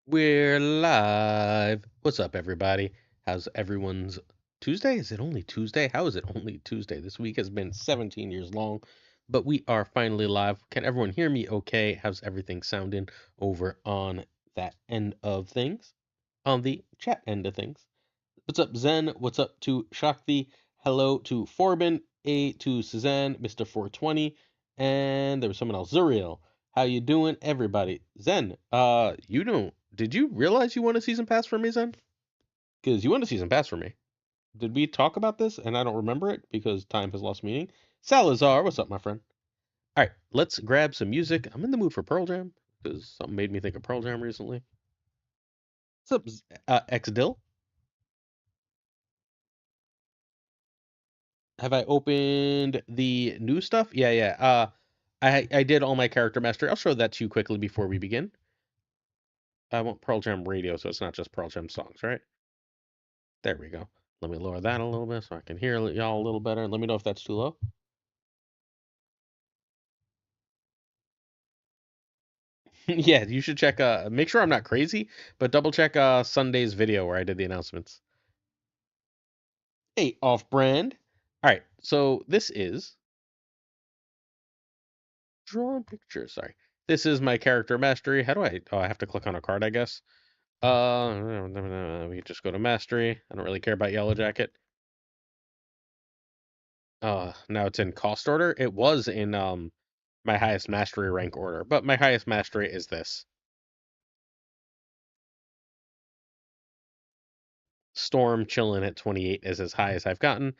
We're live. What's up, everybody? How's everyone's Tuesday? Is it only Tuesday? How is it only Tuesday? This week has been 17 years long, but we are finally live. Can everyone hear me okay? How's everything sounding over on that end of things? On the chat end of things. What's up, Zen? What's up to Shakti? Hello to Forbin, A to Suzanne, Mr. 420, and there was someone else, Zuriel. How you doing, everybody? Zen, you don't. Did you realize you won a season pass for me, Zen? Because you won a season pass for me. Did we talk about this? And I don't remember it because time has lost meaning. Salazar, what's up, my friend? All right, let's grab some music. I'm in the mood for Pearl Jam because something made me think of Pearl Jam recently. What's up, X Dill? Have I opened the new stuff? Yeah, yeah. I did all my character mastery. I'll show that to you quickly before we begin. I want Pearl Jam radio, so it's not just Pearl Jam songs, right? There we go. Let me lower that a little bit so I can hear y'all a little better. Let me know if that's too low. Yeah, you should check. Make sure I'm not crazy, but double check Sunday's video where I did the announcements. Hey, off brand. All right, so this is drawn picture. Sorry, this is my character mastery. How do I? Oh, I have to click on a card, I guess. We just go to mastery. I don't really care about Yellow Jacket. Now it's in cost order. It was in my highest mastery rank order, but my highest mastery is this. Storm chilling at 28 is as high as I've gotten.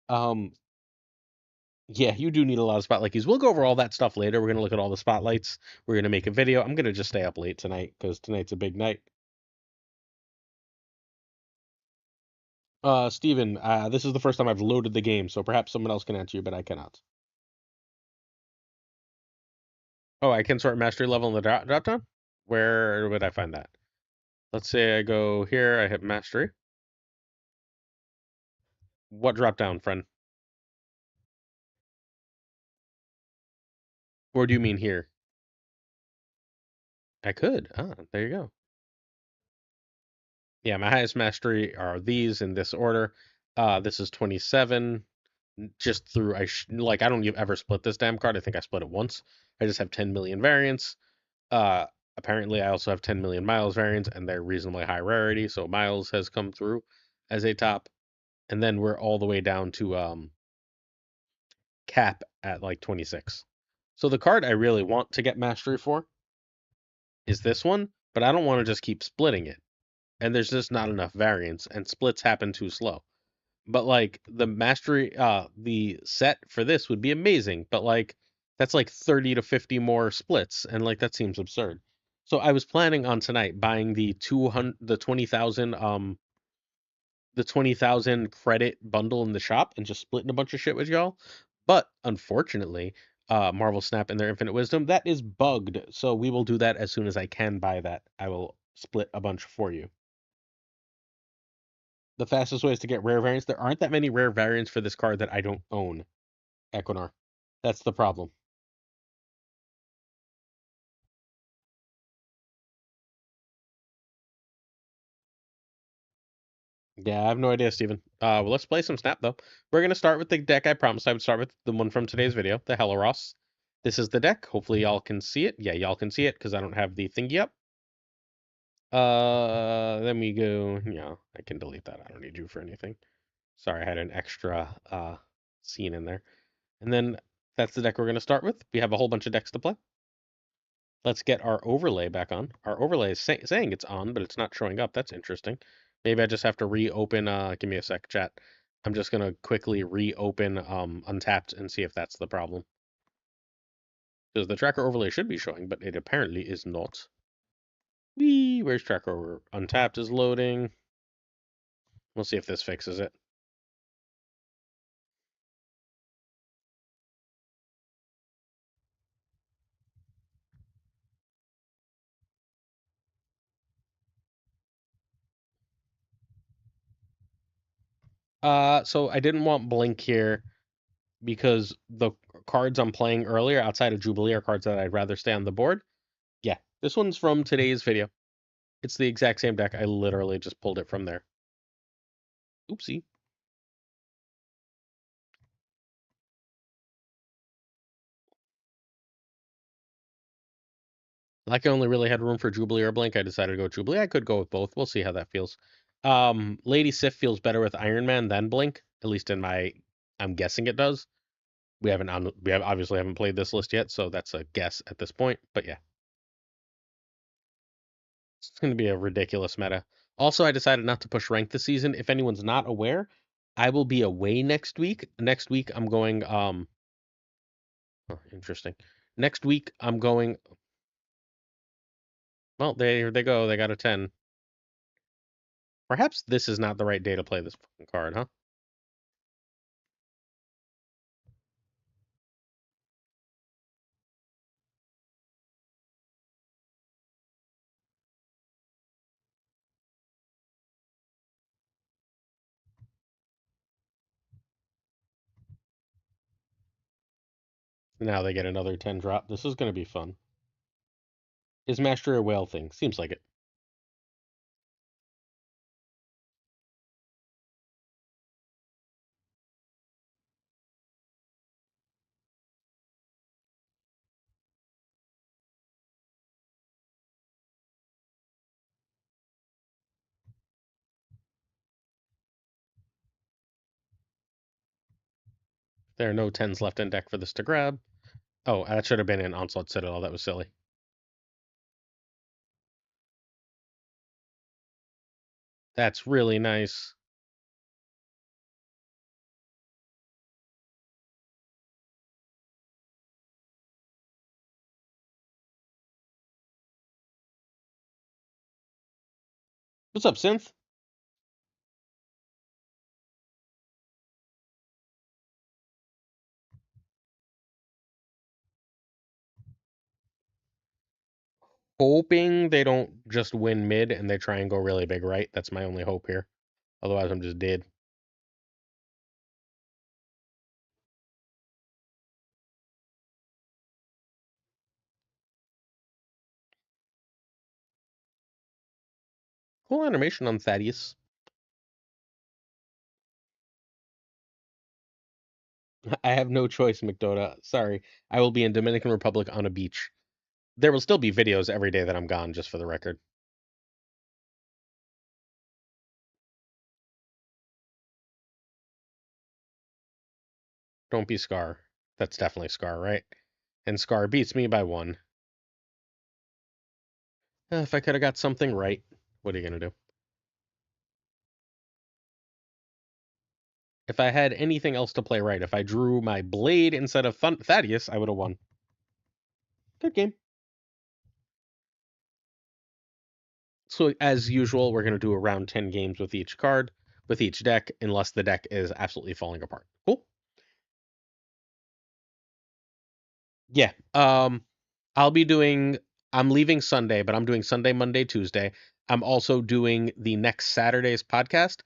Um, yeah, you do need a lot of spotlight keys. We'll go over all that stuff later. We're gonna look at all the spotlights. We're gonna make a video. I'm gonna just stay up late tonight because tonight's a big night. Steven, this is the first time I've loaded the game, so perhaps someone else can answer you, but I cannot. Oh, I can sort mastery level in the drop down? Where would I find that? Let's say I go here, I hit mastery. What drop down, friend? Or do you mean here? I could. Ah, there you go. Yeah, my highest mastery are these in this order. This is 27. Just through like I don't ever split this damn card. I think I split it once. I just have 10 million variants. Uh, Apparently I also have 10 million miles variants, and they're reasonably high rarity. So miles has come through as a top, and then we're all the way down to cap at like 26. So the card I really want to get mastery for is this one, but I don't want to just keep splitting it. And there's just not enough variance, and splits happen too slow. But like the mastery, the set for this would be amazing, but like that's like 30 to 50 more splits, and like that seems absurd. So I was planning on tonight buying the 200, the 20,000 credit bundle in the shop and just splitting a bunch of shit with y'all. But unfortunately, Marvel Snap and their Infinite Wisdom, that is bugged. So we will do that as soon as I can buy that. I will split a bunch for you. The fastest way is to get rare variants. There aren't that many rare variants for this card that I don't own, Equinar. That's the problem. Yeah, I have no idea, Steven. Well, let's play some Snap, though. We're going to start with the deck I promised I would start with, the one from today's video, the Helleros. This is the deck. Hopefully y'all can see it. Yeah, y'all can see it because I don't have the thingy up. Then we go, yeah, I can delete that. I don't need you for anything. Sorry, I had an extra scene in there. And then that's the deck we're going to start with. We have a whole bunch of decks to play. Let's get our overlay back on. Our overlay is saying it's on, but it's not showing up. That's interesting. Maybe I just have to reopen, give me a sec, chat. I'm just gonna quickly reopen Untapped and see if that's the problem. Because the tracker overlay should be showing, but it apparently is not. Whee! Where's tracker over? Untapped is loading. We'll see if this fixes it. So I didn't want Blink here because the cards I'm playing earlier outside of Jubilee are cards that I'd rather stay on the board. Yeah, this one's from today's video. It's the exact same deck. I literally just pulled it from there. Oopsie. Like I only really had room for Jubilee or Blink, I decided to go Jubilee. I could go with both. We'll see how that feels. Lady Sif feels better with Iron Man than Blink, at least in my. I'm guessing it does. We have obviously haven't played this list yet, so that's a guess at this point. But yeah, it's going to be a ridiculous meta. Also, I decided not to push rank this season. If anyone's not aware, I will be away next week. Next week I'm going. Oh, interesting. Next week I'm going. Well, there they go. They got a 10. Perhaps this is not the right day to play this fucking card, huh? Now they get another 10 drop. This is going to be fun. Is Master a whale thing? Seems like it. There are no 10s left in deck for this to grab. Oh, that should have been an Onslaught Citadel. That was silly. That's really nice. What's up, Synth? Hoping they don't just win mid and they try and go really big right. That's my only hope here. Otherwise, I'm just dead. Cool animation on Thaddeus. I have no choice, McDoda. Sorry. I will be in Dominican Republic on a beach. There will still be videos every day that I'm gone, just for the record. Don't be Scar. That's definitely Scar, right? And Scar beats me by one. If I could have got something right, what are you going to do? If I had anything else to play right, if I drew my blade instead of Thaddeus, I would have won. Good game. So, as usual, we're going to do around 10 games with each card, with each deck, unless the deck is absolutely falling apart. Cool? Yeah. I'll be doing. I'm leaving Sunday, but I'm doing Sunday, Monday, Tuesday. I'm also doing the next Saturday's podcast.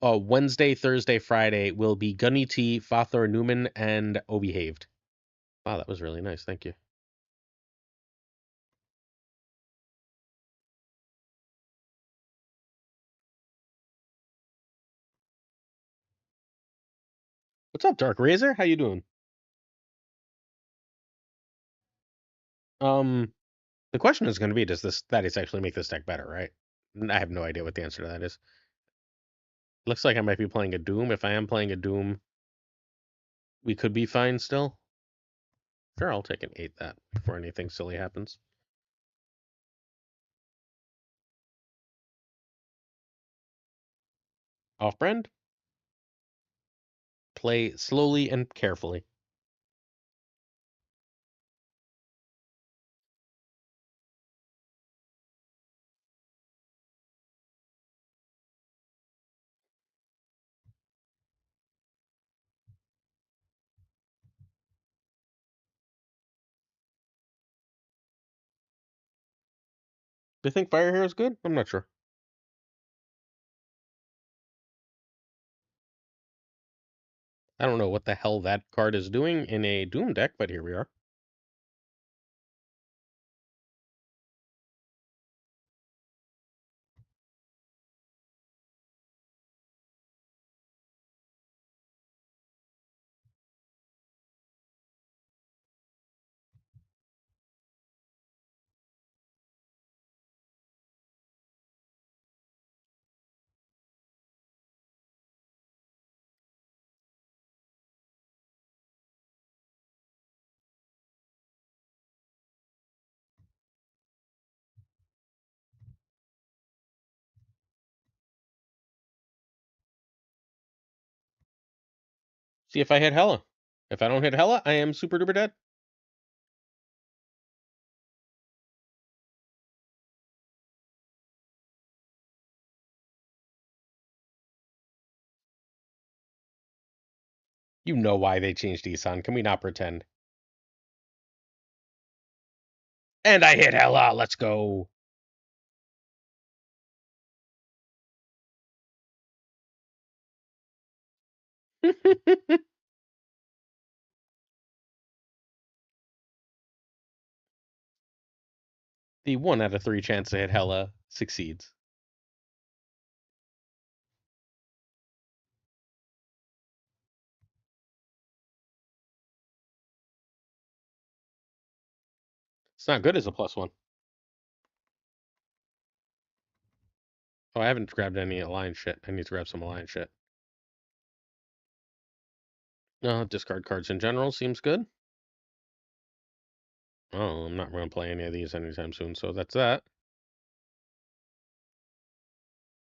Wednesday, Thursday, Friday will be Gunny T, Fathor Newman, and O Behaved. Wow, that was really nice. Thank you. What's up, Dark Razor? How you doing? Um, the question is going to be, does this Thaddeus actually make this deck better, right? I have no idea what the answer to that is. Looks like I might be playing a Doom. If I am playing a Doom, we could be fine still. Sure, I'll take an 8 that before anything silly happens. Off-brand? Play slowly and carefully. Do you think Fire Hero is good? I'm not sure. I don't know what the hell that card is doing in a Doom deck, but here we are. See if I hit Hella. If I don't hit Hella, I am super duper dead. You know why they changed Isan. Can we not pretend? And I hit Hella. Let's go. The 1 out of 3 chance to hit Hella succeeds. It's not good as a +1. Oh, I haven't grabbed any alliance shit. I need to grab some alliance shit. Discard cards in general seems good. Oh, I'm not going to play any of these anytime soon, so that's that.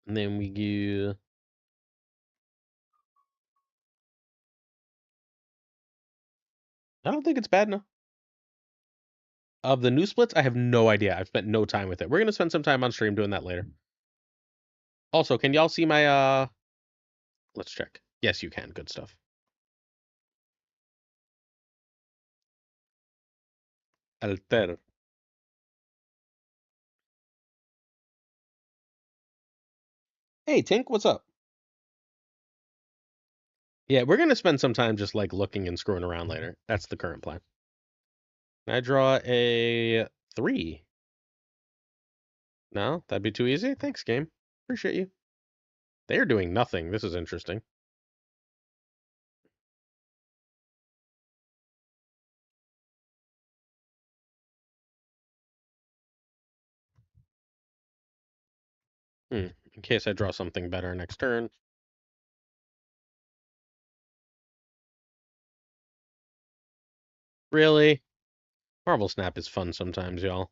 And then we do. I don't think it's bad enough. Of the new splits, I have no idea. I've spent no time with it. We're gonna spend some time on stream doing that later. Also, can y'all see my let's check. Yes, you can. Good stuff. Alter. Hey, Tink, what's up? Yeah, we're gonna spend some time just like looking and screwing around later. That's the current plan. I draw a 3. No, that'd be too easy. Thanks, game. Appreciate you. They're doing nothing. This is interesting. In case I draw something better next turn. Really? Marble Snap is fun sometimes, y'all.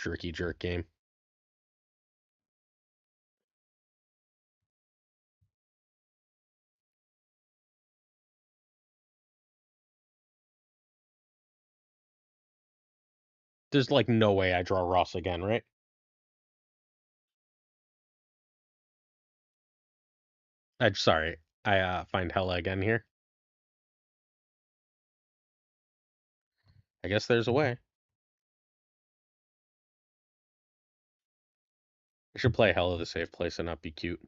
Jerky jerk game. There's like no way I draw Ross again, right? Sorry. I find Hella again here. I guess there's a way. I should play Hella the safe place and not be cute.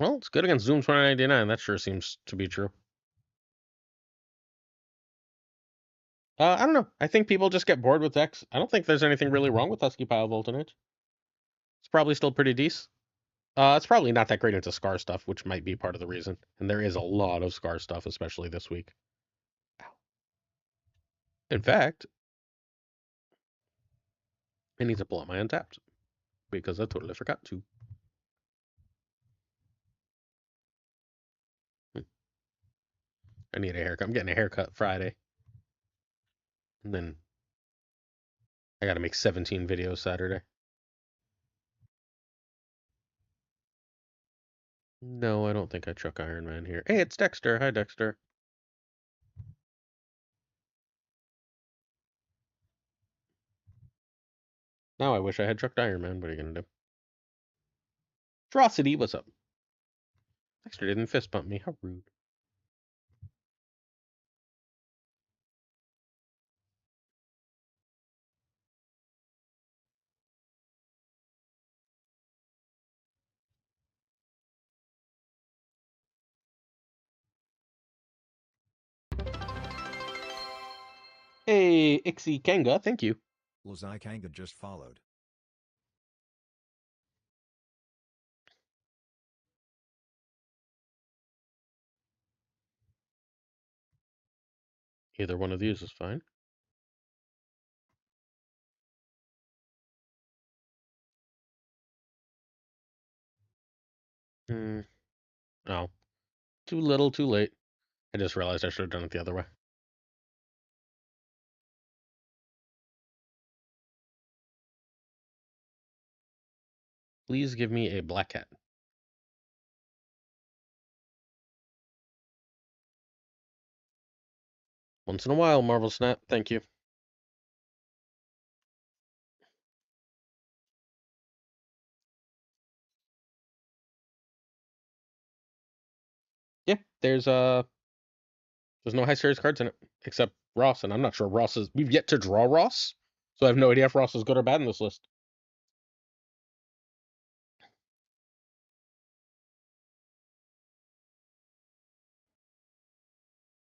Well, it's good against Zoom 2099. That sure seems to be true. I don't know. I think people just get bored with decks. I don't think there's anything really wrong with Husky Pile Voltage. It's probably still pretty decent. It's probably not that great into Scar stuff, which might be part of the reason. And there is a lot of Scar stuff, especially this week. In fact, I need to pull out my Untapped because I totally forgot to. I need a haircut. I'm getting a haircut Friday. And then I got to make 17 videos Saturday. No, I don't think I chuck Iron Man here. Hey, it's Dexter. Hi, Dexter. Now I wish I had chucked Iron Man. What are you going to do? Atrocity, what's up? Dexter didn't fist bump me. How rude. Hey, Ixie Kenga, thank you. Lazai Kanga just followed. Either one of these is fine. Hmm. Oh, too little, too late. I just realized I should have done it the other way. Please give me a black cat. Once in a while, Marvel Snap. Thank you. Yeah, there's no high series cards in it except Ross, and I'm not sure Ross is. We've yet to draw Ross, so I have no idea if Ross is good or bad in this list.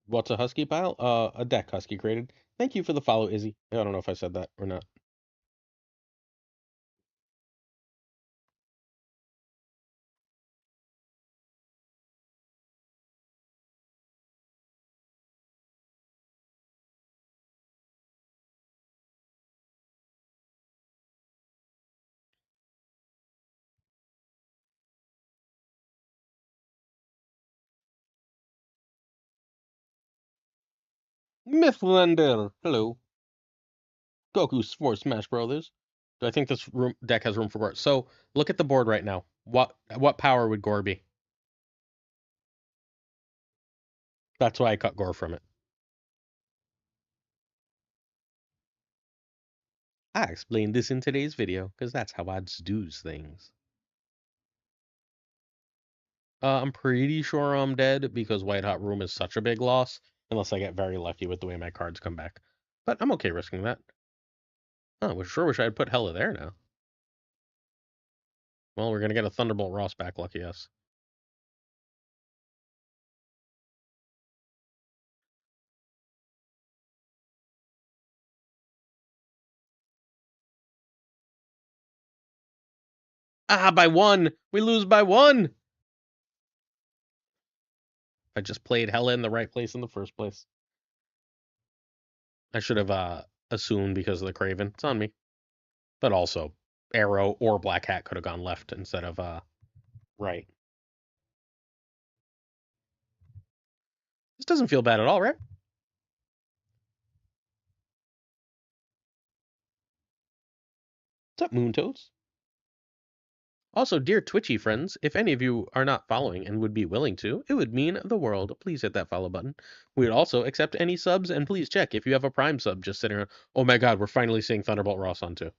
What's a husky pile? A deck husky created. Thank you for the follow, Izzy. I don't know if I said that or not. Mythlander, hello. Goku's for Smash Brothers. Do I think this deck has room for Gore? So look at the board right now. What power would Gore be? That's why I cut Gore from it. I explained this in today's video because that's how I do things. I'm pretty sure I'm dead because White Hot Room is such a big loss, unless I get very lucky with the way my cards come back. But I'm okay risking that. Oh, I sure wish I had put Hella there now. Well, we're gonna get a Thunderbolt Ross back, lucky us. Ah, by one! We lose by one! I just played Hella in the right place in the first place. I should have assumed because of the Craven. It's on me. But also, Arrow or Black Hat could have gone left instead of right. This doesn't feel bad at all, right? What's up, Moon Toads? Also, dear Twitchy friends, if any of you are not following and would be willing to, it would mean the world. Please hit that follow button. We would also accept any subs, and please check if you have a Prime sub just sitting around. Oh my god, we're finally seeing Thunderbolt Ross on too.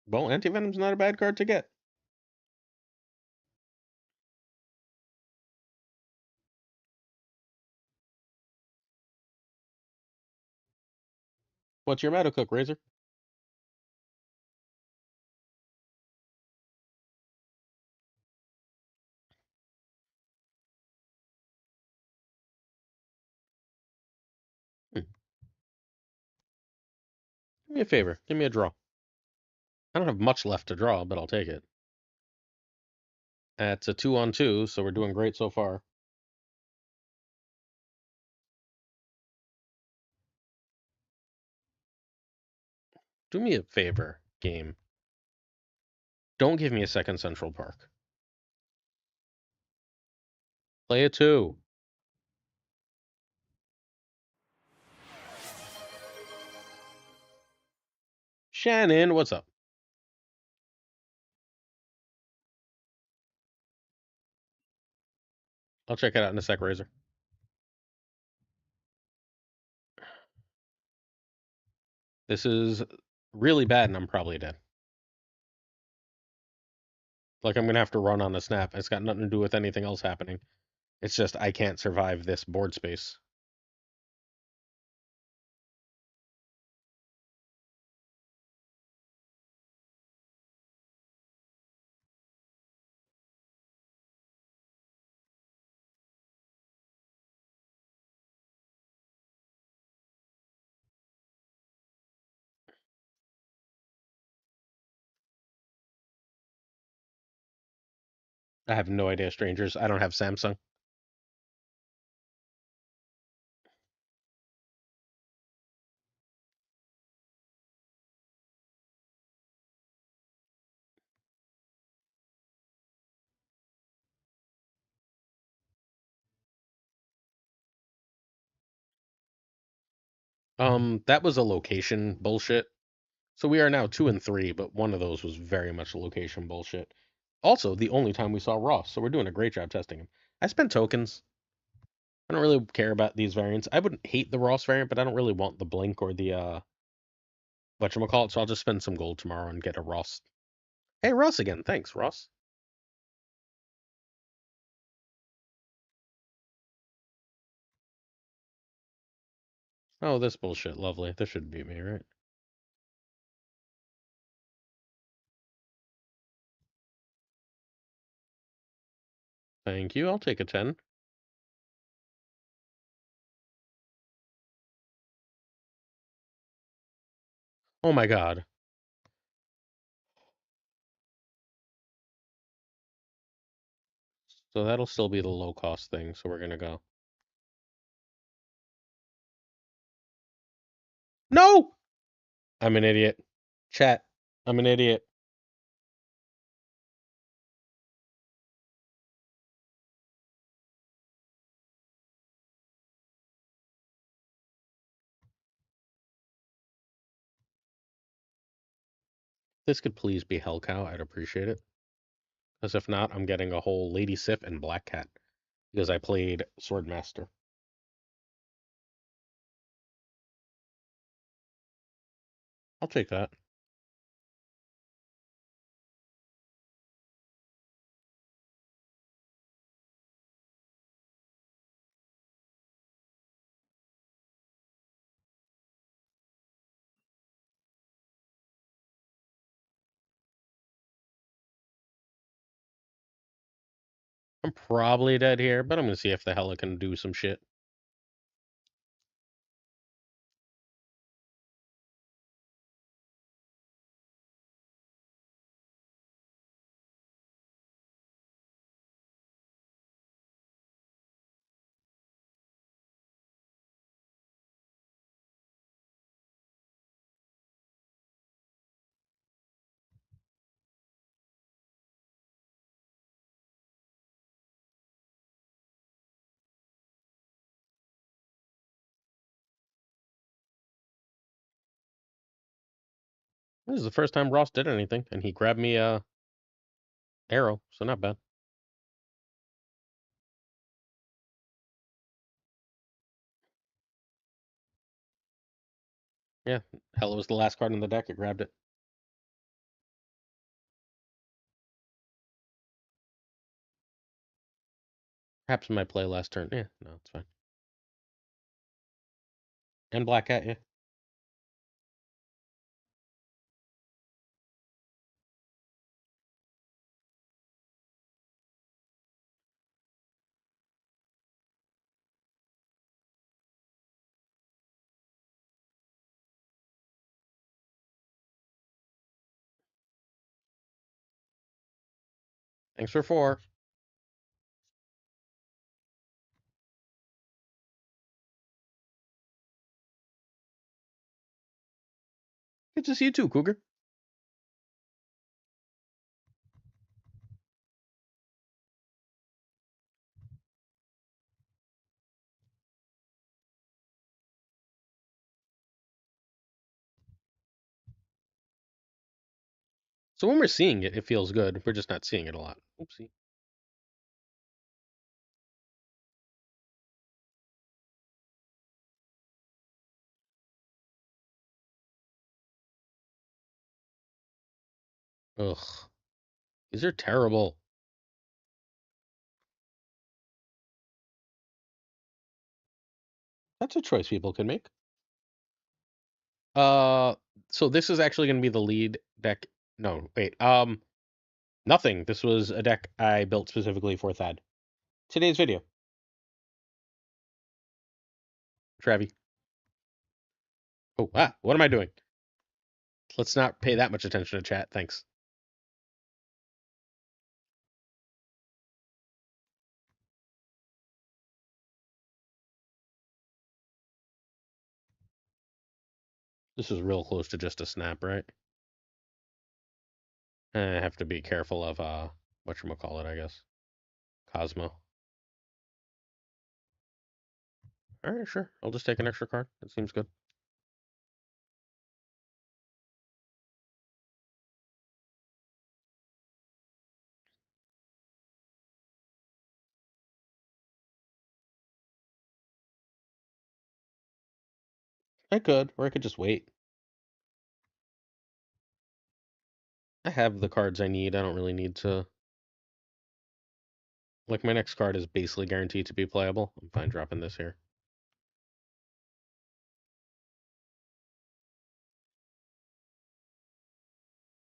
Well, Anti-Venom's not a bad card to get. What's your meta cook, Razor? Hmm. Do me a favor. Give me a draw. I don't have much left to draw, but I'll take it. It's a 2-on-2, so we're doing great so far. Do me a favor, game. Don't give me a second Central Park. Play a 2. Shannon, what's up? I'll check it out in a sec, Razor. This is really bad, and I'm probably dead. Like, I'm gonna have to run on a snap. It's got nothing to do with anything else happening. It's just I can't survive this board space. I have no idea, strangers. I don't have Samsung. That was a location bullshit. So we are now 2 and 3, but one of those was very much location bullshit. Also, the only time we saw Ross, so we're doing a great job testing him. I spent tokens. I don't really care about these variants. I wouldn't hate the Ross variant, but I don't really want the Blink or the whatchamacallit, so I'll just spend some gold tomorrow and get a Ross. Hey, Ross again. Thanks, Ross. Oh, this bullshit. Lovely. This should be me, right? Thank you. I'll take a 10. Oh my god. So that'll still be the low cost thing, so we're gonna go. No! I'm an idiot. Chat. I'm an idiot. This could please be Hellcow. I'd appreciate it. Because if not, I'm getting a whole Lady Sif and Black Cat. Because I played Swordmaster. I'll take that. I'm probably dead here, but I'm gonna see if the Hella can do some shit. This is the first time Ross did anything, and he grabbed me a arrow, so not bad. Yeah, Hella was the last card in the deck. I grabbed it. Perhaps in my play last turn. Yeah, no, it's fine. And Black Cat, yeah. Thanks for 4. Good to see you too, Cougar. So when we're seeing it, it feels good. We're just not seeing it a lot. Oopsie. Ugh. These are terrible. That's a choice people can make. Uh, so this is actually going to be the lead deck. No, wait. Nothing. This was a deck I built specifically for Thad. Today's video. Travi. Oh, what am I doing? Let's not pay that much attention to chat. Thanks. This is real close to just a snap, right? I have to be careful of whatchamacallit, I guess. Cosmo. Alright, sure. I'll just take an extra card. That seems good. I could, or I could just wait. I have the cards I need. I don't really need to. Like, my next card is basically guaranteed to be playable. I'm fine dropping this here.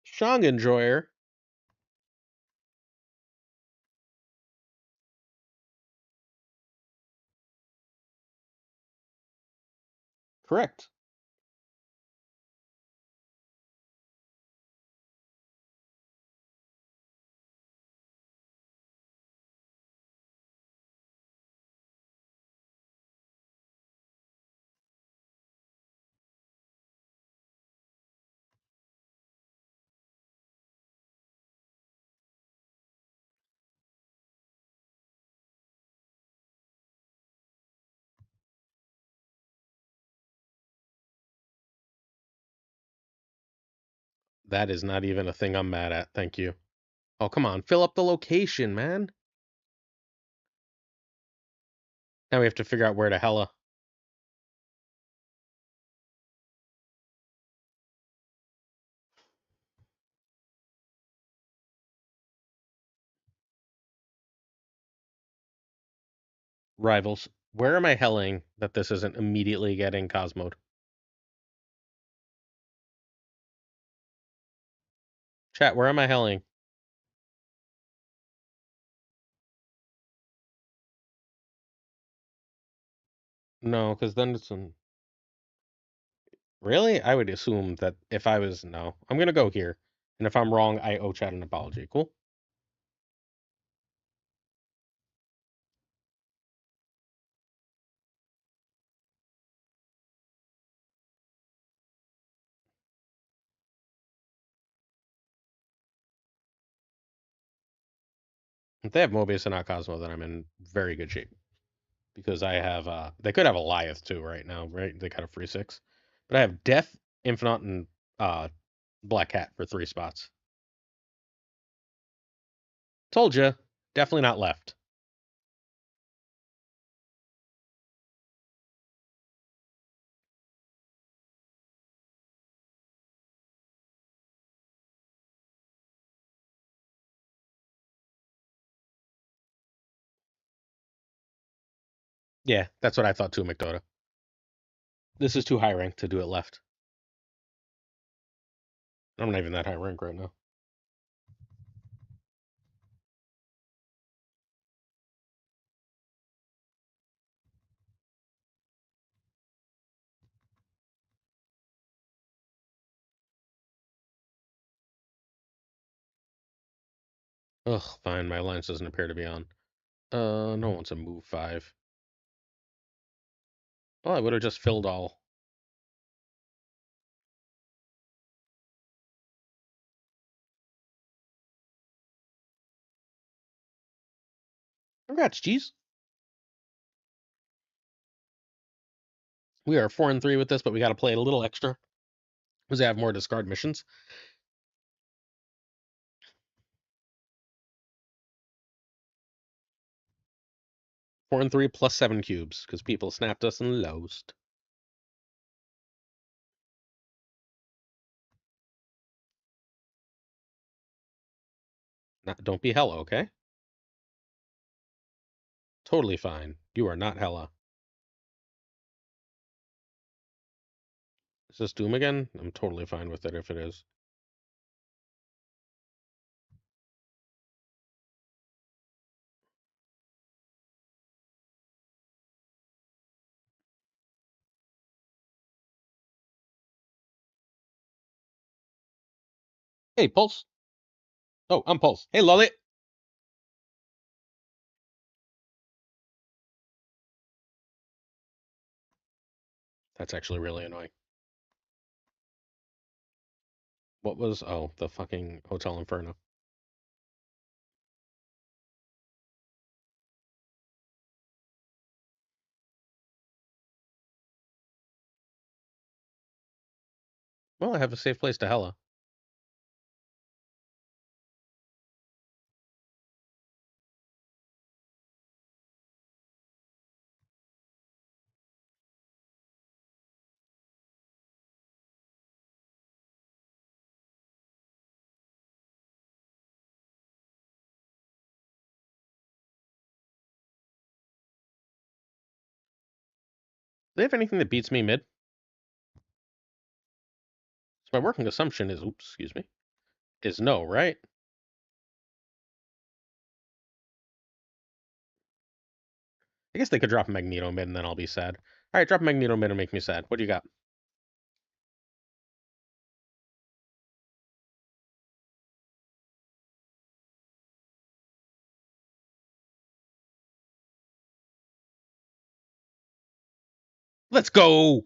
Shang Enjoyer. Correct. That is not even a thing I'm mad at. Thank you. Oh, come on. Fill up the location, man. Now we have to figure out where to hella. Rivals. Where am I helling that this isn't immediately getting Cosmoed? Chat, where am I helling? No, because then it's an. Really? I would assume that if I was. No. I'm going to go here. And if I'm wrong, I owe chat an apology. Cool? If they have Mobius and not Cosmo, then I'm in very good shape. Because I have. They could have Eliath too right now, right? They got a free 6. But I have Death, Infinite, and uh, Black Cat for 3 spots. Told you. Definitely not left. Yeah, that's what I thought too, McDoda. This is too high rank to do it left. I'm not even that high rank right now. Ugh, fine. My alliance doesn't appear to be on. No one wants to move 5. Well, I would have just filled all. Congrats, G's. We are 4-3 with this, but we got to play a little extra because I have more discard missions. 4-3 plus 7 cubes because people snapped us and lost. Don't be hella, okay? Totally fine. You are not hella. Is this Doom again? I'm totally fine with it if it is. Hey, Pulse. Oh, I'm Pulse. Hey, Lolly. That's actually really annoying. What was. Oh, the fucking Hotel Inferno. Well, I have a safe place to hella. they have anything that beats me mid? So my working assumption is, oops, excuse me, is no, right? I guess they could drop Magneto mid and then I'll be sad. All right, drop Magneto mid and make me sad. What do you got? Let's go.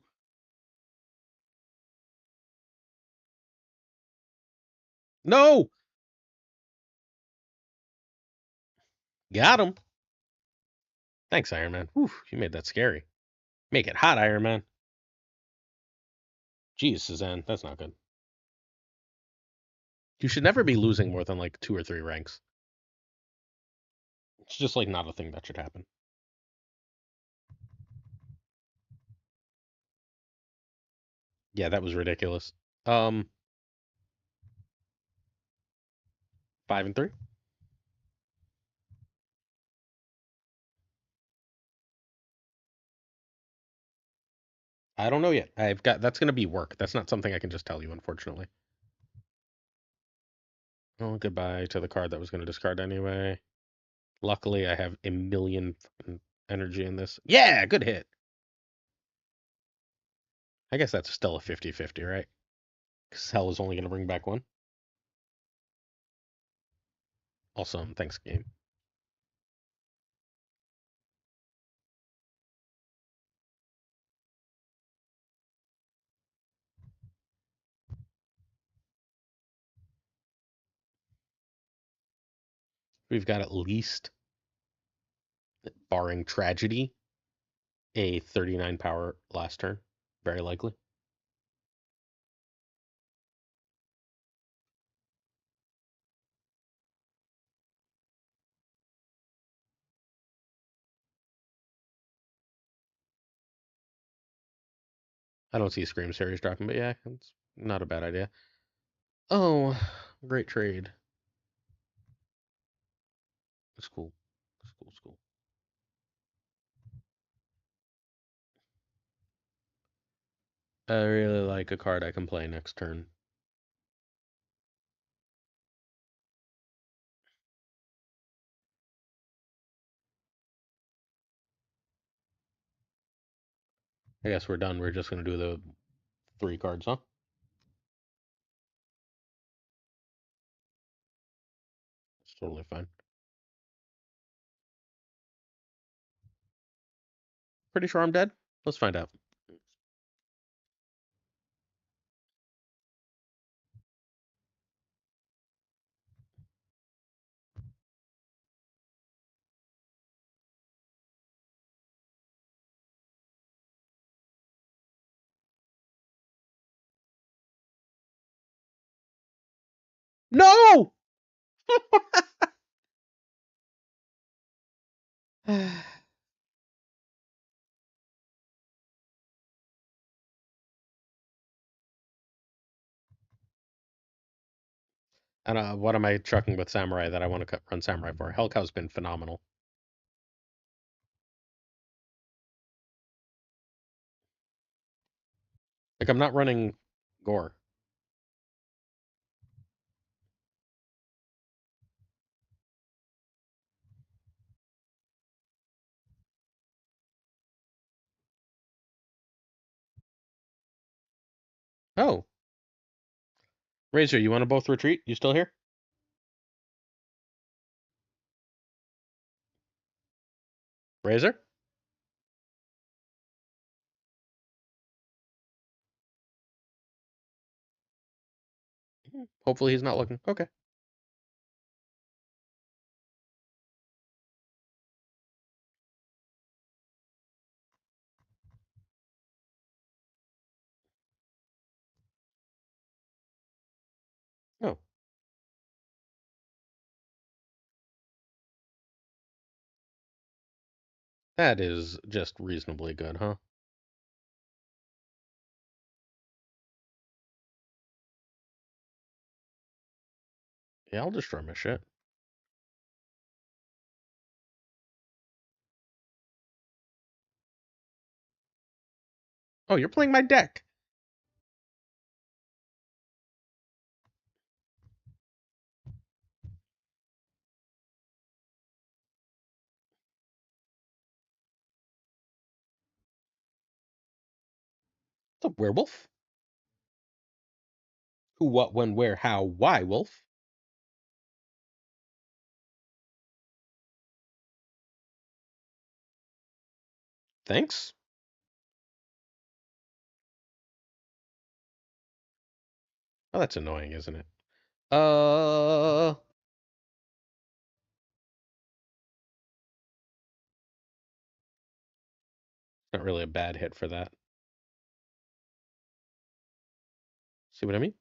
No, got him. Thanks, Iron Man. Whew, you made that scary. Make it hot, Iron Man. Jeez, Suzanne, that's not good. You should never be losing more than like 2 or 3 ranks. It's just like not a thing that should happen. Yeah, that was ridiculous. Um, 5 and 3. I don't know yet. I've got that's gonna be work. That's not something I can just tell you, unfortunately. Oh, goodbye to the card that was gonna discard anyway. Luckily, I have a million energy in this. Yeah, good hit. I guess that's still a 50-50, right? Because hell is only gonna bring back one. Awesome, thanks, game. We've got at least, barring tragedy, a 39 power last turn. Very likely. I don't see Scream series dropping, but yeah, it's not a bad idea. Oh, great trade. It's cool. It's cool. It's cool. I really like a card I can play next turn. I guess we're done. We're just gonna do the 3 cards, huh? It's totally fine. Pretty sure I'm dead. Let's find out. No! And what am I chucking with Samurai that I want to run Samurai for? Hellcow's been phenomenal. Like, I'm not running Gore. Oh, Razor, you want to both retreat? You still here? Razor? Hopefully he's not looking. Okay. Oh, that is just reasonably good, huh? Yeah, I'll destroy my shit. Oh, you're playing my deck. It's a werewolf. Who, what, when, where, how, why, wolf? Thanks. Oh, that's annoying, isn't it? Uh, not really a bad hit for that. See what I mean?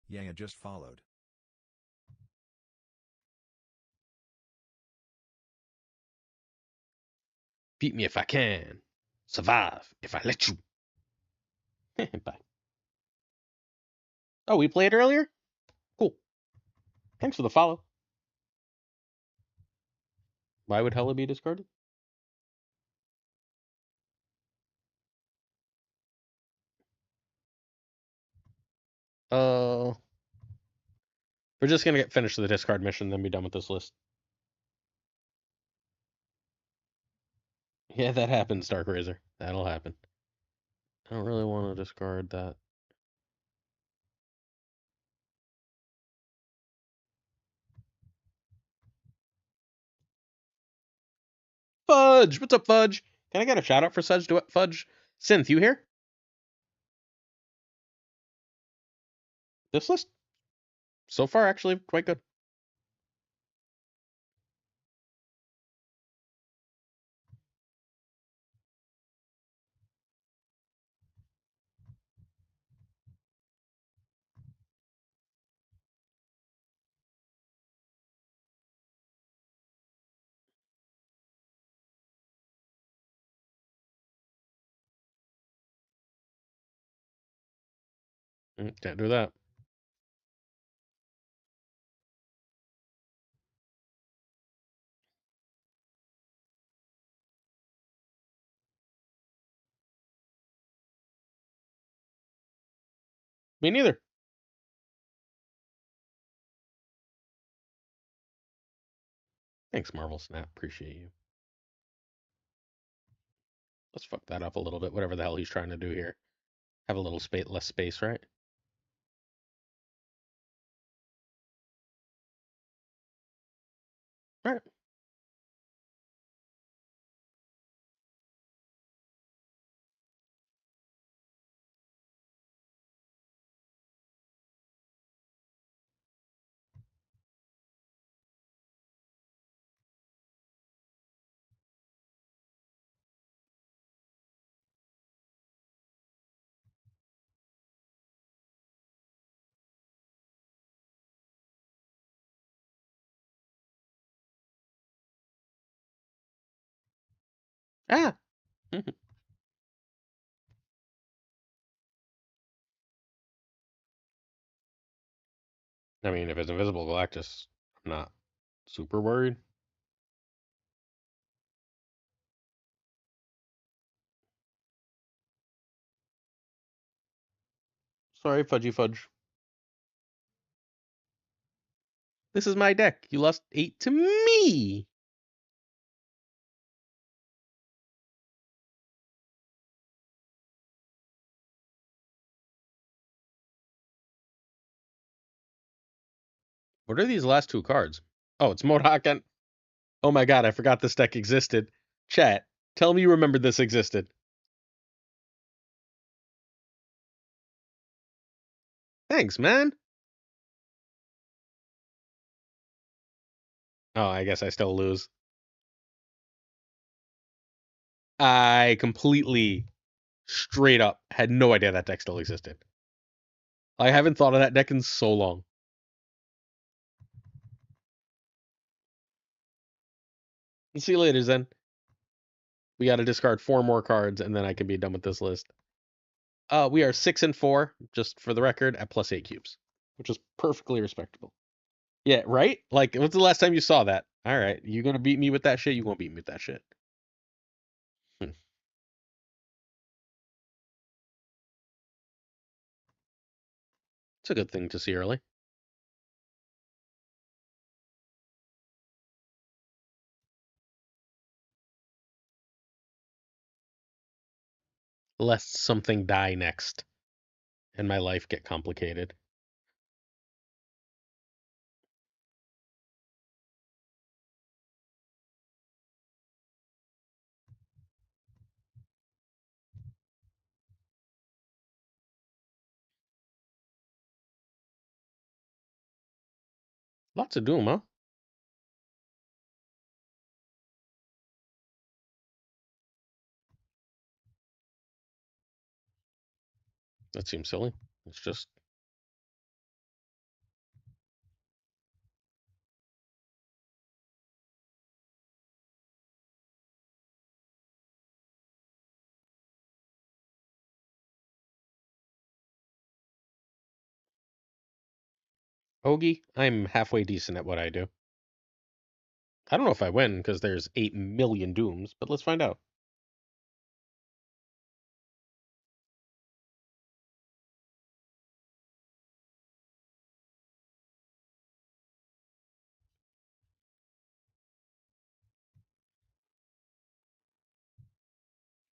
Yaya just followed. Beat me if I can. Survive if I let you. Bye. Oh, we played earlier? Cool. Thanks for the follow. Why would Hella be discarded? Uh, we're just gonna get finished the discard mission, then be done with this list. Yeah, that happens, Dark Razor. That'll happen. I don't really want to discard that. Fudge! What's up, Fudge? Can I get a shout out for Fudge? Synth, you here? This list? So far, actually, quite good. Can't do that. Me neither. Thanks, Marvel Snap. Appreciate you. Let's fuck that up a little bit. Whatever the hell he's trying to do here. Have a little less space, right? All right. Ah. I mean, if it's Invisible Galactus, I'm not super worried. Sorry, Fudgy Fudge. This is my deck. You lost 8 to me. What are these last two cards? Oh, it's Modok and... Oh my god, I forgot this deck existed. Chat, tell me you remember this existed. Thanks, man. Oh, I guess I still lose. I completely, straight up, had no idea that deck still existed. I haven't thought of that deck in so long. See you later, Zen. We got to discard 4 more cards, and then I can be done with this list. We are 6-4, just for the record, at +8 cubes, which is perfectly respectable. Yeah, right? Like, when's the last time you saw that? All right, you gonna beat me with that shit? You won't beat me with that shit. It's a good thing to see early. Lest something die next and my life get complicated. Lots of doom, huh? That seems silly. It's just Ogie, I'm halfway decent at what I do. I don't know if I win because there's 8 million dooms, but let's find out.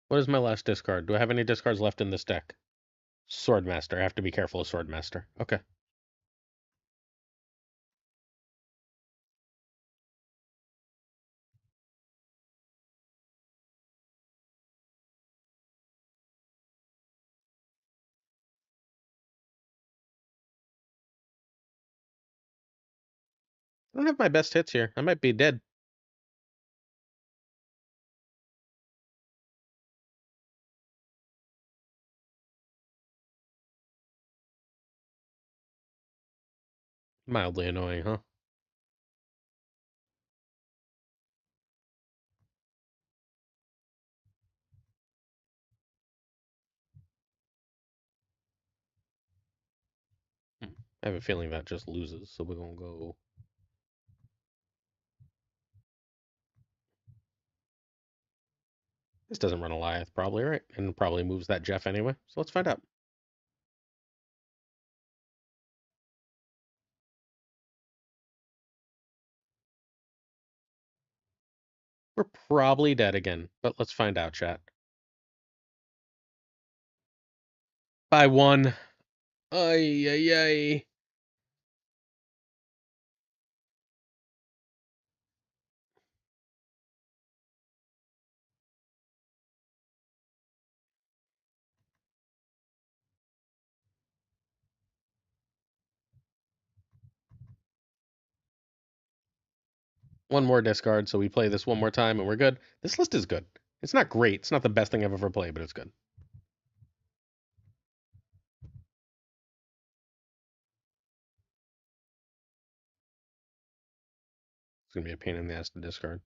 What is my last discard? Do I have any discards left in this deck? Swordmaster. I have to be careful of Swordmaster. Okay. I don't have my best hits here. I might be dead. Mildly annoying, huh? Hmm. I have a feeling that just loses, so we're gonna go. This doesn't run Goliath, probably, right? And probably moves that Jeff anyway. So let's find out. We're probably dead again, but let's find out, chat. By one. Ay, ay, ay. One more discard, so we play this one more time and we're good. This list is good. It's not great. It's not the best thing I've ever played, but it's good. It's gonna be a pain in the ass to discard.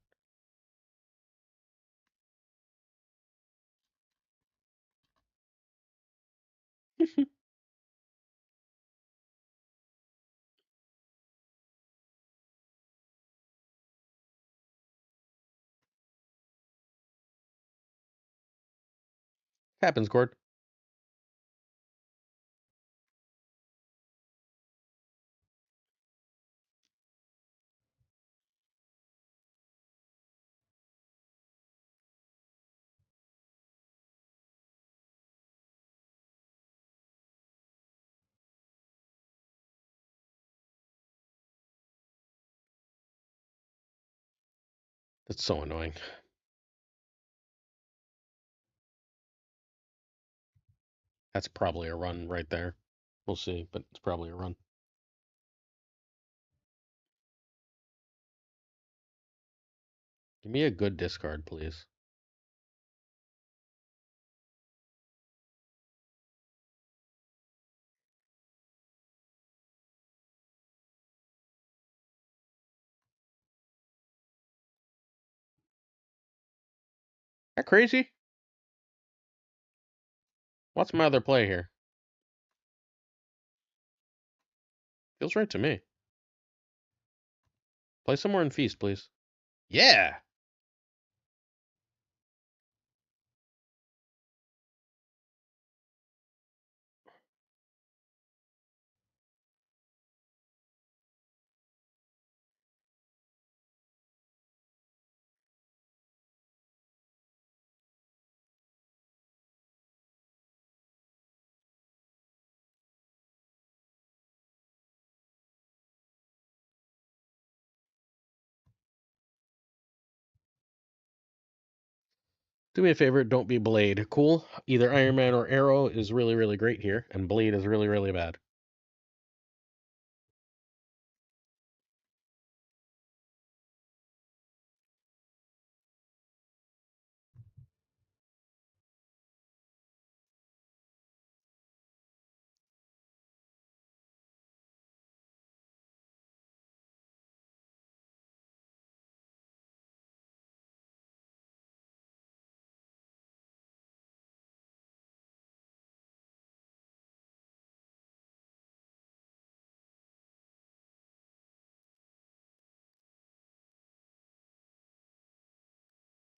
Happens, Cord. That's so annoying. That's probably a run right there. We'll see, but it's probably a run. Give me a good discard, please. That crazy? What's my other play here? Feels right to me. Play somewhere in Feast, please. Yeah! Do me a favor, don't be Blade. Cool. Either Iron Man or Arrow is really, really great here, and Blade is really, really bad.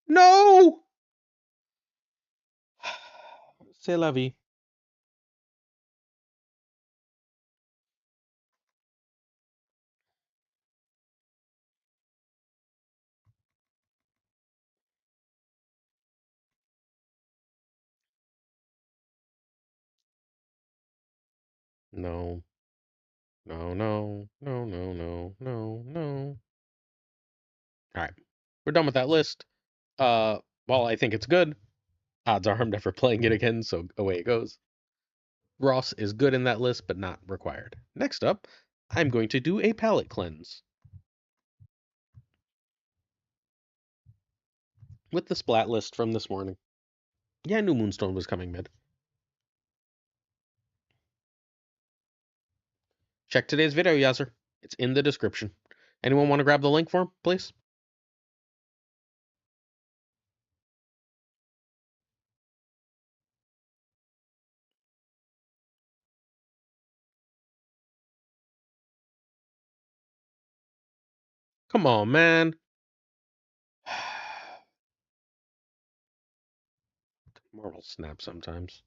No! C'est la vie. No. No, no, no, no, no, no, no. All right. We're done with that list. Uh, while I think it's good, odds are I'm never playing it again, so away it goes. Ross is good in that list, but not required. Next up, I'm going to do a palette cleanse with the splat list from this morning. Yeah, I knew Moonstone was coming mid. Check today's video, Yazer. It's in the description. Anyone want to grab the link for him, please? Come on, man. Marvel Snap sometimes.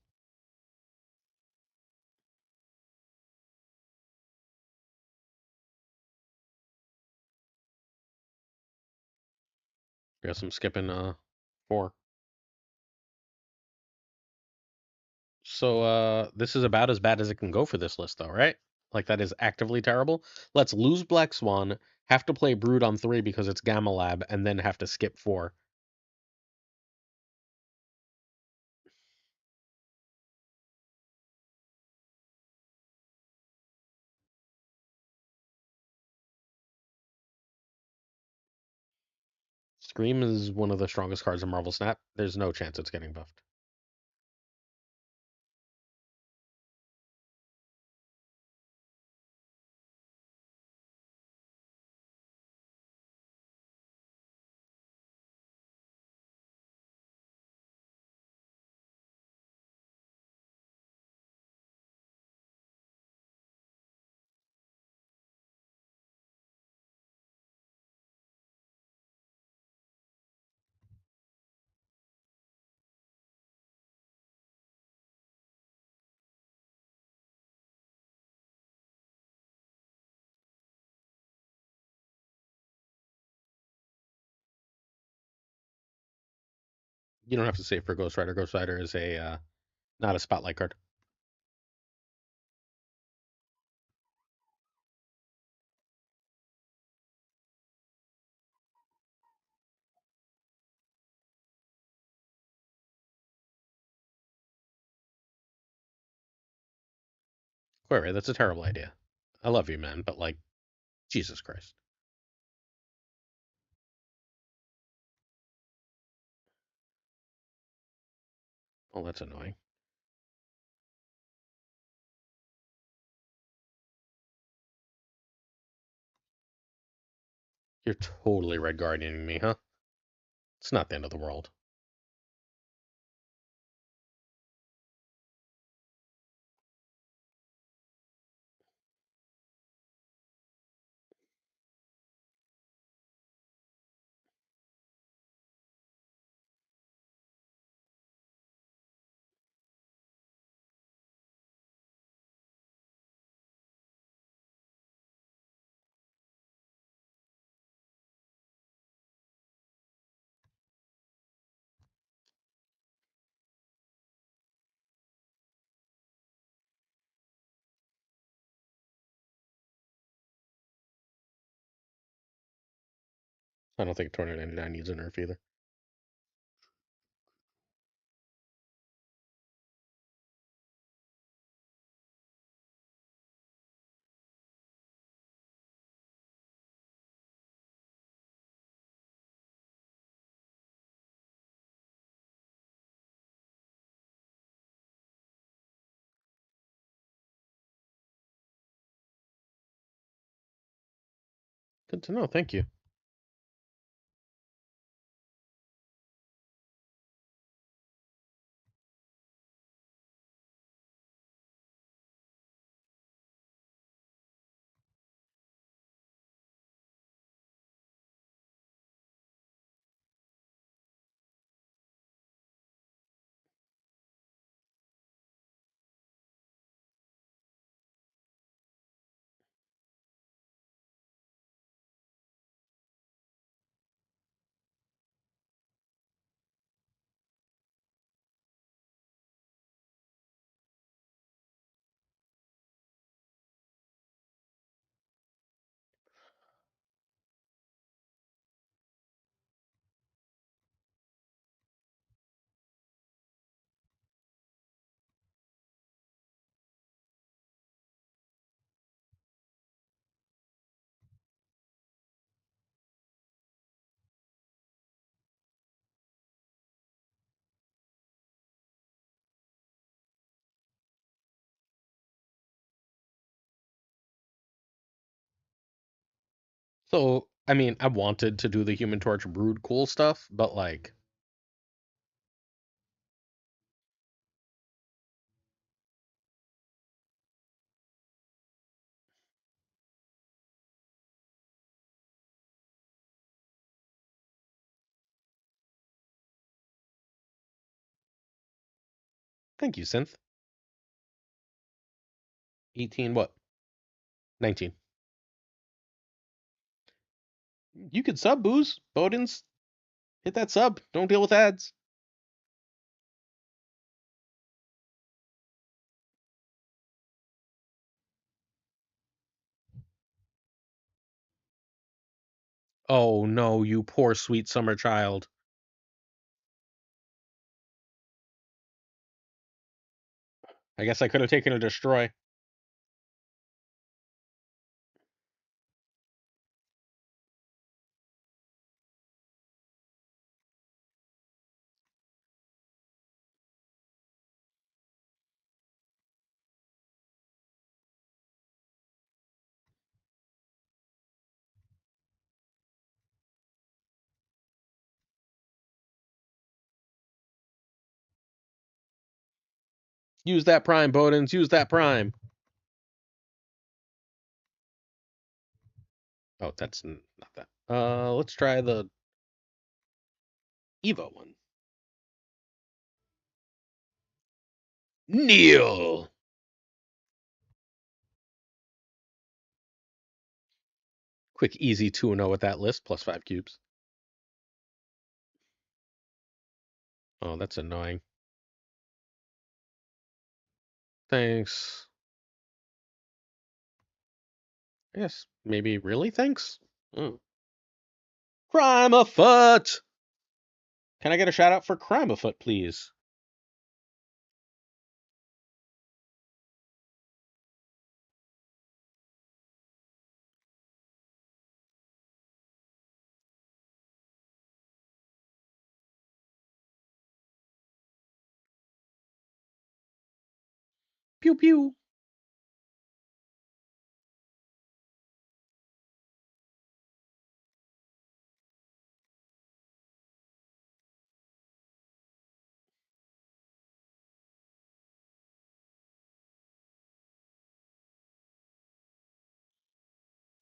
Guess I'm skipping 4. So this is about as bad as it can go for this list though, right? Like that is actively terrible. Let's lose Black Swan, have to play Brood on 3 because it's Gamma Lab, and then have to skip 4. Scream is one of the strongest cards in Marvel Snap. There's no chance it's getting buffed. You don't have to save for Ghost Rider. Ghost Rider is a not a spotlight card. Query, that's a terrible idea. I love you, man, but like, Jesus Christ. Oh, that's annoying. You're totally Red Guardianing me, huh? It's not the end of the world. I don't think Tornado 99 needs a nerf either. Good to know. Thank you. So, I mean, I wanted to do the Human Torch Brood cool stuff, but like, thank you, Synth. 18, what? 19. You could sub, Booze. Bodens, hit that sub. Don't deal with ads. Oh no, you poor sweet summer child. I guess I could have taken a destroy. Use that prime, Bodens. Use that prime. Oh, that's not that. Let's try the Evo one. Kneel. Quick, easy 2-0 with that list, plus 5 cubes. Oh, that's annoying. Thanks. Yes, maybe really thanks? Oh. Crime afoot! Can I get a shout out for Crime afoot, please? Pew pew.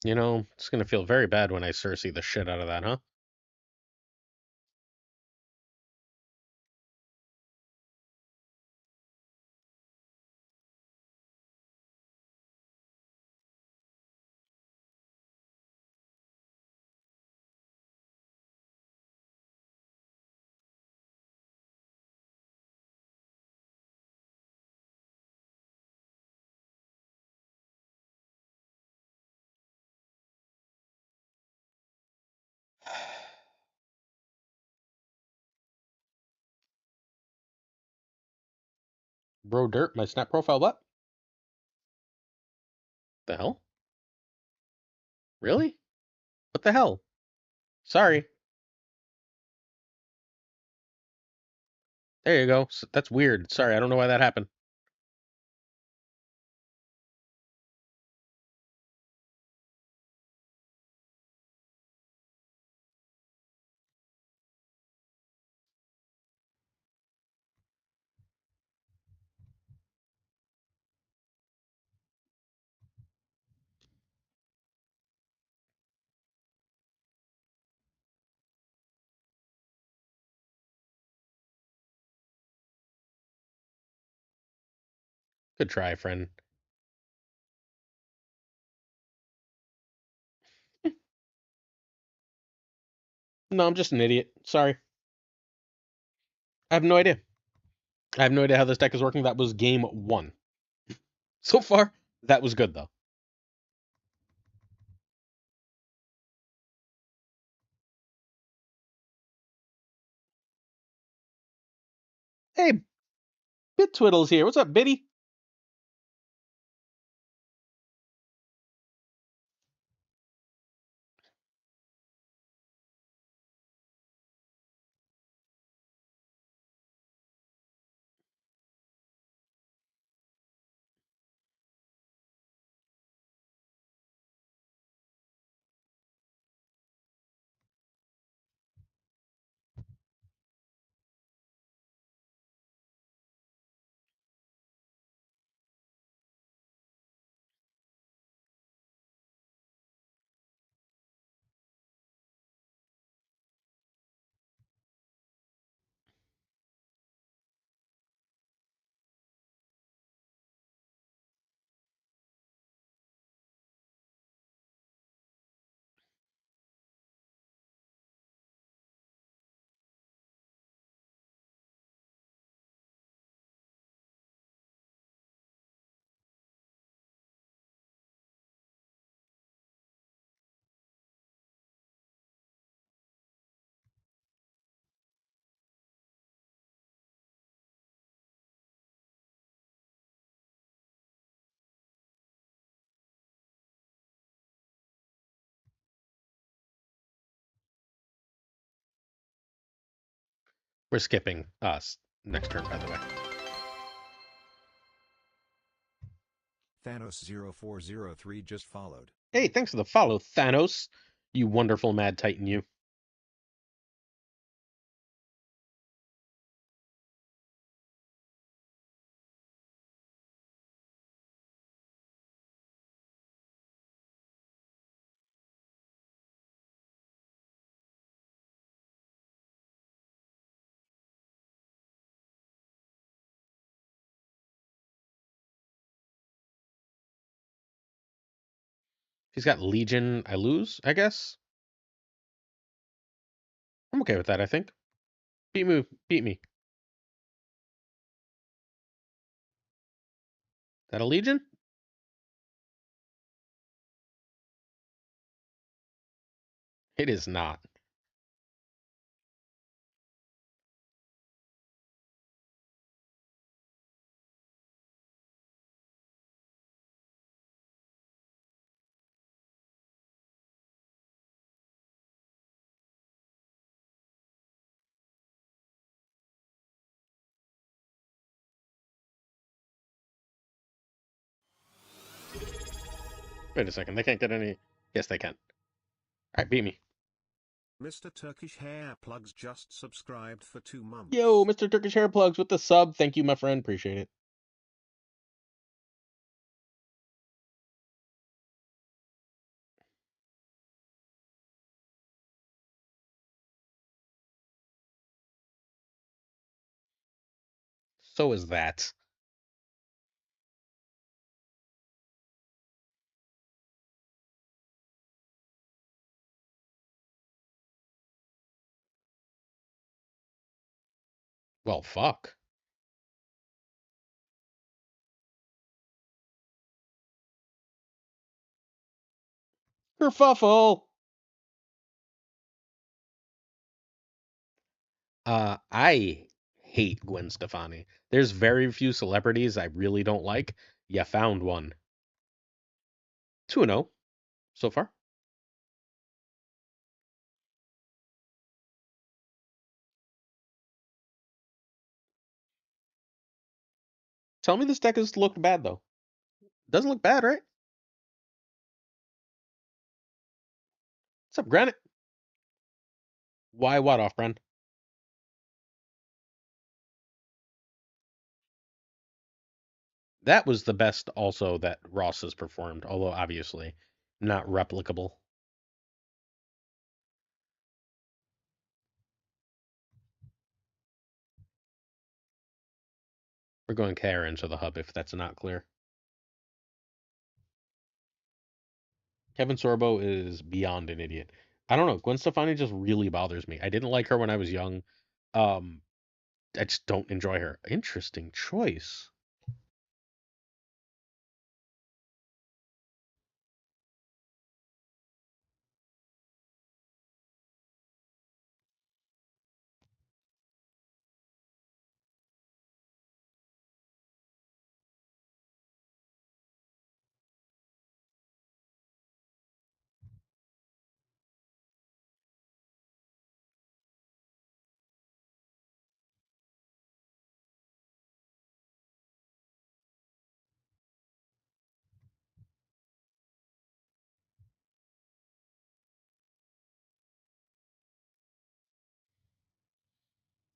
You know, it's gonna feel very bad when I Cersei the shit out of that, huh? Bro Dirt, my snap profile, what? The hell? Really? What the hell? Sorry. There you go. That's weird. Sorry, I don't know why that happened. Good try, friend. No, I'm just an idiot. Sorry. I have no idea. I have no idea how this deck is working. That was game one. So far, that was good, though. Hey, BitTwiddle's here. What's up, Biddy? We're skipping us next turn, by the way. Thanos0403 just followed. Hey, thanks for the follow, Thanos. You wonderful Mad Titan, you. He's got Legion. I lose, I guess. I'm okay with that, I think. Beat me. Beat me. That a Legion? It is not. Wait a second. They can't get any. Yes, they can. All right, beat me. Mr. Turkish Hair Plugs just subscribed for 2 Yo, months. Mr. Turkish Hair Plugs with the sub. Thank you, my friend. Appreciate it. So is that. Well, fuck. Kerfuffle. I hate Gwen Stefani. There's very few celebrities I really don't like. You found one. 2-0 so far. Tell me this deck has looked bad, though. Doesn't look bad, right? What's up, Granite? Why what off, friend? That was the best also that Ross has performed, although obviously not replicable. We're going care into the hub if that's not clear. Kevin Sorbo is beyond an idiot. I don't know. Gwen Stefani just really bothers me. I didn't like her when I was young. Um, I just don't enjoy her. Interesting choice.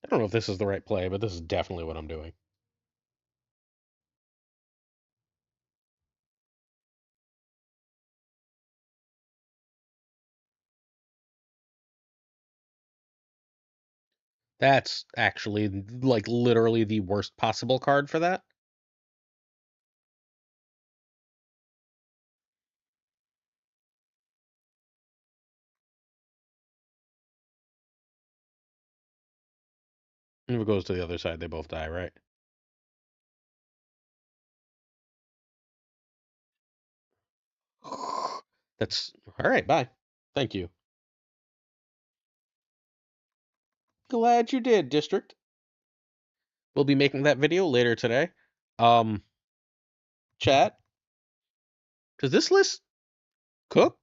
I don't know if this is the right play, but this is definitely what I'm doing. That's actually like literally the worst possible card for that. And if it goes to the other side, they both die, right? That's all right. Bye. Thank you. Glad you did, District. We'll be making that video later today. Um, chat. Does this list cook?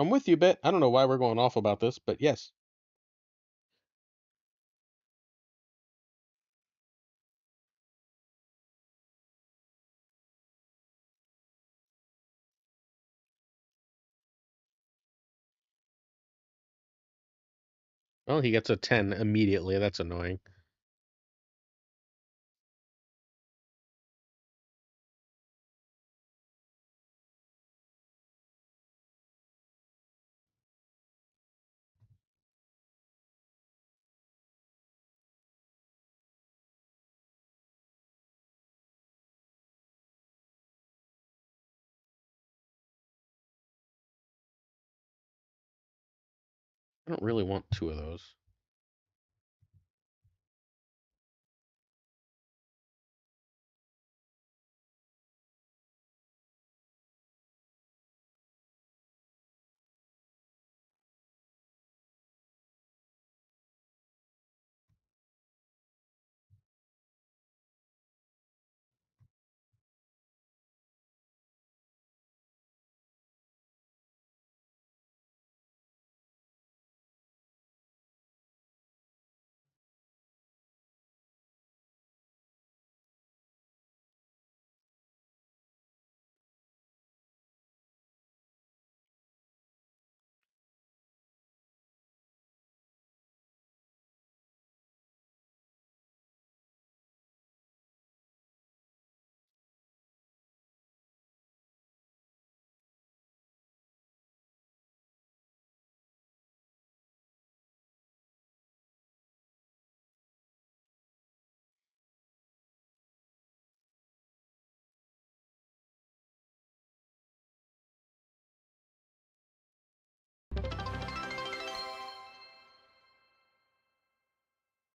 I'm with you, Bit. I don't know why we're going off about this, but yes. Well, he gets a 10 immediately. That's annoying. I don't really want two of those.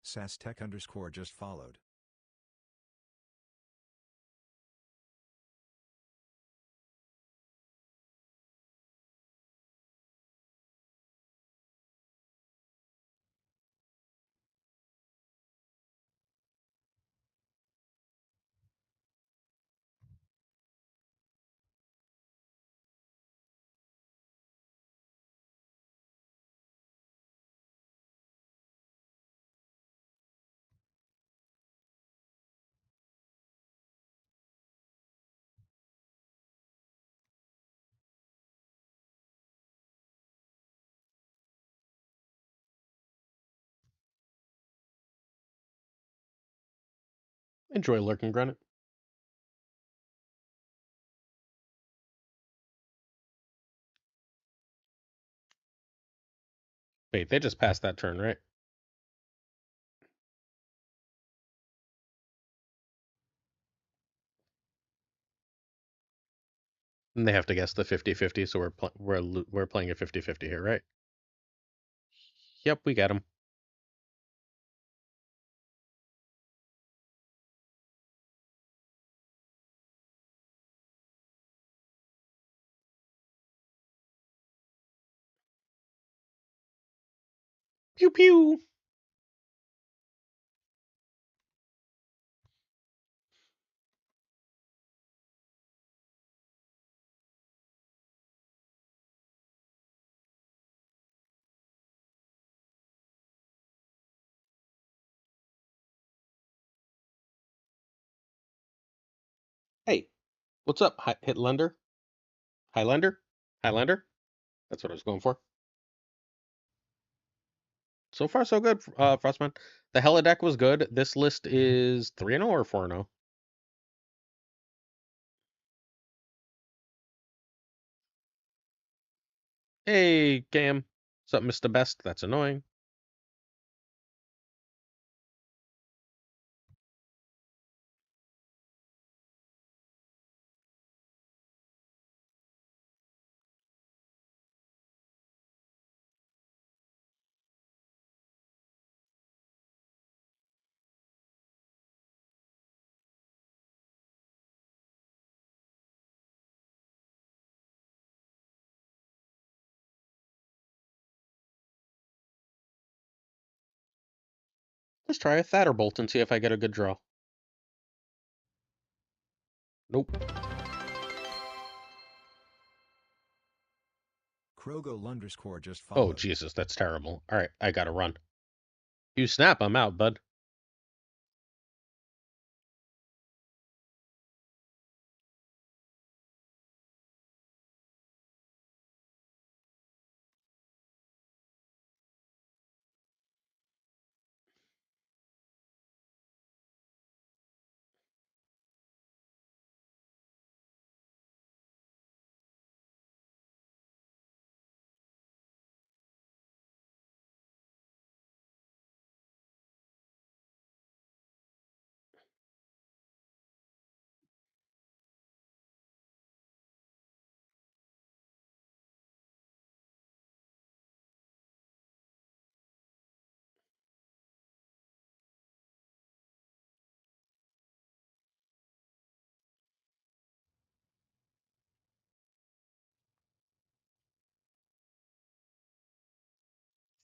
Sastech underscore just followed. Enjoy lurking, Granite. Wait, they just passed that turn, right? And they have to guess the 50-50, so we're playing a 50-50 here, right? Yep, we got them. Pew pew. Hey, what's up, Hitlander? Highlander? Highlander? That's what I was going for. So far, so good, Frostman. The Hella deck was good. This list is 3-0 or 4-0? Hey, Cam. What's up, Mr. Best? That's annoying. Let's try a Thunderbolt and see if I get a good draw. Nope. Krogo Lunderscore just Oh, followed. Jesus, that's terrible. All right, I gotta run. You snap, I'm out, bud.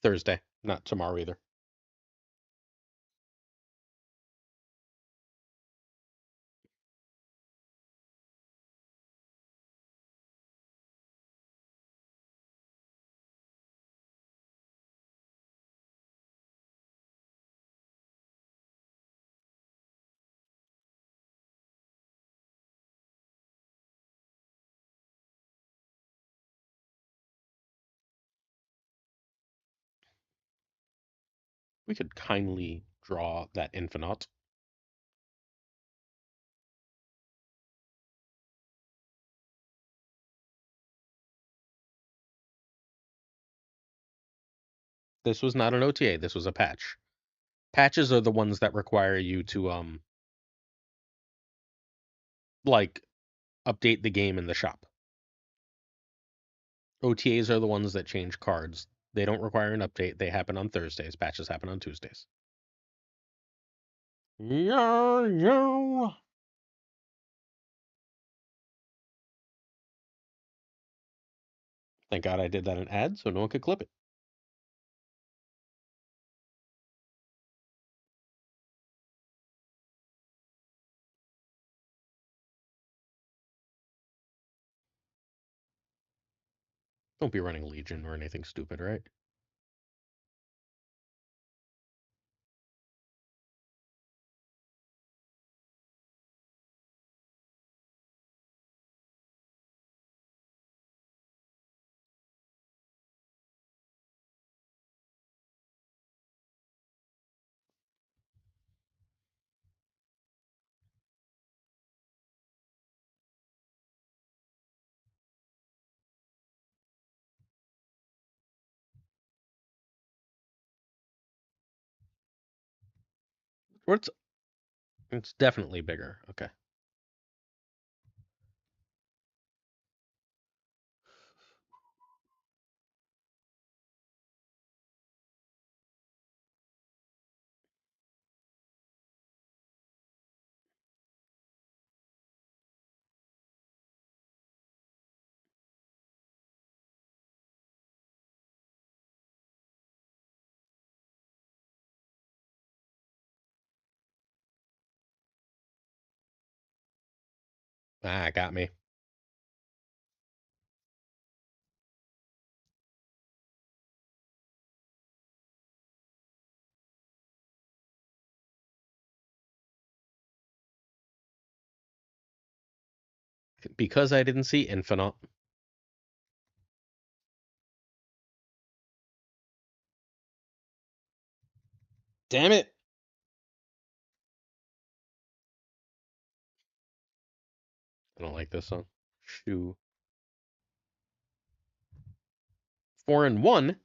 Thursday, not tomorrow either. We could kindly draw that Infinite. This was not an OTA, this was a patch. Patches are the ones that require you to like update the game in the shop. OTAs are the ones that change cards. They don't require an update. They happen on Thursdays. Patches happen on Tuesdays. Yo, yo. Thank God I did that in ad so no one could clip it. Don't be running Legion or anything stupid, right? It's definitely bigger. Okay. Ah, got me. Because I didn't see Infinite. Damn it! I don't like this song. Shoo. 4-1.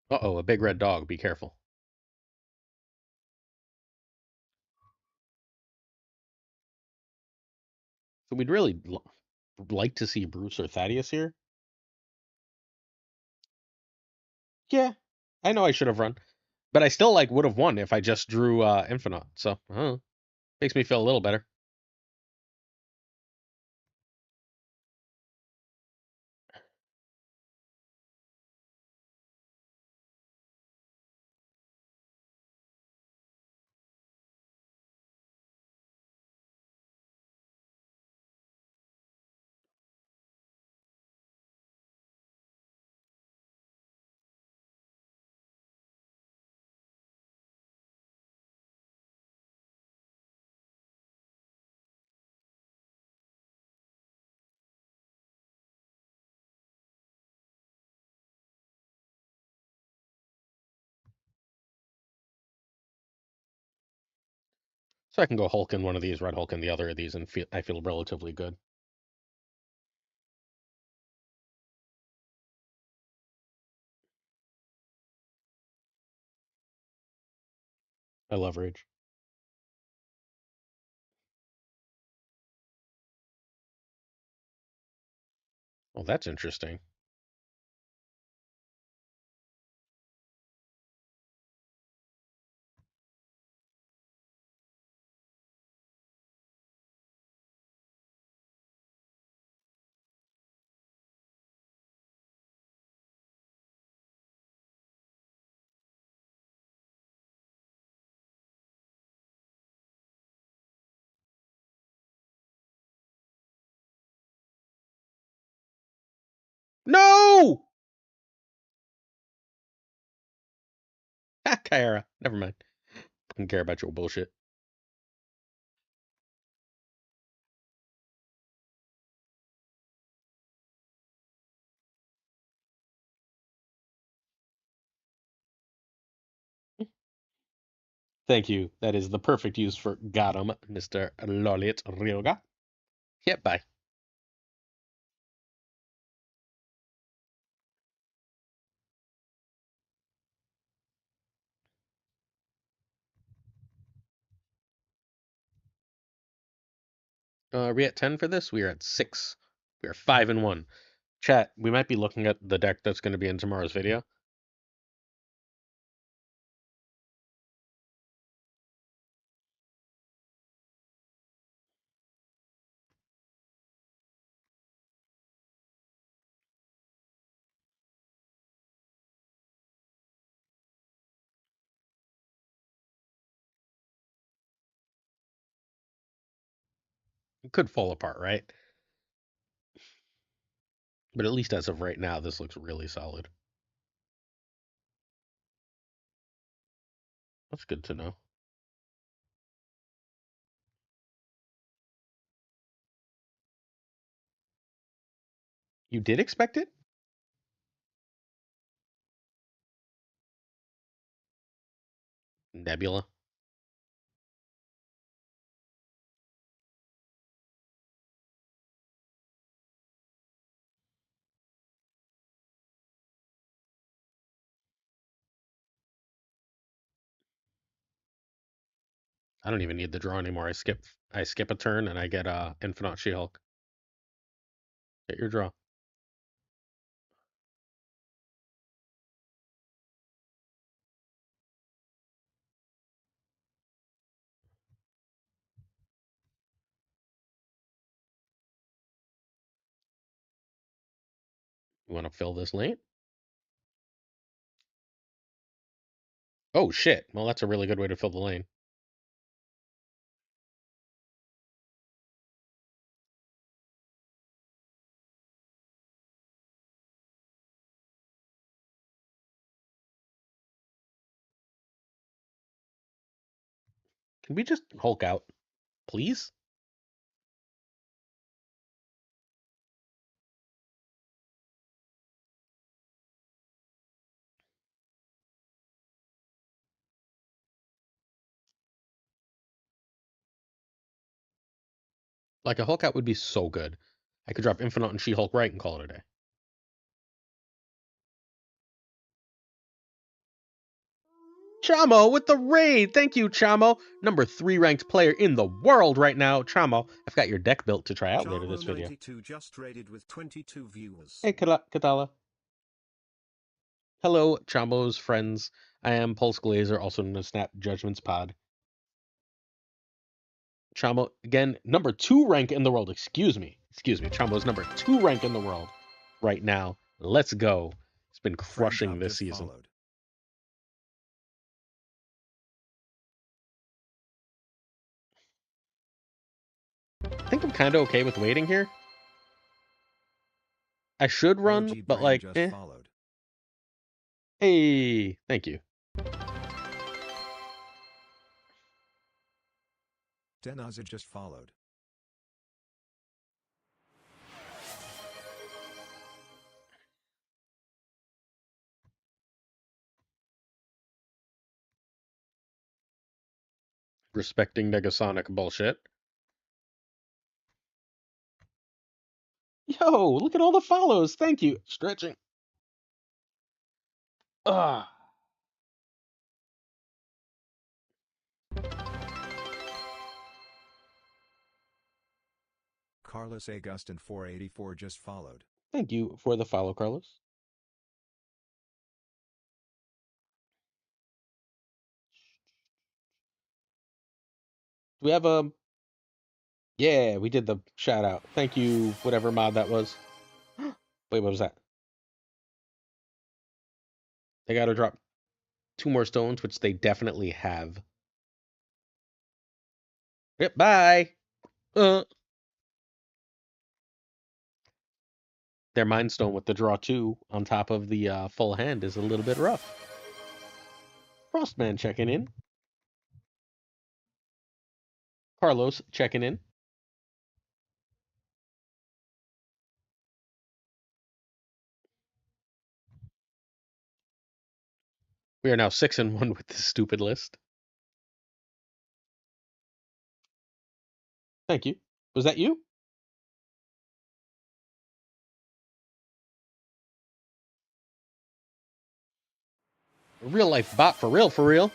Uh-oh, a big red dog. Be careful. So we'd really like to see Bruce or Thaddeus here. Yeah, I know I should have run, but I still like would have won if I just drew Infinite. So makes me feel a little better. So I can go Hulk in one of these, Red Hulk in the other of these, and I feel relatively good. I love Rage. Oh, that's interesting. No! Ha, Kyra. Never mind. Don't care about your bullshit. Thank you. That is the perfect use for got him, Mr. Lolit Ryoga. Yep, bye. Are we at 10 for this? We are at 6. We are 5-1. Chat, we might be looking at the deck that's going to be in tomorrow's video. It could fall apart, right? But at least as of right now, this looks really solid. That's good to know. You did expect it? Nebula. I don't even need the draw anymore. I skip a turn and I get Infinite She-Hulk. Get your draw. You want to fill this lane? Oh shit. Well, that's a really good way to fill the lane. Can we just Hulk out, please? Like a Hulk out would be so good. I could drop Infinite and She-Hulk right and call it a day. Chamo with the raid. Thank you, Chamo. Number 3 ranked player in the world right now. Chamo, I've got your deck built to try out later this video. Chamo92 just raided with 22 viewers. Hey, Katala. Hello, Chamo's friends. I am Pulse Glazer, also known as Snap Judgments Pod. Chamo, again, number 2 rank in the world. Excuse me. Chamo's number 2 rank in the world right now. Let's go. It's been crushing this season. Followed. I think I'm kind of okay with waiting here. I should run, OG but Brain like, just followed. Hey, thank you. Denaza just followed. Respecting Negasonic bullshit. Yo, look at all the follows. Thank you. Stretching. Ah. Carlos Agustin 484 just followed. Thank you for the follow, Carlos. Do we have a... Yeah, we did the shout out. Thank you, whatever mod that was. Wait, what was that? They gotta drop 2 more stones, which they definitely have. Yep, bye. Their Mind Stone with the draw 2 on top of the full hand is a little bit rough. Frostman checking in. Carlos checking in. We are now 6-1 with this stupid list. Thank you. Was that you? A real life bot for real, for real.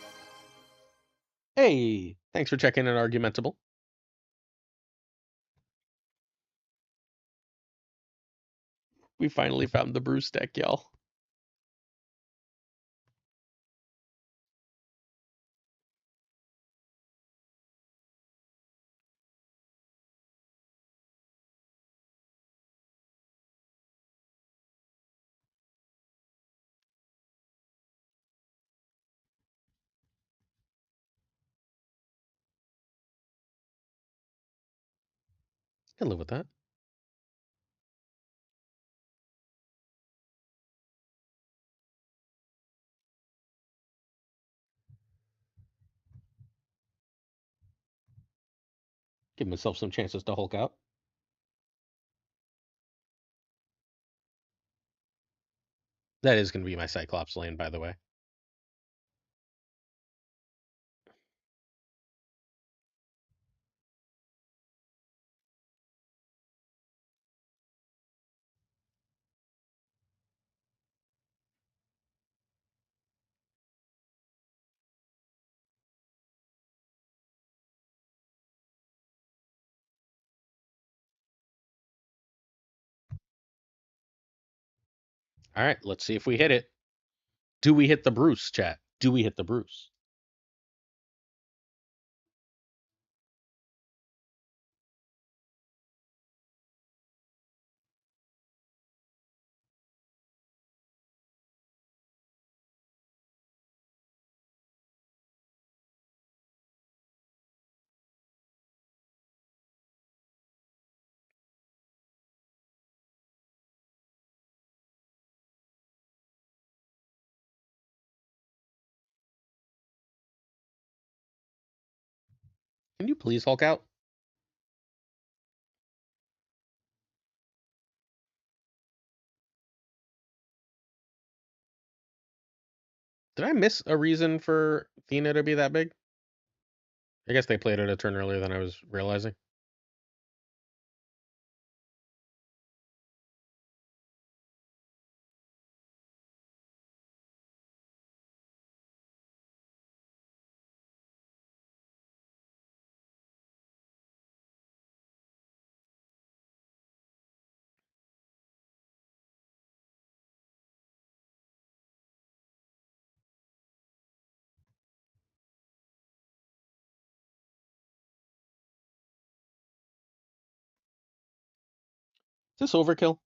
Hey, thanks for checking in, Argumentable. We finally found the Bruce deck, y'all. I live with that. Give myself some chances to Hulk out. That is going to be my Cyclops lane, by the way. All right, let's see if we hit it. Do we hit the Bruce, chat? Do we hit the Bruce? Can you please Hulk out? Did I miss a reason for Athena to be that big? I guess they played it a turn earlier than I was realizing. Is this overkill?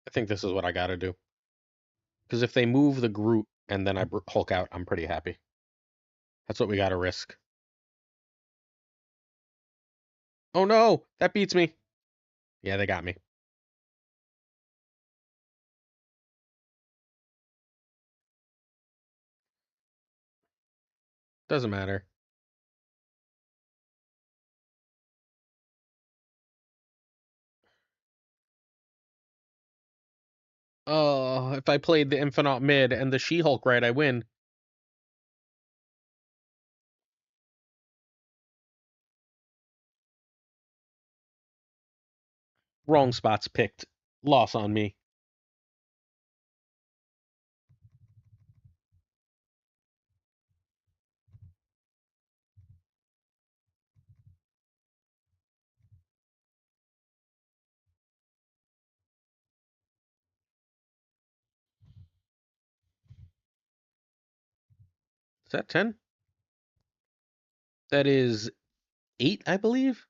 I think this is what I gotta do. Because if they move the Groot and then I Hulk out, I'm pretty happy. That's what we gotta risk. Oh no, that beats me. Yeah, they got me. Doesn't matter. Oh, if I played the Infinite mid and the She-Hulk right, I win. Wrong spots picked. Loss on me. Is that 10? That is 8, I believe.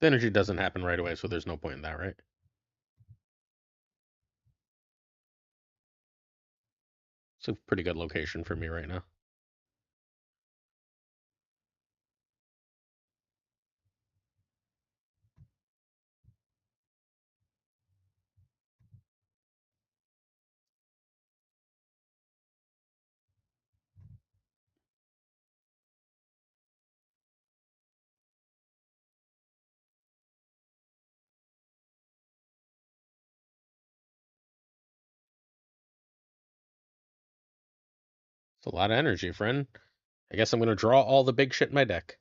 The energy doesn't happen right away, so there's no point in that, right? It's a pretty good location for me right now. It's a lot of energy, friend. I guess I'm gonna draw all the big shit in my deck.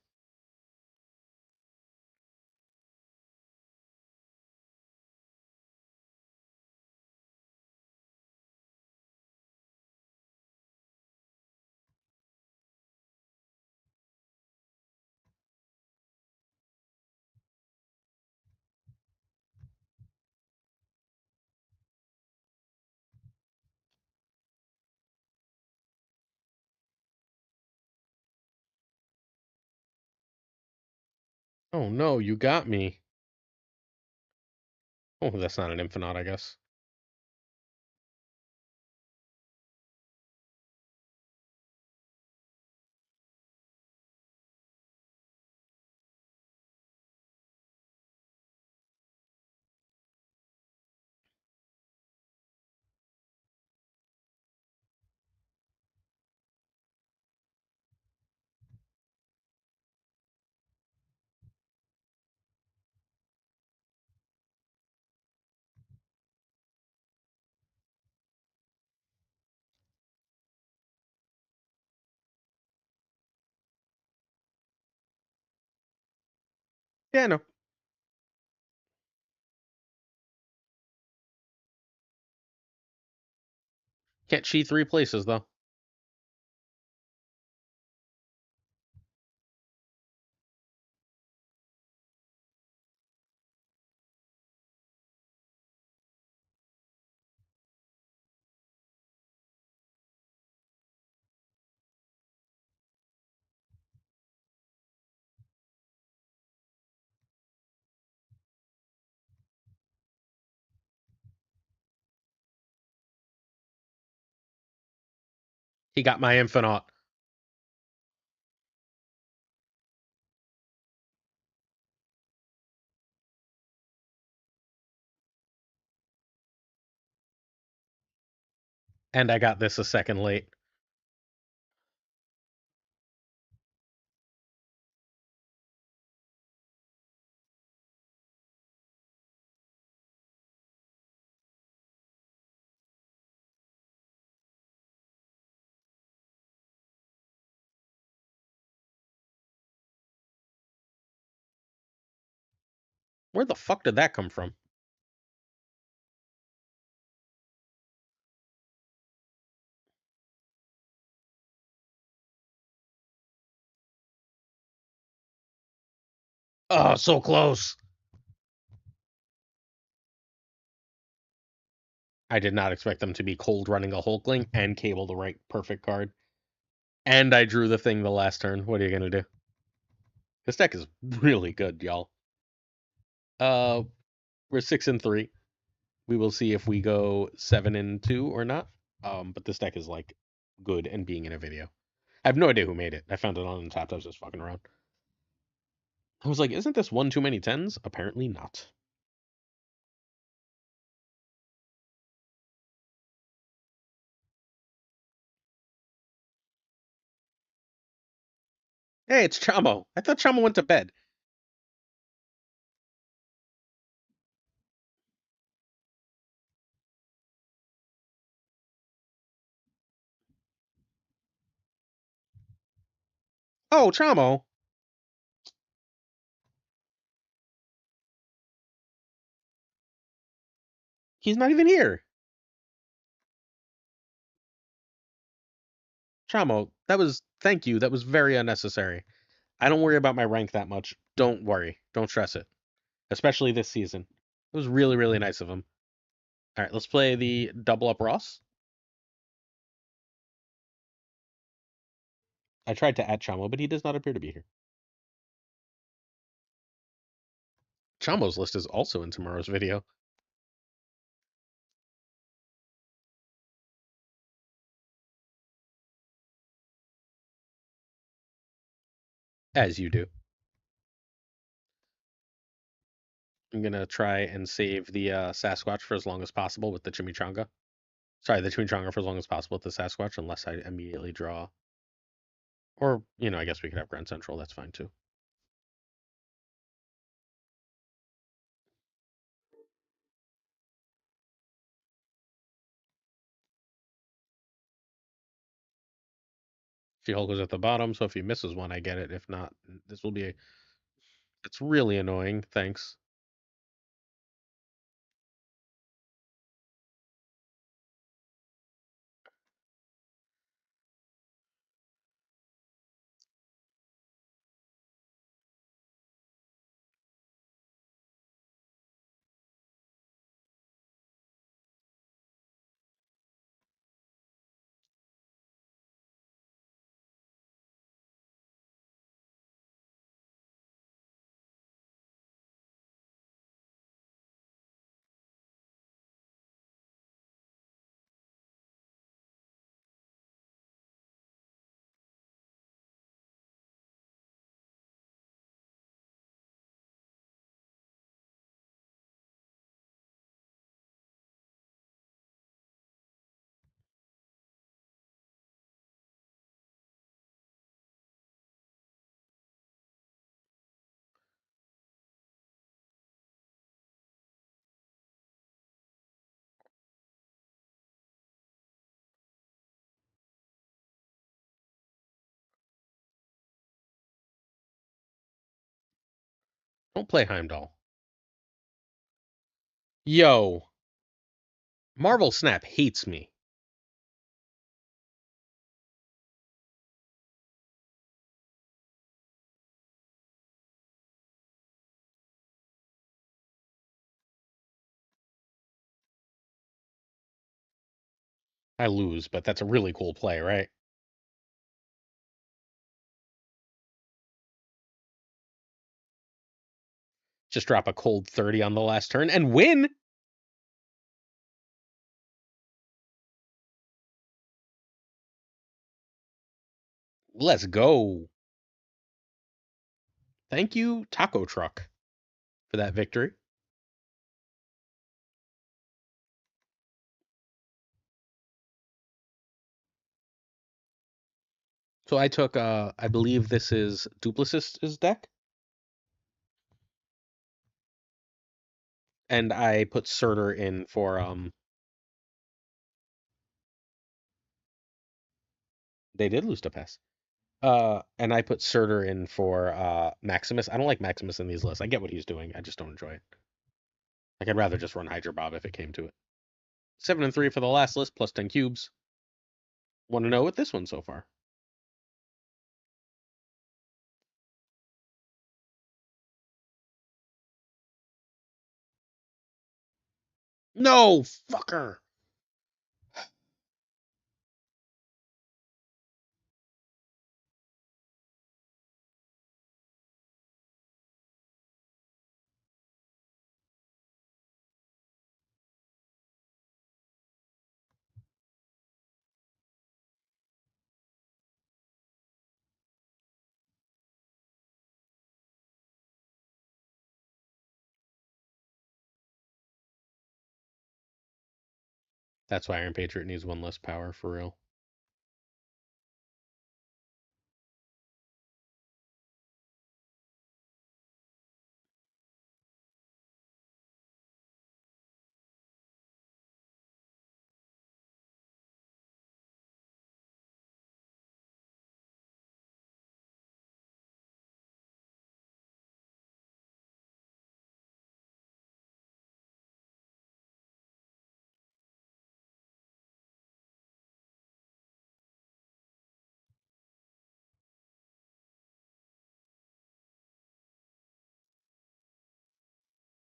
Oh no, you got me. Oh, that's not an Infinite, I guess. Yeah, I know. Can't cheat three places though. He got my infinite. And I got this a second late. Where the fuck did that come from? Oh, so close. I did not expect them to be cold running a Hulkling and cable the right perfect card. And I drew the thing the last turn. What are you gonna do? This deck is really good, y'all. Uh, we're 6-3. We will see if we go 7-2 or not. But this deck is like good and being in a video. I have no idea who made it. I found it on Untapped. I was just fucking around. I was like, isn't this one too many tens? Apparently not. Hey, it's Chamo. I thought Chamo went to bed. Oh, Chamo. He's not even here. Chamo, that was thank you. That was very unnecessary. I don't worry about my rank that much. Don't worry. Don't stress it. Especially this season. It was really, really nice of him. All right, let's play the double up Ross. I tried to add Chamo, but he does not appear to be here. Chamo's list is also in tomorrow's video. As you do. I'm gonna try and save the Sasquatch for as long as possible with the Chimichanga. Sorry, the Chimichanga for as long as possible with the Sasquatch, unless I immediately draw. Or, I guess we could have Grand Central. That's fine too. She-Hulk is at the bottom, so if he misses one, I get it. If not, this will be a. It's really annoying. Thanks. Don't play Heimdall. Yo, Marvel Snap hates me. I lose, but that's a really cool play, right? Just drop a cold 30 on the last turn and win. Let's go. Thank you, Taco Truck, for that victory. So I took, I believe this is Duplicist's deck, and I put Surtur in for, they did lose to Pass. And I put Surtur in for Maximus. I don't like Maximus in these lists. I get what he's doing. I just don't enjoy it. Like I'd rather just run Hydra Bob if it came to it. 7 and 3 for the last list, plus 10 cubes. Want to know what this one so far? No, fucker. That's why Iron Patriot needs one less power for real.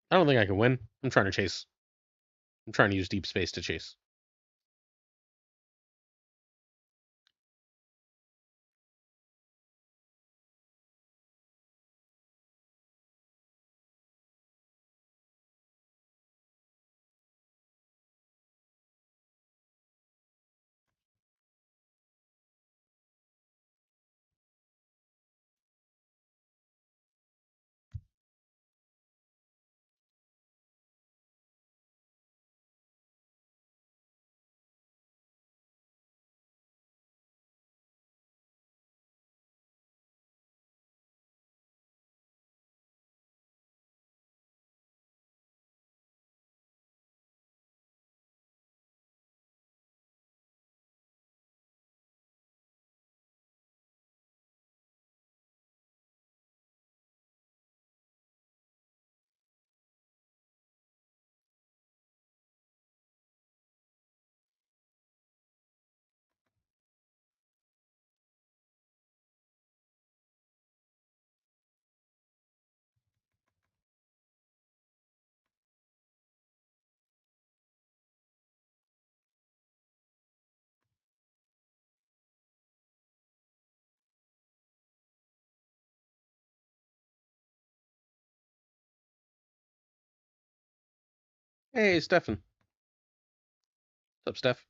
I don't think I can win. I'm trying to chase. I'm trying to use deep space to chase. Hey, Stefan. What's up, Steph?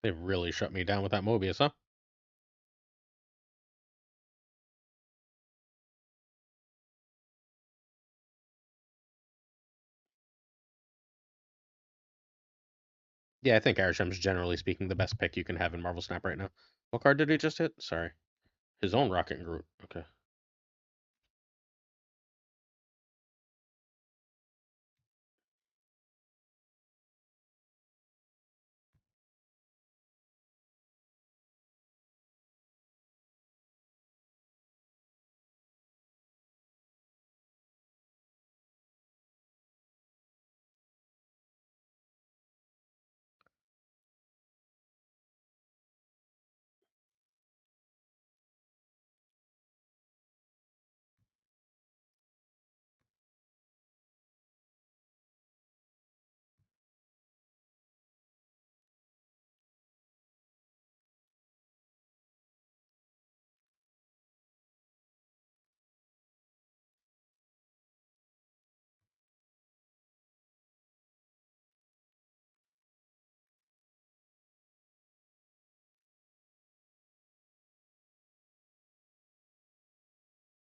They really shut me down with that Mobius, huh? Yeah, I think Arisham's generally speaking the best pick you can have in Marvel Snap right now. What card did he just hit? Sorry. His own Rocket and Groot. Okay.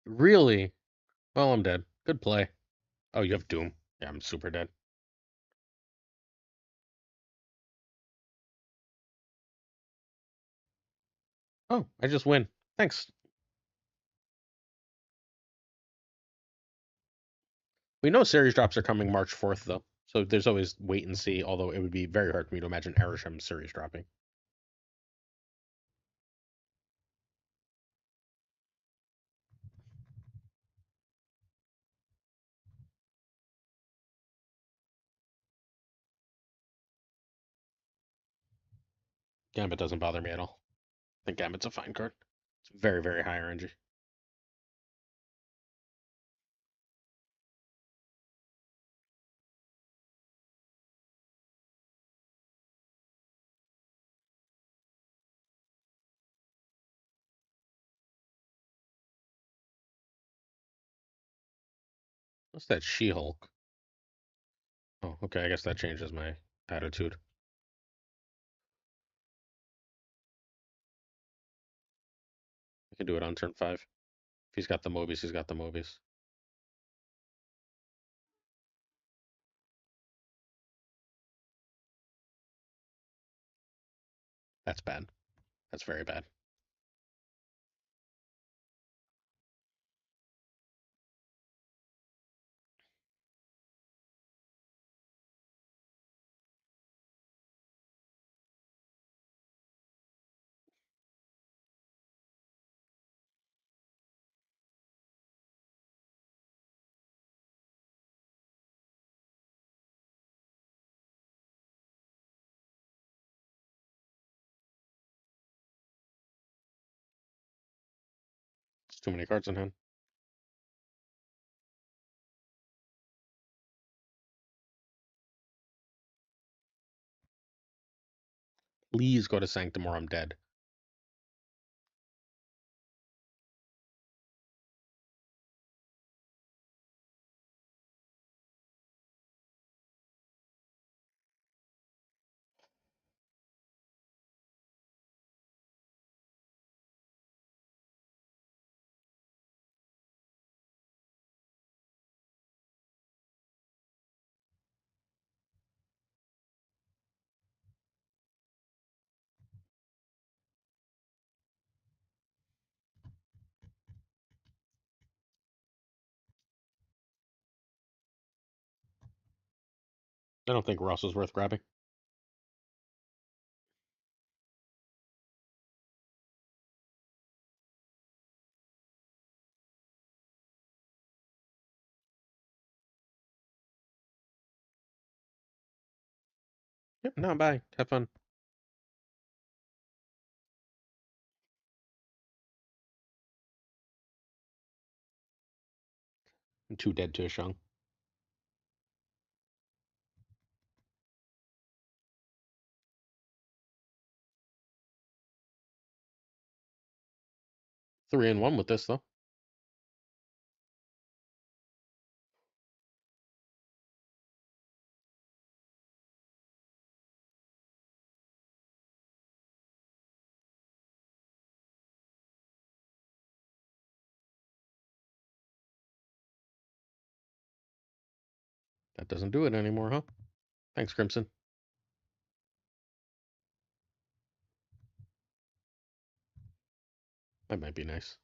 Really? Well, I'm dead. Good play. Oh, you have Doom. Yeah, I'm super dead. Oh, I just win. Thanks. We know series drops are coming March 4th, though. So there's always wait and see, although it would be very hard for me to imagine Arishem series dropping. Gambit doesn't bother me at all. I think Gambit's a fine card. It's very, very high RNG. What's that She-Hulk? Oh, okay, I guess that changes my attitude. I can do it on turn 5. If he's got the Mobius, he's got the Mobius. That's bad. That's very bad. It's too many cards in hand. Please go to Sanctum or I'm dead. I don't think Ross is worth grabbing. Yep, no, bye. Have fun. I'm too dead to a Shung. 3-1 with this, though. That doesn't do it anymore, huh? Thanks, Crimson. That might be nice.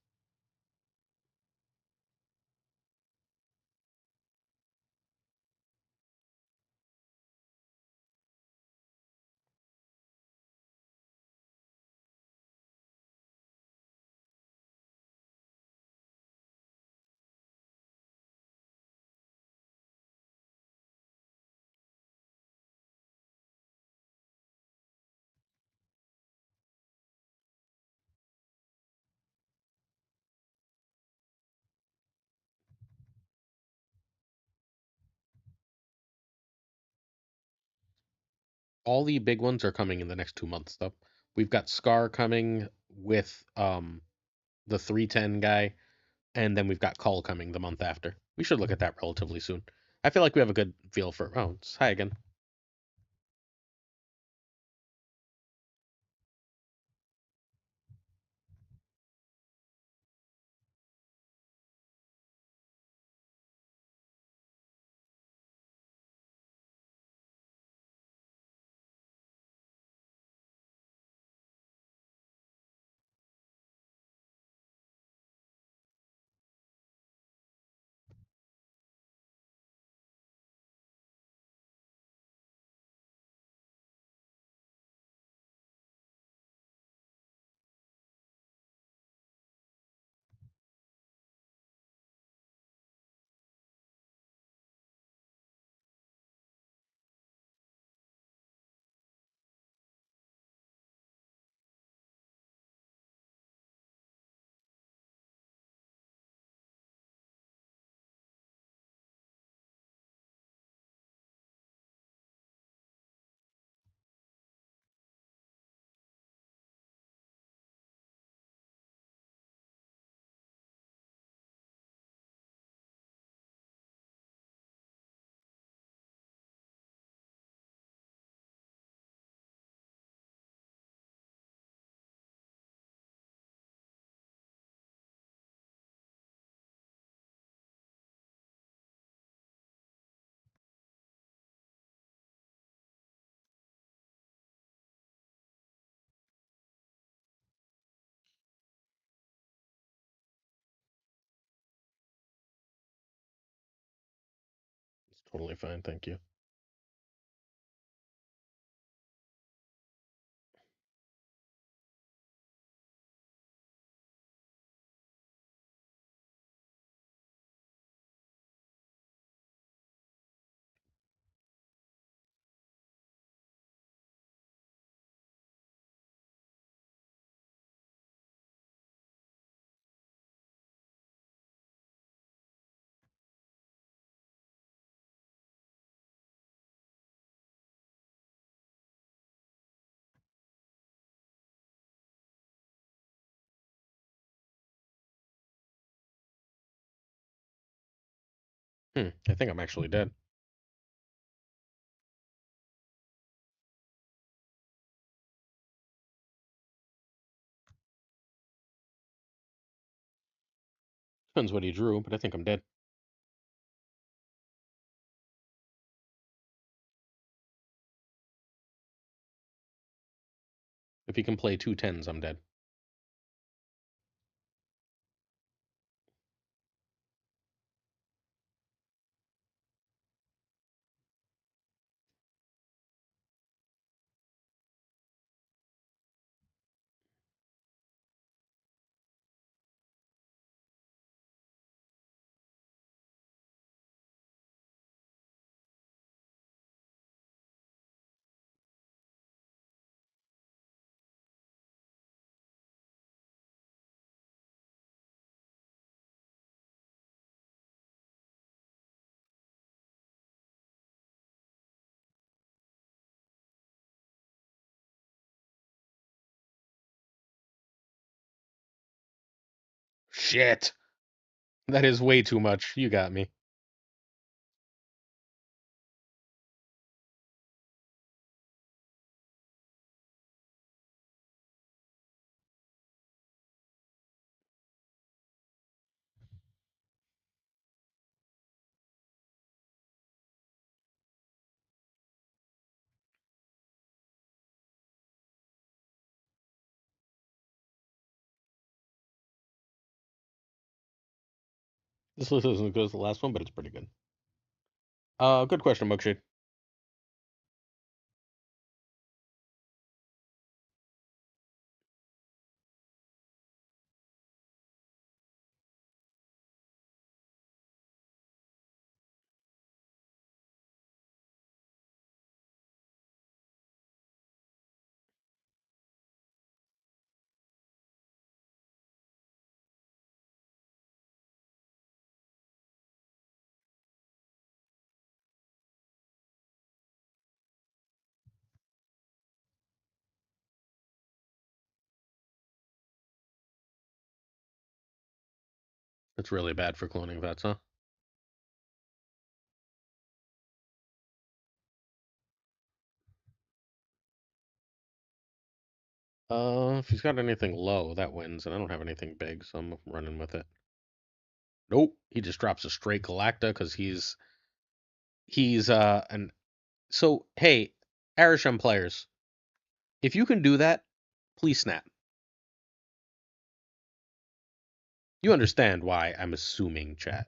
All the big ones are coming in the next 2 months, though. We've got Scar coming with the 310 guy, and then we've got Call coming the month after. We should look at that relatively soon. I feel like we have a good feel for. Oh, it's hi again. It's totally fine, thank you. I think I'm actually dead. Depends what he drew, but I think I'm dead. If he can play 2 10s, I'm dead. Shit! That is way too much. You got me. This list isn't as good as the last one, but it's pretty good. Good question, Milkshade. It's really bad for cloning vets, huh? If he's got anything low, that wins, and I don't have anything big, so I'm running with it. Nope, he just drops a straight Galacta because he's an so hey, Arisham players, if you can do that, please snap. You understand why I'm assuming, chat.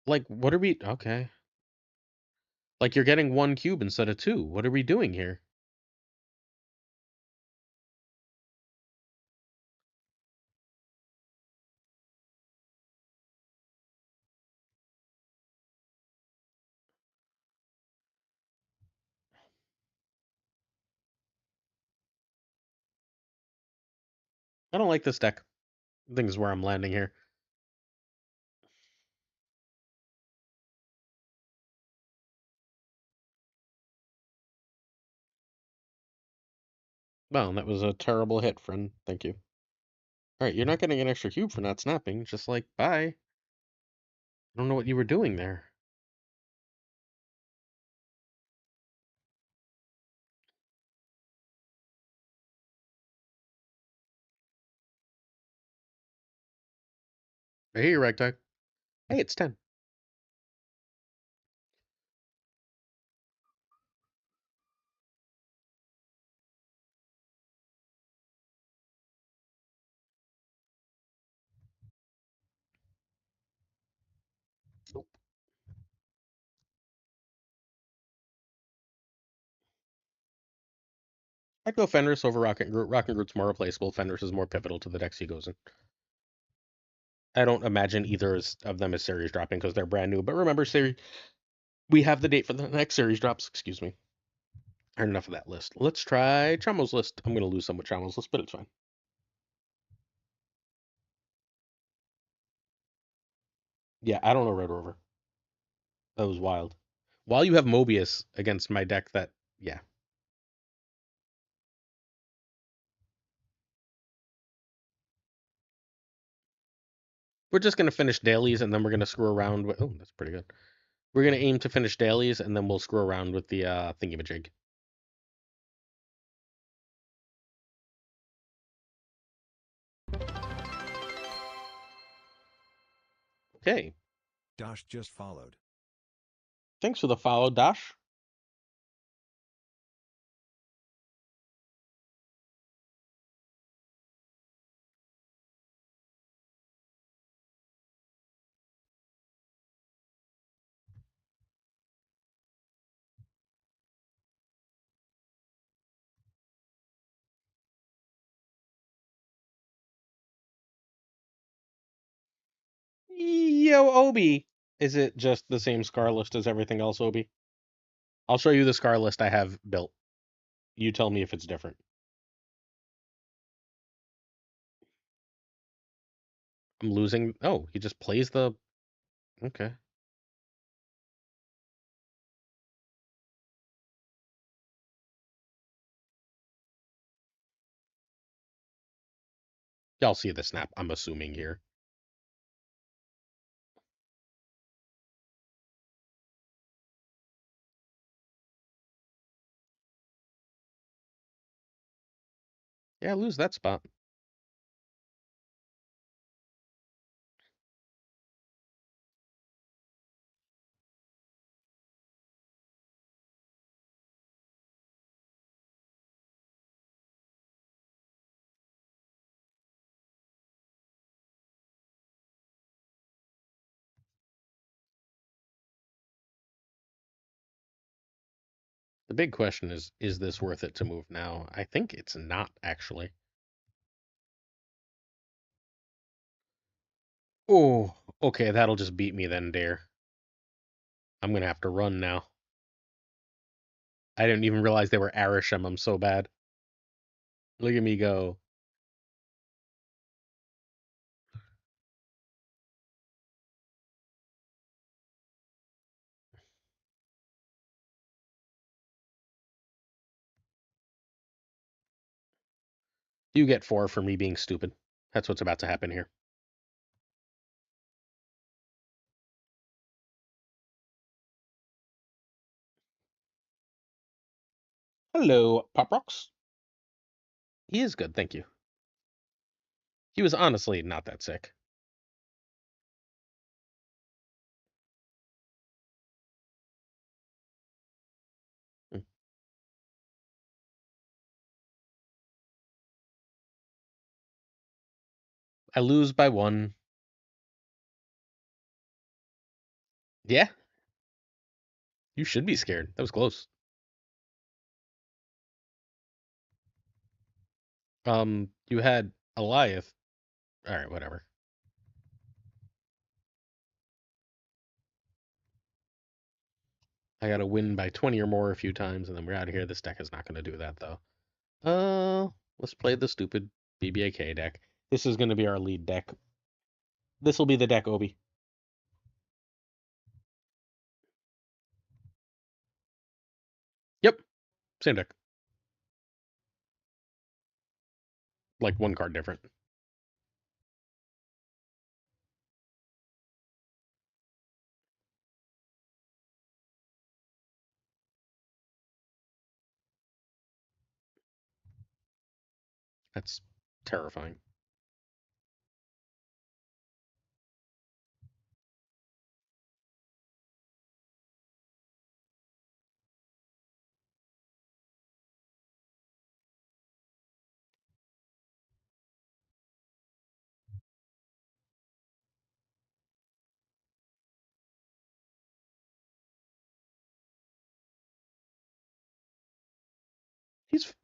Like, what are we? Okay, like you're getting one cube instead of two. What are we doing here? I don't like this deck. I think is where I'm landing here. Well, that was a terrible hit, friend. Thank you. All right, you're not getting an extra cube for not snapping. Just like, bye. I don't know what you were doing there. I hear you, Ragtag. Hey, it's 10. Nope. I'd go Fenris over Rocket Groot. Rocket Groot's more replaceable. Fenris is more pivotal to the decks he goes in. I don't imagine either of them is series dropping because they're brand new. But remember, series we have the date for the next series drops. Excuse me. Or enough of that list. Let's try Chamo's list. I'm gonna lose some with Chamo's list, but it's fine. Yeah, I don't know Red Rover. That was wild. While you have Mobius against my deck, that yeah, we're just gonna finish dailies and then we're gonna screw around with. Oh, that's pretty good. We're gonna aim to finish dailies and then we'll screw around with the thingamajig. Okay. Dosh just followed. Thanks for the follow, Dash. Yo, Obi. Is it just the same scar list as everything else, Obi? I'll show you the scar list I have built. You tell me if it's different. I'm losing. Oh, he just plays the. Okay. Y'all see the snap, I'm assuming here. Yeah, lose that spot. The big question is this worth it to move now? I think it's not, actually. Oh, okay, that'll just beat me then, dear. I'm gonna have to run now. I didn't even realize they were Arisham. I'm so bad. Look at me go. You get 4 for me being stupid. That's what's about to happen here. Hello, Pop Rocks. He is good, thank you. He was honestly not that sick. Hmm. I lose by 1. Yeah, you should be scared. That was close. You had Eliath. All right, whatever. I got to win by 20 or more a few times, and then we're out of here. This deck is not going to do that, though. Let's play the stupid BBAK deck. This is going to be our lead deck. This will be the deck, Obi. Yep, same deck. Like 1 card different. That's terrifying.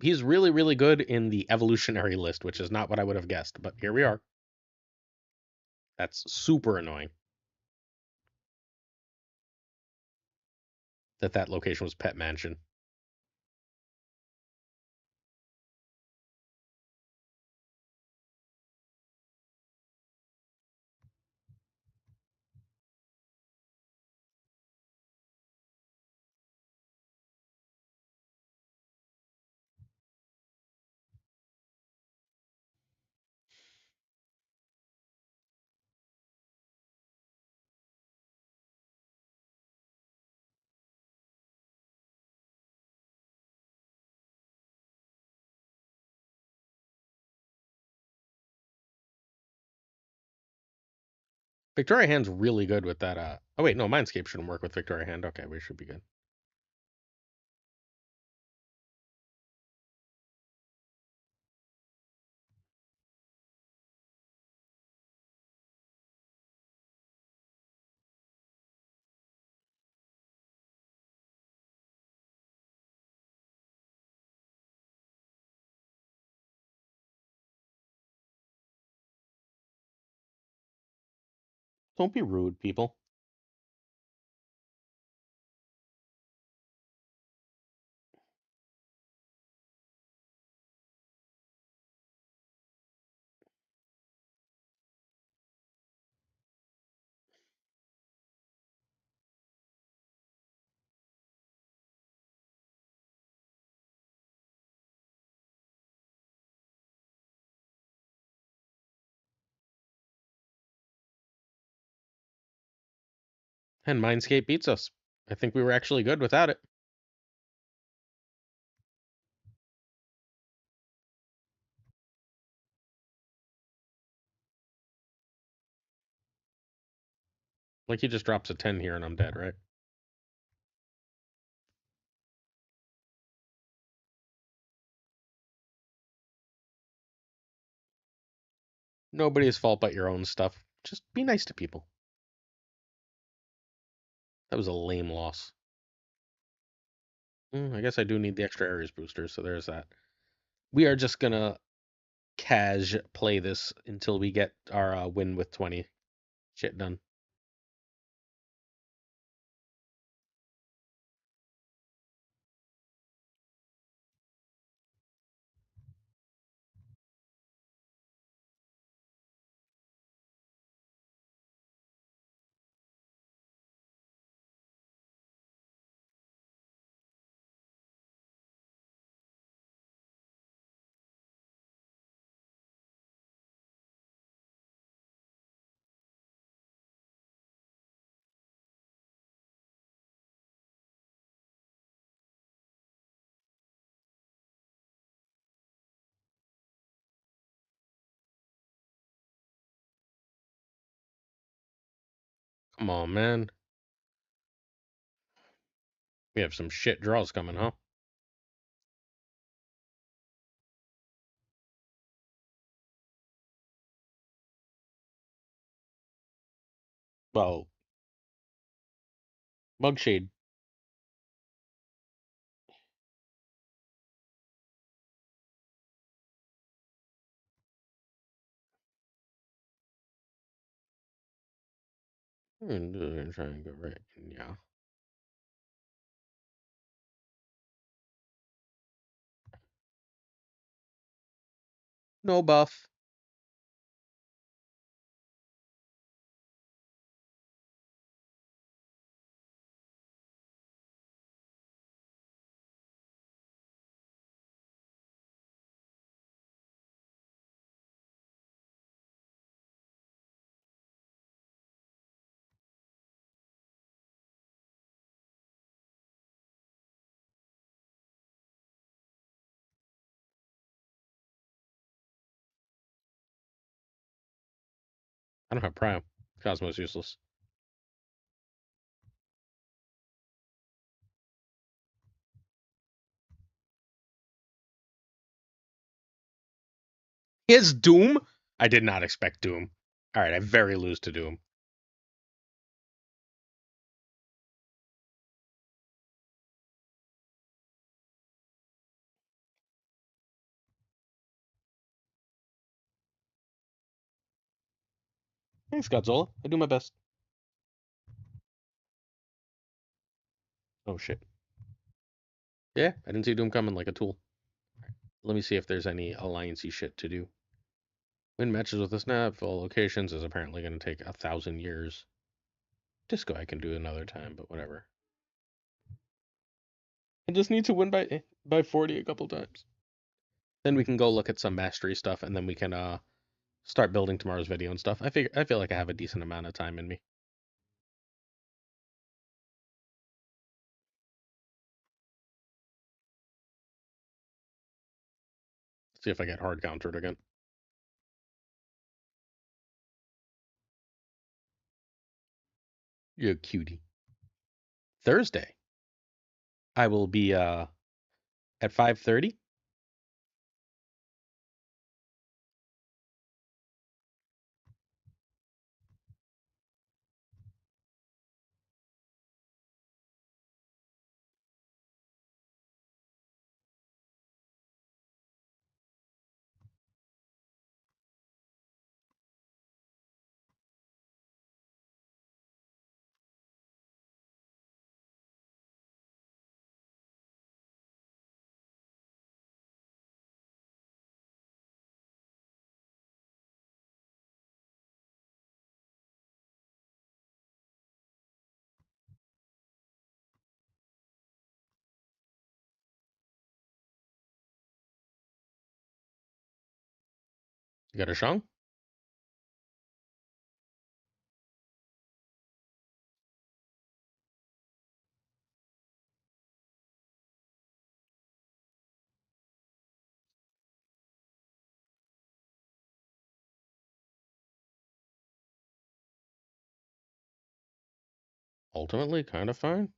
He's really, really good in the evolutionary list, which is not what I would have guessed, but here we are. That's super annoying that that location was Pet Mansion. Victoria Hand's really good with that. Oh wait, no, Mindscape shouldn't work with Victoria Hand. Okay, we should be good. Don't be rude, people. And Mindscape beats us. I think we were actually good without it. Like he just drops a 10 here and I'm dead, right? Nobody's fault but your own stuff. Just be nice to people. That was a lame loss. I guess I do need the extra Ares boosters, so there's that. We are just gonna cash play this until we get our win with 20 shit done. Come on, man. We have some shit draws coming, huh? Well, Mugshade. Try and go right. Yeah. No buff. I don't have Prime. Cosmo's useless. He has Doom? I did not expect Doom. Alright, I very lose to Doom. Thanks, Godzilla. I do my best. Oh shit. Yeah, I didn't see Doom coming like a tool. Let me see if there's any alliancey shit to do. Win matches with a snap, full locations is apparently going to take 1,000 years. Disco I can do another time, but whatever. I just need to win by 40 a couple times. Then we can go look at some mastery stuff, and then we can start building tomorrow's video and stuff. I feel like I have a decent amount of time in me. See if I get hard countered again. You cutie. Thursday, I will be at 5:30. You got a Shang? Ultimately, kind of fine.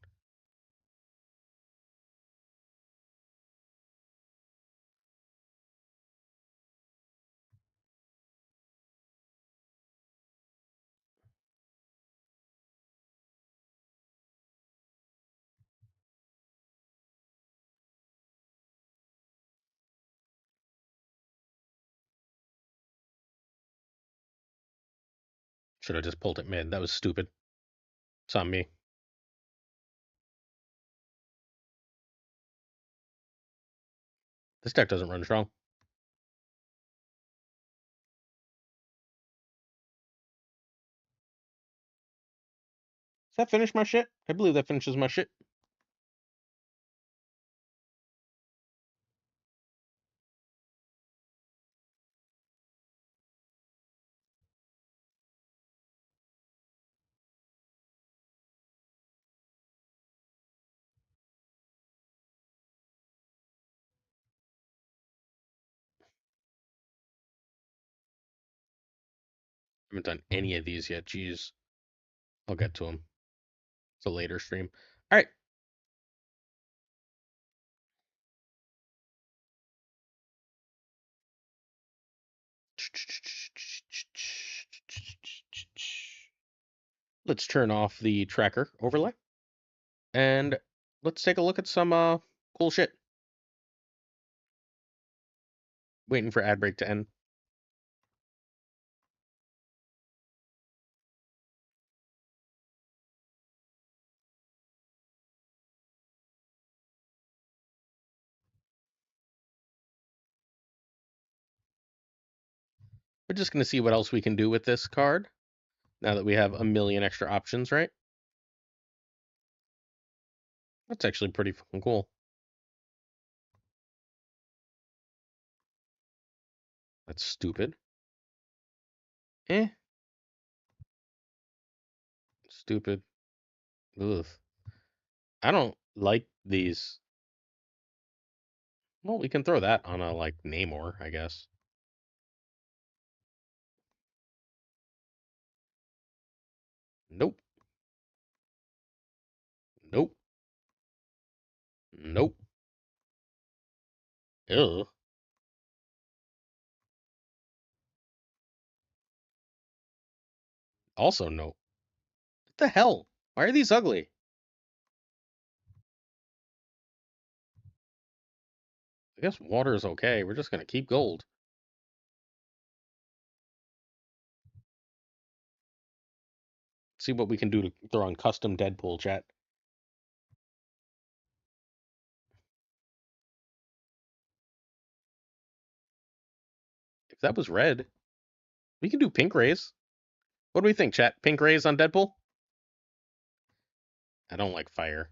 Should have just pulled it mid. That was stupid. It's on me. This deck doesn't run strong. Does that finish my shit? I believe that finishes my shit. I haven't done any of these yet. Jeez. I'll get to them. It's a later stream. All right. Let's turn off the tracker overlay. And let's take a look at some cool shit. Waiting for ad break to end. We're just going to see what else we can do with this card now that we have a million extra options, right? That's actually pretty fucking cool. That's stupid. Eh. Stupid. Ugh. I don't like these. Well, we can throw that on a, like, Namor, I guess. Nope. Nope. Nope. Ugh. Also, nope. What the hell? Why are these ugly? I guess water is okay. We're just going to keep gold. See what we can do to throw on custom Deadpool, chat. If that was red, we can do pink rays. What do we think, chat? Pink rays on Deadpool? I don't like fire.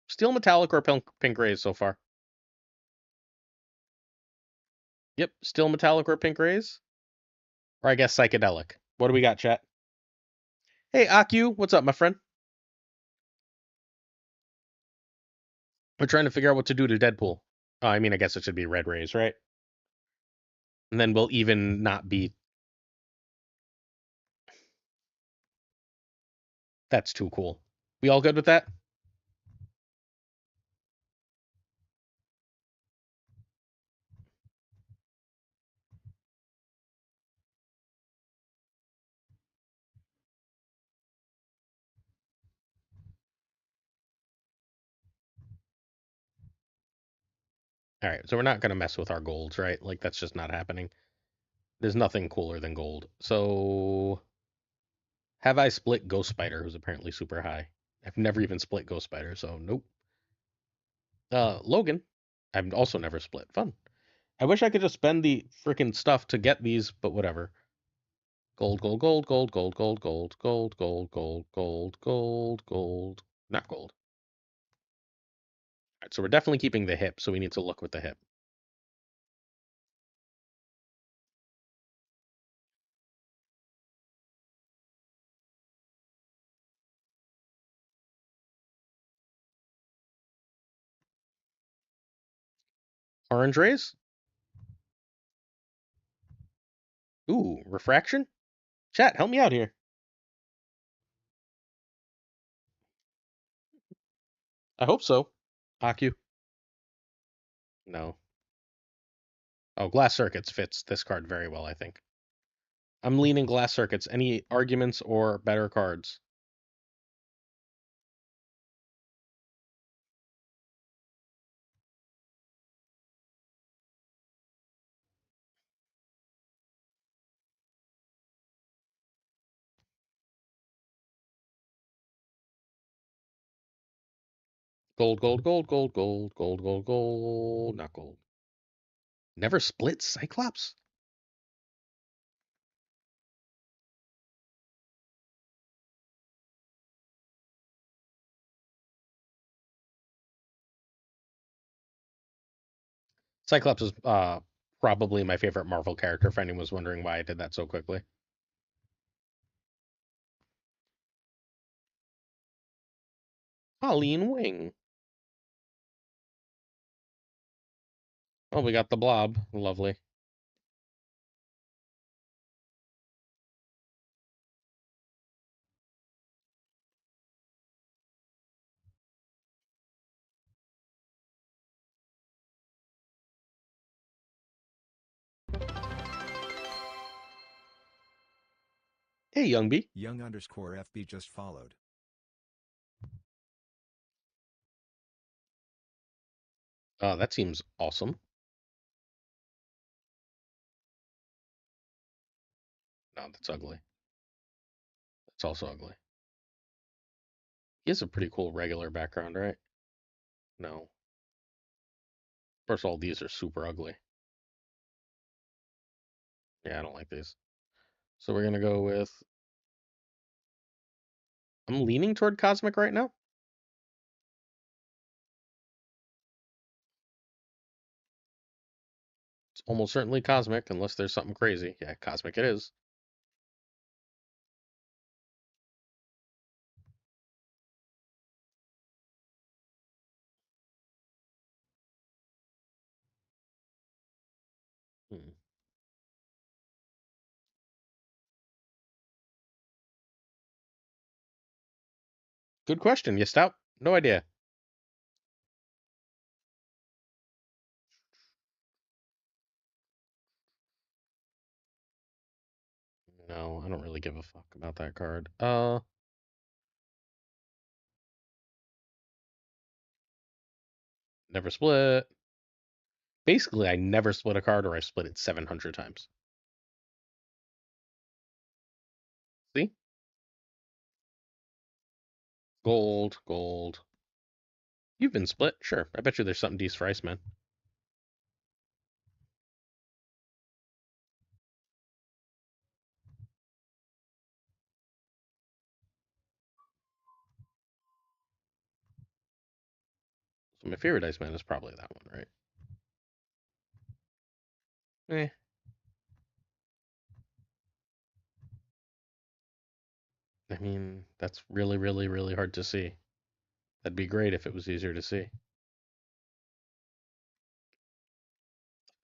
Steel metallic or pink rays so far? Yep, steel metallic or pink rays? Or I guess psychedelic. What do we got, chat? Hey, Aku, what's up, my friend? We're trying to figure out what to do to Deadpool. Oh, I mean, I guess it should be red rays, right? And then we'll even not be. That's too cool. We all good with that? All right, so we're not going to mess with our golds, right? Like, that's just not happening. There's nothing cooler than gold. So, have I split Ghost Spider, who's apparently super high? I've never even split Ghost Spider, so nope. Logan, I've also never split. Fun. I wish I could just spend the freaking stuff to get these, but whatever. Gold, gold, gold, gold, gold, gold, gold, gold, gold, gold, gold, gold, gold. Not gold. All right, so we're definitely keeping the hip, so we need to look with the hip. Orange rays? Ooh, refraction? Chat, help me out here. I hope so. Aku. No. Oh, glass circuits fits this card very well, I think. I'm leaning glass circuits. Any arguments or better cards? Gold, gold, gold, gold, gold, gold, gold, gold. Not gold. Never split Cyclops? Cyclops is probably my favorite Marvel character, if anyone was wondering why I did that so quickly. Colleen Wing. Oh, we got the Blob. Lovely. Hey, Young B. Young underscore FB just followed. That seems awesome. No, that's ugly. That's also ugly. He has a pretty cool regular background, right? No. First of all, these are super ugly. Yeah, I don't like these. So we're gonna go with. I'm leaning toward Cosmic right now. It's almost certainly Cosmic, unless there's something crazy. Yeah, Cosmic it is. Hmm. Good question. You stout? No idea. No, I don't really give a fuck about that card. Never split. Basically, I never split a card, or I split it 700 times. See? Gold, gold. You've been split? Sure. I bet you there's something decent for Iceman. So my favorite Iceman is probably that one, right? Eh. I mean, that's really, really, really hard to see. That'd be great if it was easier to see.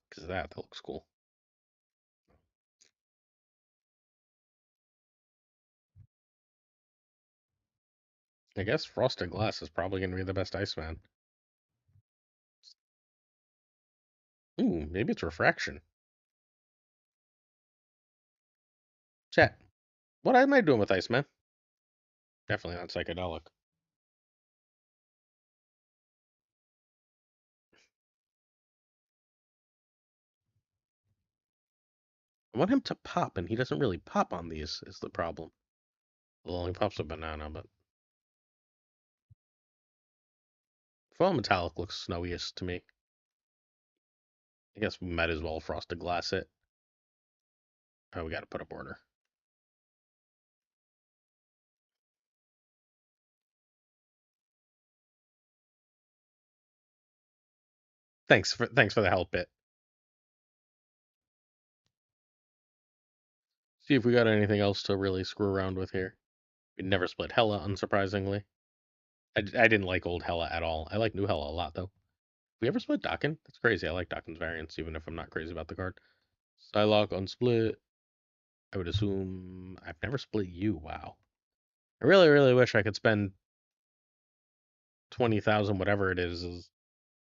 Because that looks cool. I guess Frosted Glass is probably going to be the best Iceman. Ooh, maybe it's Refraction. Chat, what am I doing with Iceman? Definitely not psychedelic. I want him to pop, and he doesn't really pop on these, is the problem. Well, he pops a banana, but. Foil Metallic looks snowiest to me. I guess we might as well Frosted Glass it. Oh, we got to put a border. Thanks for the help bit. See if we got anything else to really screw around with here. We never split Hella, unsurprisingly. I didn't like old Hella at all. I like new Hella a lot, though. We ever split Dakin? That's crazy. I like Dakin's variants, even if I'm not crazy about the card. Psylocke on split. I would assume I've never split you. Wow. I really, really wish I could spend 20,000, whatever it is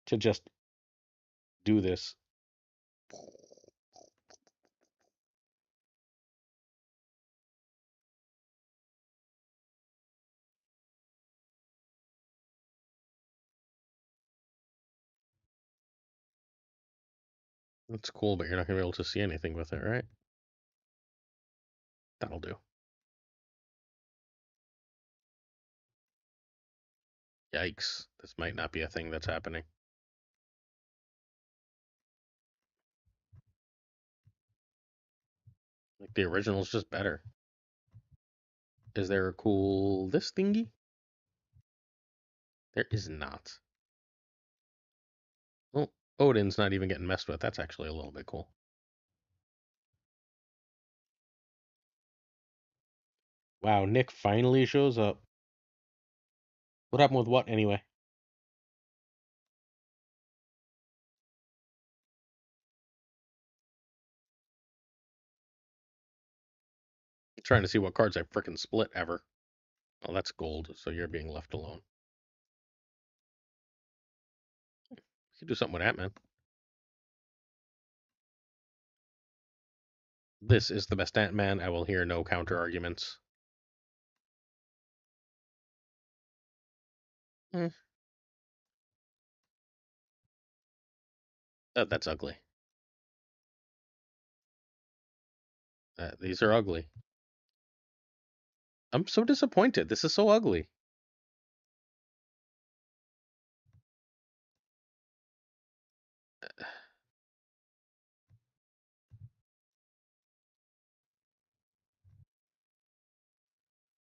to just do this. That's cool, but you're not gonna be able to see anything with it, right? That'll do. Yikes. This might not be a thing that's happening. Like the original's just better. Is there a cool this thingy? There is not. Oh, Odin's not even getting messed with. That's actually a little bit cool. Wow, Nick finally shows up. What happened with what anyway? I'm trying to see what cards I frickin' split ever. Oh, that's gold, so you're being left alone. You can do something with that, man. This is the best Ant-Man. I will hear no counter arguments. Eh, that's ugly. These are ugly. I'm so disappointed. This is so ugly.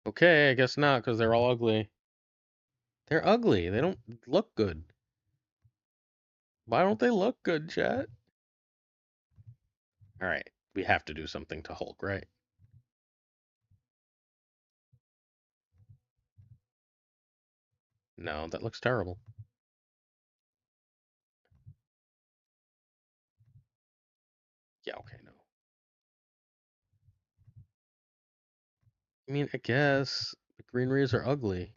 Okay, I guess not, because they're all ugly. They're ugly. They don't look good. Why don't they look good, chat? All right, we have to do something to Hulk, right? No, that looks terrible. Yeah, okay, no. I mean, I guess the Green Rays are ugly.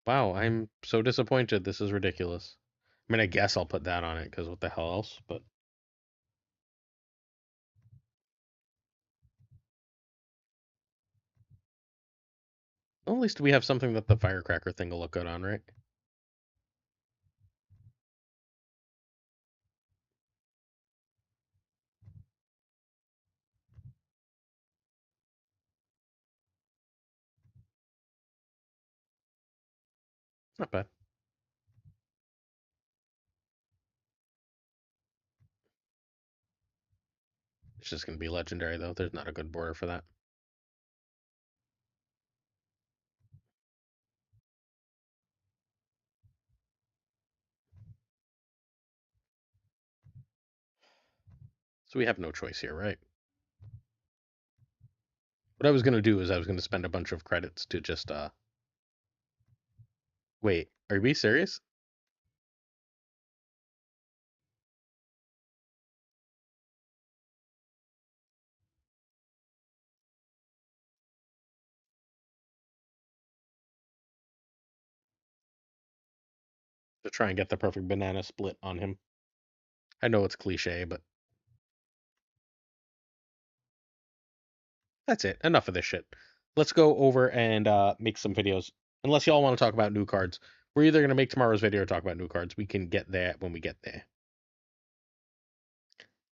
Wow, I'm so disappointed. This is ridiculous. I mean, I guess I'll put that on it because what the hell else? But at least we have something that the firecracker thing will look good on, right? It's not bad. It's just gonna be legendary though. There's not a good border for that. So we have no choice here, right? What I was gonna do is I was gonna spend a bunch of credits to just wait. Are we serious? To try and get the perfect banana split on him. I know it's cliche, but that's it. Enough of this shit. Let's go over and make some videos. Unless y'all want to talk about new cards. We're either gonna make tomorrow's video or talk about new cards. We can get there when we get there.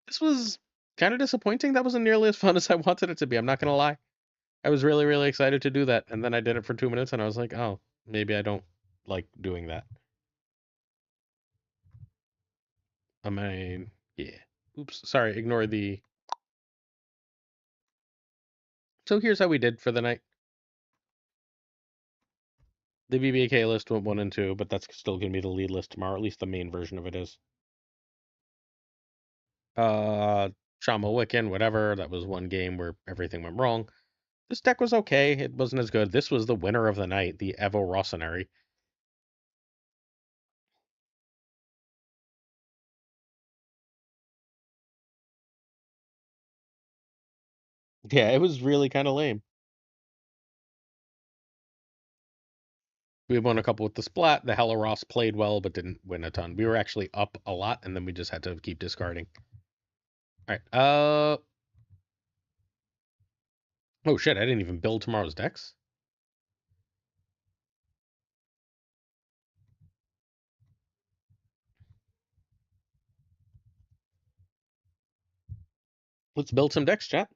This was kind of disappointing. That wasn't nearly as fun as I wanted it to be. I'm not gonna lie. I was really, really excited to do that, and then I did it for 2 minutes, and I was like, oh, maybe I don't like doing that. I mean, yeah. Oops, sorry. Ignore the. So here's how we did for the night. The BBK list went 1 and 2, but that's still gonna be the lead list tomorrow. At least the main version of it is. Shama Wiccan, whatever. That was one game where everything went wrong. This deck was okay. It wasn't as good. This was the winner of the night, the Evo Rossoneri. Yeah, it was really kind of lame. We won a couple with the Splat. The Hella Ross played well, but didn't win a ton. We were actually up a lot, and then we just had to keep discarding. All right. Oh shit! I didn't even build tomorrow's decks. Let's build some decks, chat.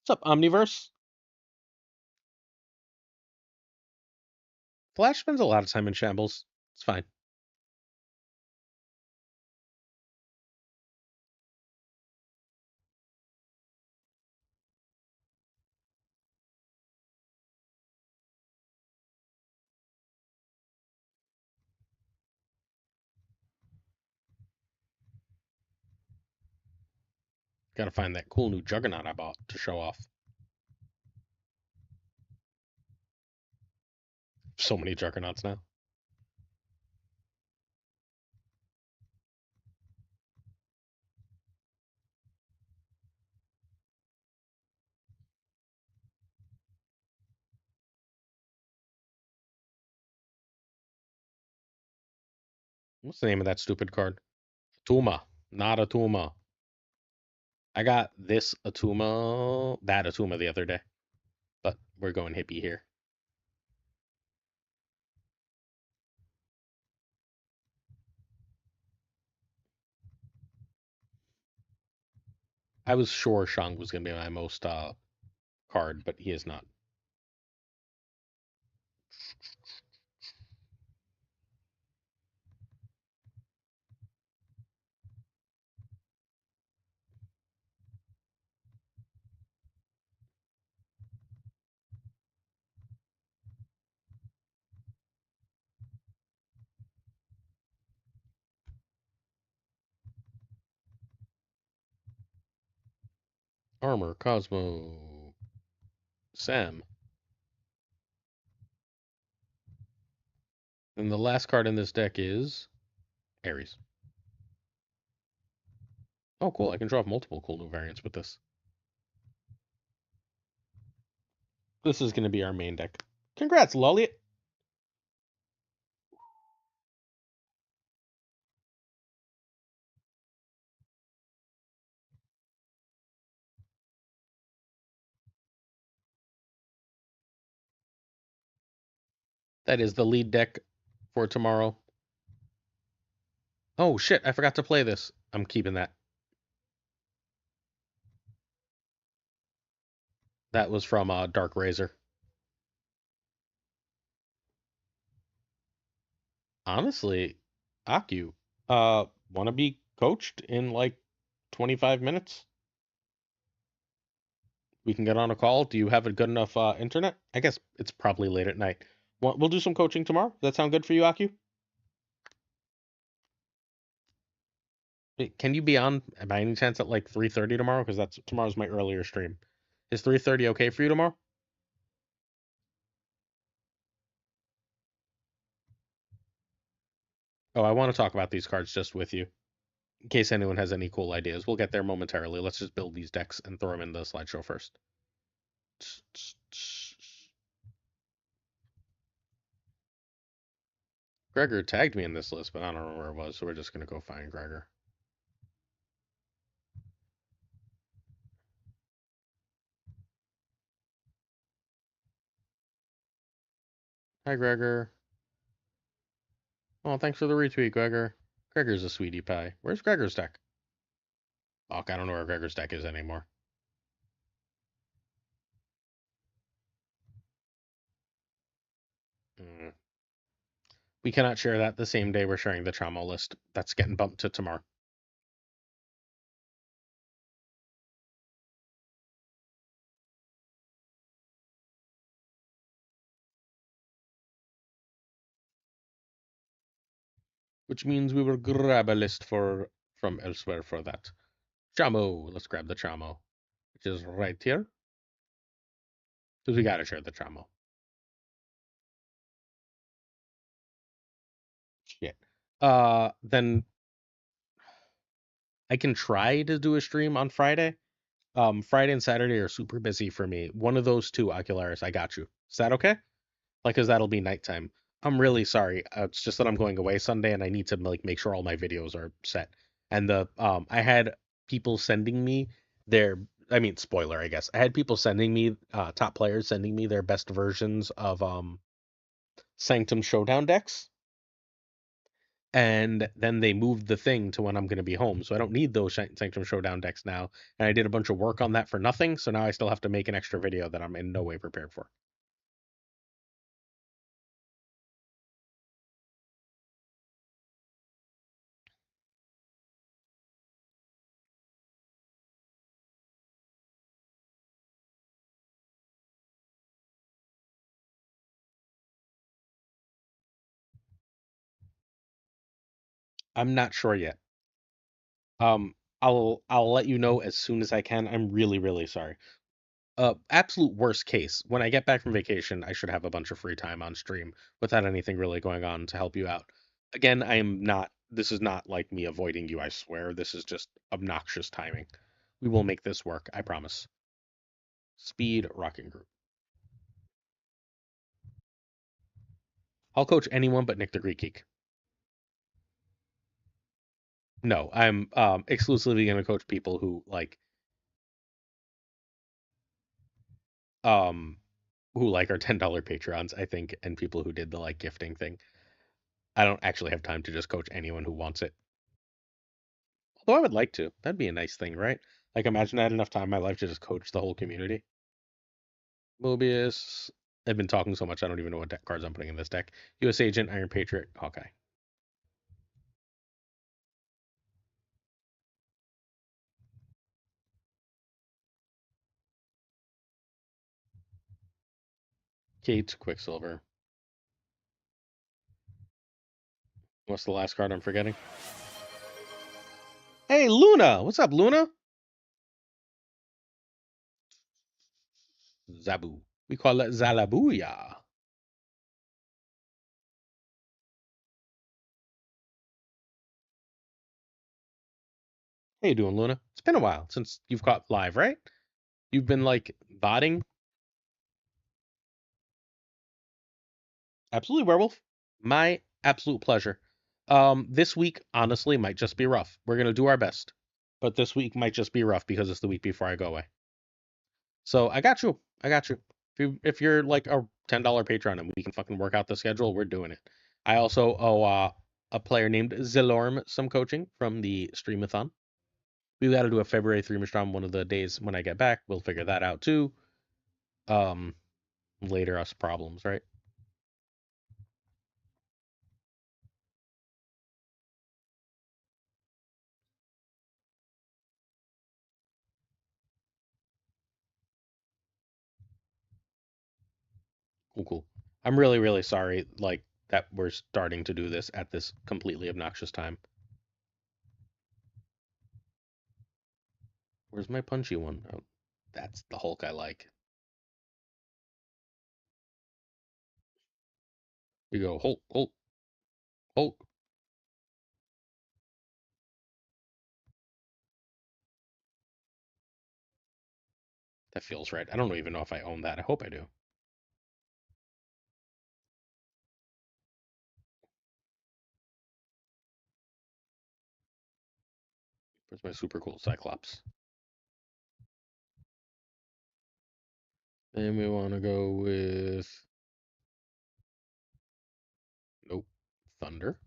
What's up, Omniverse? Flash spends a lot of time in shambles. It's fine. Gotta find that cool new Juggernaut I bought to show off. So many Juggernauts now. What's the name of that stupid card? Atuma. Not Atuma. I got this Atuma, that Atuma the other day. But we're going hippie here. I was sure Shang was going to be my most card, but he is not. Armor, Cosmo, Sam. And the last card in this deck is Ares. Oh, cool. I can draw multiple cool new variants with this. This is going to be our main deck. Congrats, Lolliot. That is the lead deck for tomorrow. Oh, shit. I forgot to play this. I'm keeping that. That was from Dark Razor. Honestly, Aku, want to be coached in like 25 minutes? We can get on a call. Do you have a good enough internet? I guess it's probably late at night. We'll do some coaching tomorrow. Does that sound good for you, Aku? Can you be on by any chance at like 3:30 tomorrow? Because that's tomorrow's my earlier stream. Is 3:30 okay for you tomorrow? Oh, I want to talk about these cards just with you, in case anyone has any cool ideas. We'll get there momentarily. Let's just build these decks and throw them in the slideshow first. Gregor tagged me in this list, but I don't know where it was, so we're just gonna go find Gregor. Hi, Gregor. Oh, thanks for the retweet, Gregor. Gregor's a sweetie pie. Where's Gregor's deck? Fuck, I don't know where Gregor's deck is anymore. Mm. We cannot share that the same day we're sharing the trauma list. That's getting bumped to tomorrow. Which means we will grab a list from elsewhere for that. Chamo. Let's grab the Chamo, which is right here. Because we gotta share the Chamo. Shit. Then I can try to do a stream on Friday. Friday and Saturday are super busy for me. One of those two, Ocularis, I got you. Is that okay? Like, cause that'll be nighttime. I'm really sorry. It's just that I'm going away Sunday, and I need to like make sure all my videos are set. And I had people sending me their, I mean, spoiler, I guess. I had people sending me, top players sending me their best versions of Sanctum Showdown decks, and then they moved the thing to when I'm going to be home. So I don't need those Sanctum Showdown decks now. And I did a bunch of work on that for nothing. So now I still have to make an extra video that I'm in no way prepared for. I'm not sure yet. I'll let you know as soon as I can. I'm really, really sorry. Absolute worst case, when I get back from vacation, I should have a bunch of free time on stream without anything really going on to help you out. Again, I am not, this is not like me avoiding you, I swear. This is just obnoxious timing. We will make this work, I promise. Speed Rocking Group. I'll coach anyone but Nick the Greek Geek. No, I'm exclusively going to coach people um who like our $10 Patreons, I think, and people who did the like gifting thing. I don't actually have time to just coach anyone who wants it. Although I would like to. That'd be a nice thing, right? Like imagine I had enough time in my life to just coach the whole community. Mobius. I've been talking so much I don't even know what deck cards I'm putting in this deck. US Agent, Iron Patriot, Hawkeye. Kate, Quicksilver. What's the last card I'm forgetting? Hey, Luna! What's up, Luna? Zabu. We call it Zalabuya. How you doing, Luna? It's been a while since you've caught live, right? You've been like botting. Absolutely, Werewolf. My absolute pleasure. This week, honestly, might just be rough. We're gonna do our best, but this week might just be rough because it's the week before I go away. So I got you. I got you. If you're like a $10 patron and we can fucking work out the schedule, we're doing it. I also owe a player named Zilorm some coaching from the Streamathon. We got to do a February 3 Mastrom one of the days when I get back. We'll figure that out too. Um, Later us problems, right? Cool, cool. I'm really, really sorry, like, that we're starting to do this at this completely obnoxious time. Where's my punchy one? Oh, that's the Hulk I like. You go, Hulk, Hulk, Hulk. That feels right. I don't even know if I own that. I hope I do. Where's my super cool Cyclops? Then we want to go with, nope, Thunder.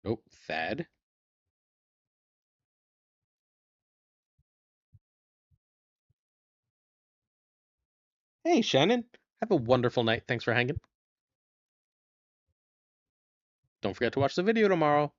Nope, Thad. Hey, Shannon. Have a wonderful night. Thanks for hanging. Don't forget to watch the video tomorrow.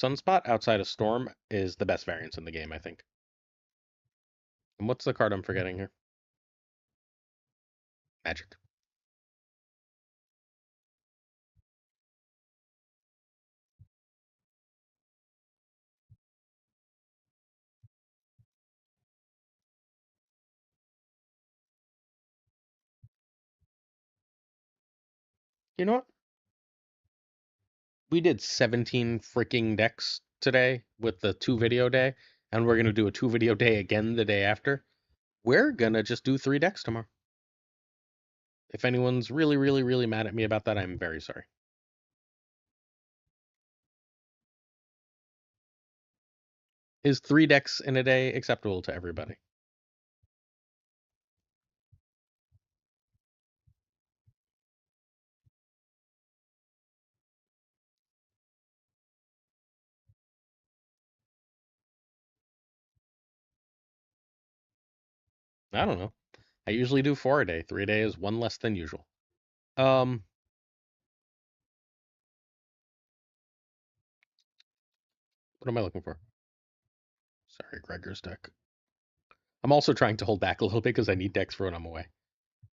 Sunspot outside of Storm is the best variance in the game, I think. And what's the card I'm forgetting here? Magic. You know what? We did 17 freaking decks today with the 2 video day, and we're gonna do a 2 video day again the day after. We're gonna just do 3 decks tomorrow. If anyone's really, really, really mad at me about that, I'm very sorry. Is 3 decks in a day acceptable to everybody? I don't know. I usually do 4 a day. 3 a day is one less than usual. Um, what am I looking for? Sorry, Gregor's deck. I'm also trying to hold back a little bit because I need decks for when I'm away.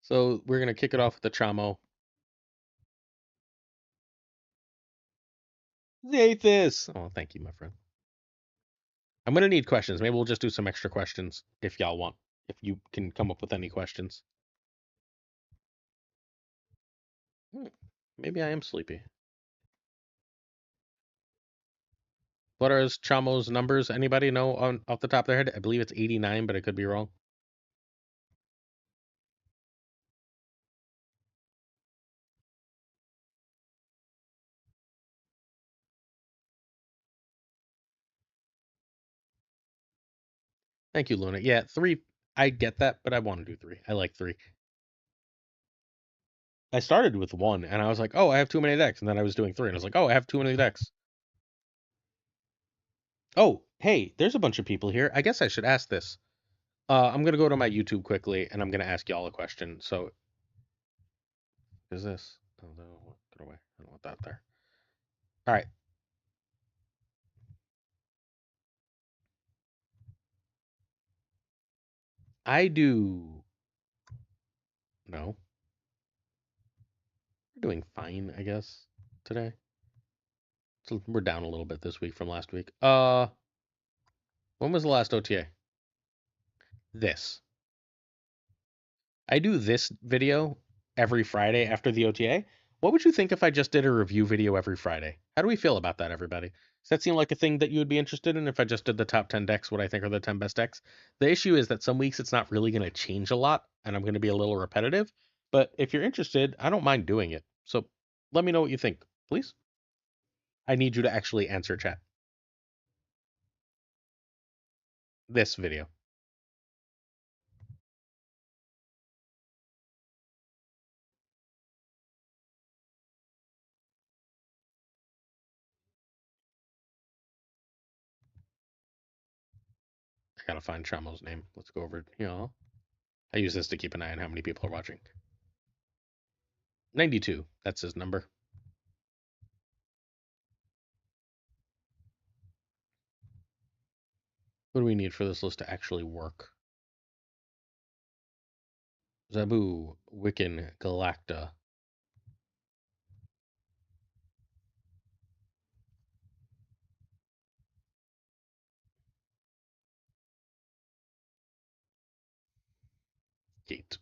So we're gonna kick it off with the Chamo. Zathis! Oh, thank you, my friend. I'm gonna need questions. Maybe we'll just do some extra questions if y'all want. If you can come up with any questions. Hmm, maybe I am sleepy. What are Chamo's numbers? Anybody know on off the top of their head? I believe it's 89, but I could be wrong. Thank you, Luna. Yeah, 3. I get that, but I want to do 3. I like 3. I started with 1, and I was like, oh, I have too many decks. And then I was doing 3, and I was like, oh, I have too many decks. Oh, hey, there's a bunch of people here. I guess I should ask this. I'm gonna go to my YouTube quickly, and I'm gonna ask y'all a question. So, is this? Oh no, get away! I don't want that there. All right, I do. No, we're doing fine, I guess, today. So we're down a little bit this week from last week. When was the last OTA? This. I do this video every Friday after the OTA. What would you think if I just did a review video every Friday? How do we feel about that, everybody? Does that seem like a thing that you would be interested in if I just did the top 10 decks, what I think are the 10 best decks? The issue is that some weeks it's not really going to change a lot, and I'm going to be a little repetitive. But if you're interested, I don't mind doing it. So let me know what you think, please. I need you to actually answer chat. This video. I gotta find Chamo's name. Let's go over it. I use this to keep an eye on how many people are watching. 92. That's his number. What do we need for this list to actually work? Zabu, Wiccan, Galacta. Gate.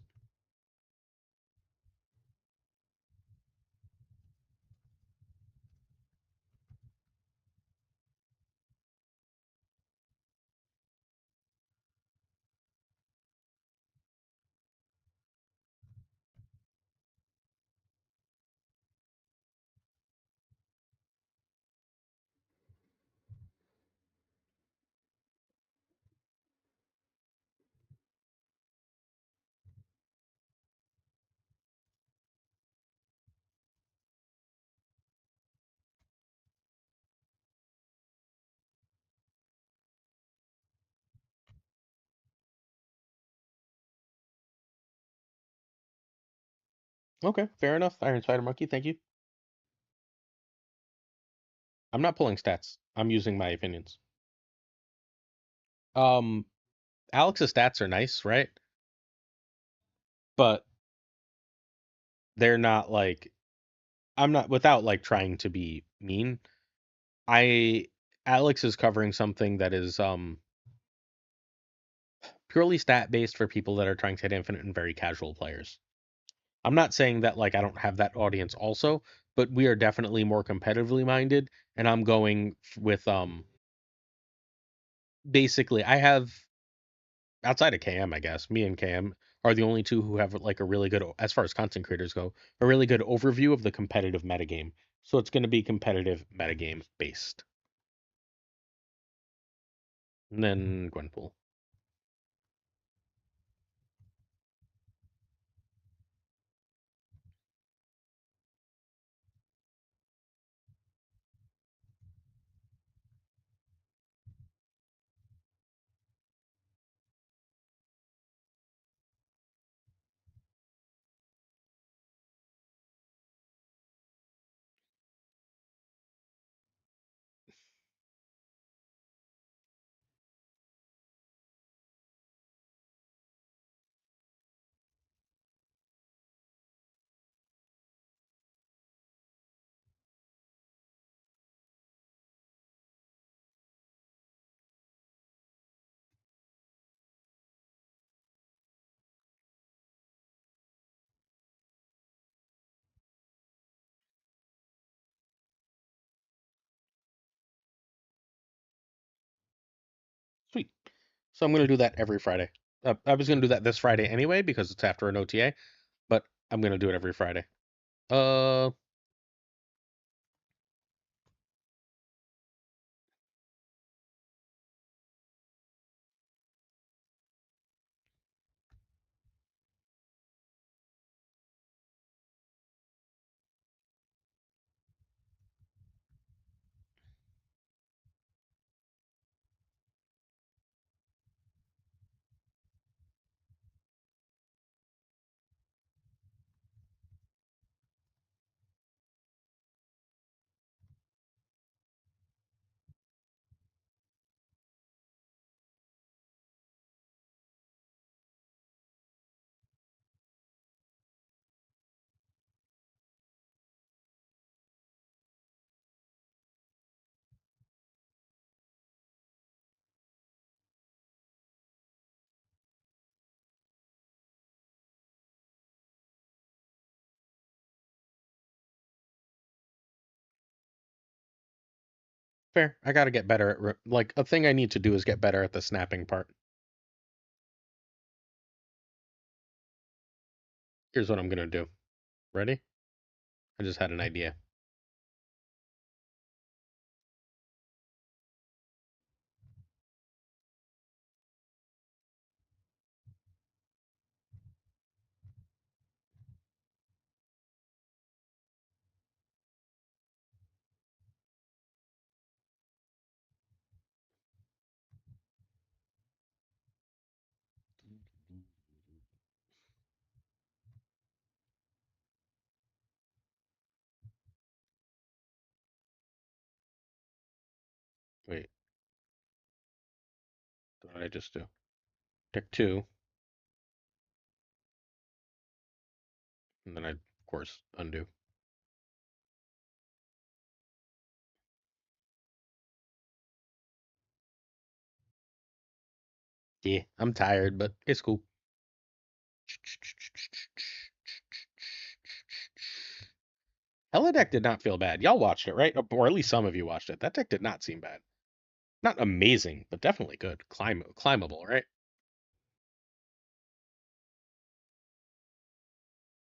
Okay, fair enough. Iron Spider Monkey, thank you. I'm not pulling stats. I'm using my opinions. Um, Alex's stats are nice, right? But they're not like I'm not without like trying to be mean. I Alex is covering something that is purely stat based for people that are trying to hit infinite and very casual players. I'm not saying that like I don't have that audience also, but we are definitely more competitively minded, and I'm going with basically I have outside of KM, I guess me and KM are the only two who have like a really good, as far as content creators go, a really good overview of the competitive metagame. So it's going to be competitive metagame based. And then Gwenpool. Sweet. So I'm going to do that every Friday. I was going to do that this Friday anyway because it's after an OTA, but I'm going to do it every Friday. Uh, fair. I got to get better at like a thing I need to do is get better at the snapping part. Here's what I'm going to do. Ready? I just had an idea. Wait, what did I just do? Tick two, and then I, of course, undo. Yeah, I'm tired, but it's cool. Hella deck did not feel bad. Y'all watched it, right? Or at least some of you watched it. That deck did not seem bad. Not amazing, but definitely good. Climbable, right?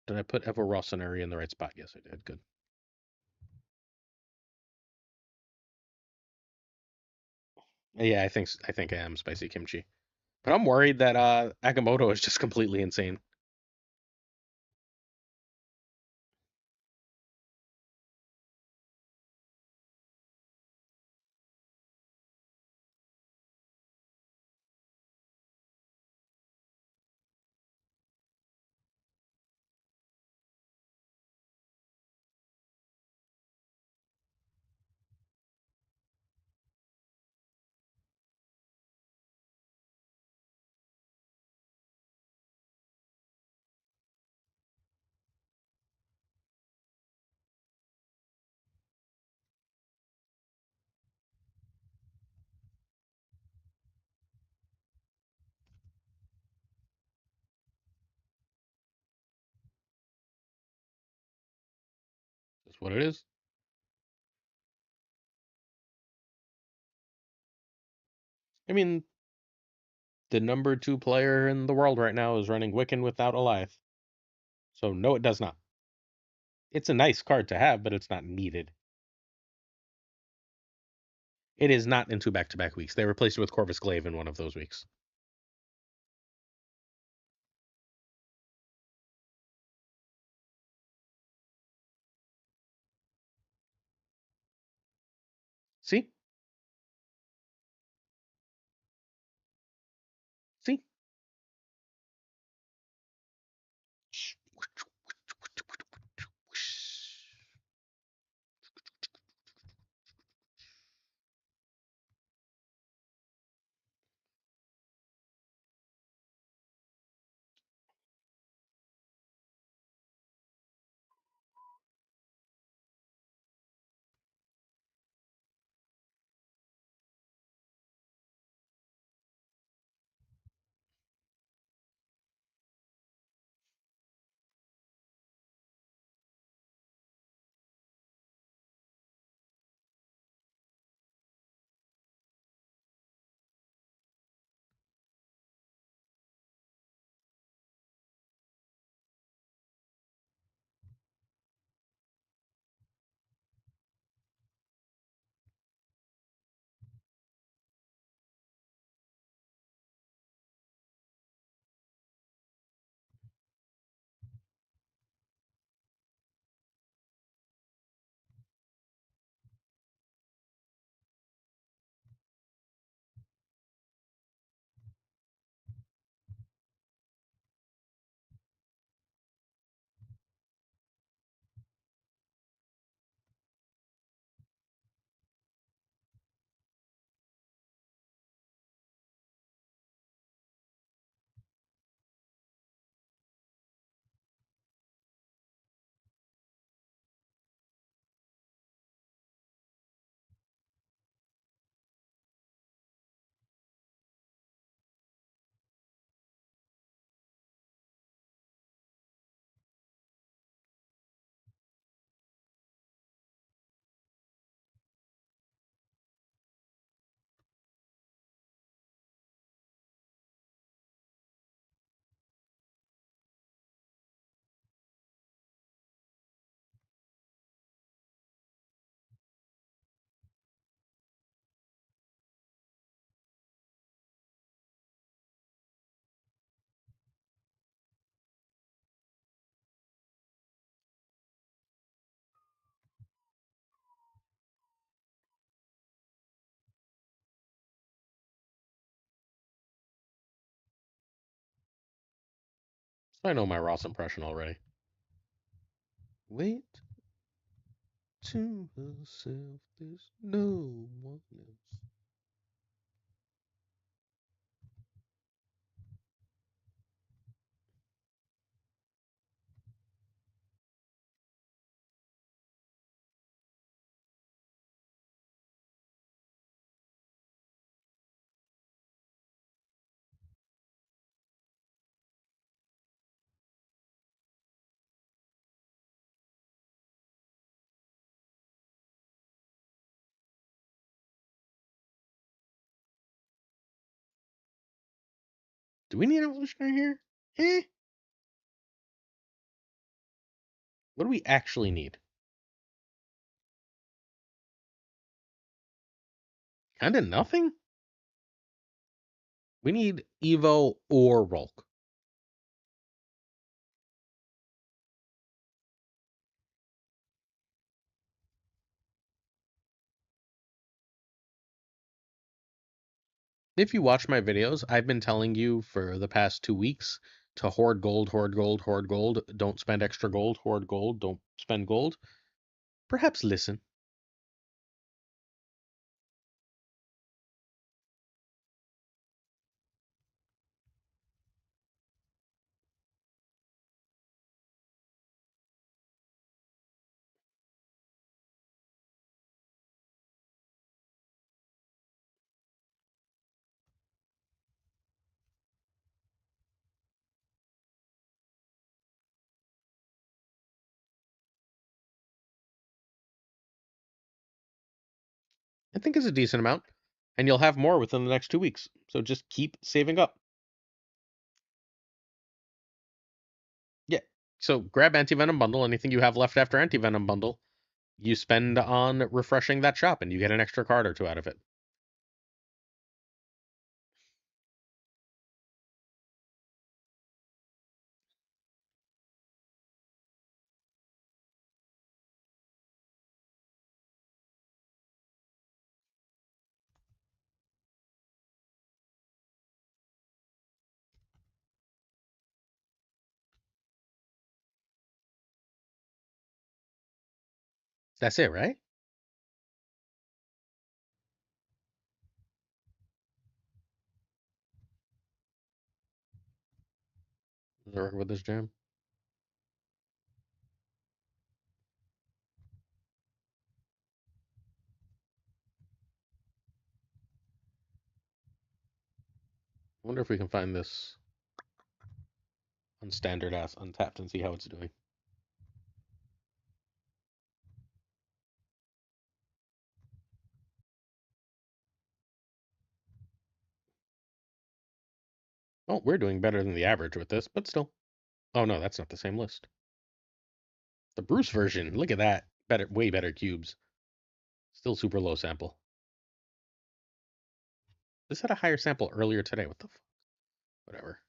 Did I put Evo Rossoneri in the right spot? Yes, I did. Good. Yeah, I think I am spicy kimchi. But I'm worried that Agamotto is just completely insane. That's what it is. I mean, The number 2 player in the world right now is running Wiccan without Eliath. So no, it does not. It's a nice card to have, but it's not needed. It is not in 2 back-to-back weeks. They replaced it with Corvus Glaive in one of those weeks. See? See? So I know my Ross impression already. Wait to myself, there's no one else. Do we need evolutionary here? Eh? What do we actually need? Kinda nothing? We need Evo or Rolk. If you watch my videos, I've been telling you for the past 2 weeks to hoard gold, hoard gold, hoard gold. Don't spend extra gold, hoard gold, don't spend gold. Perhaps listen. I think it's a decent amount, and you'll have more within the next 2 weeks. So just keep saving up. So grab Anti-Venom Bundle. Anything you have left after Anti-Venom Bundle, you spend on refreshing that shop, and you get an extra card or two out of it. That's it, right? Does it work with this jam? I wonder if we can find this on standard ass untapped and see how it's doing. Oh, we're doing better than the average with this, but still. Oh no, that's not the same list. The Bruce version, look at that. Better, way better cubes. Still super low sample. This had a higher sample earlier today. What the fuck? Whatever.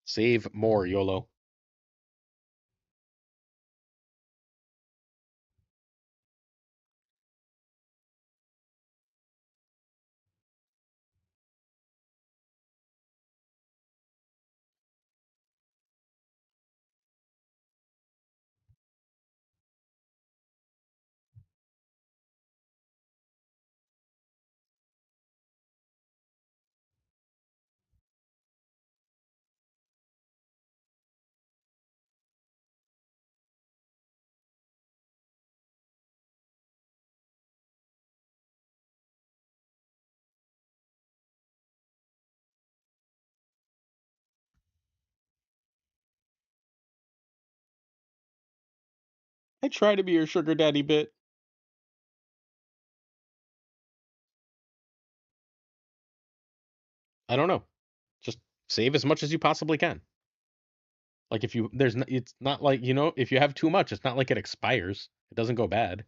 Save more, YOLO. I try to be your sugar daddy bit. I don't know. Just save as much as you possibly can. Like if you there's no, it's not like, if you have too much, it's not like it expires. It doesn't go bad.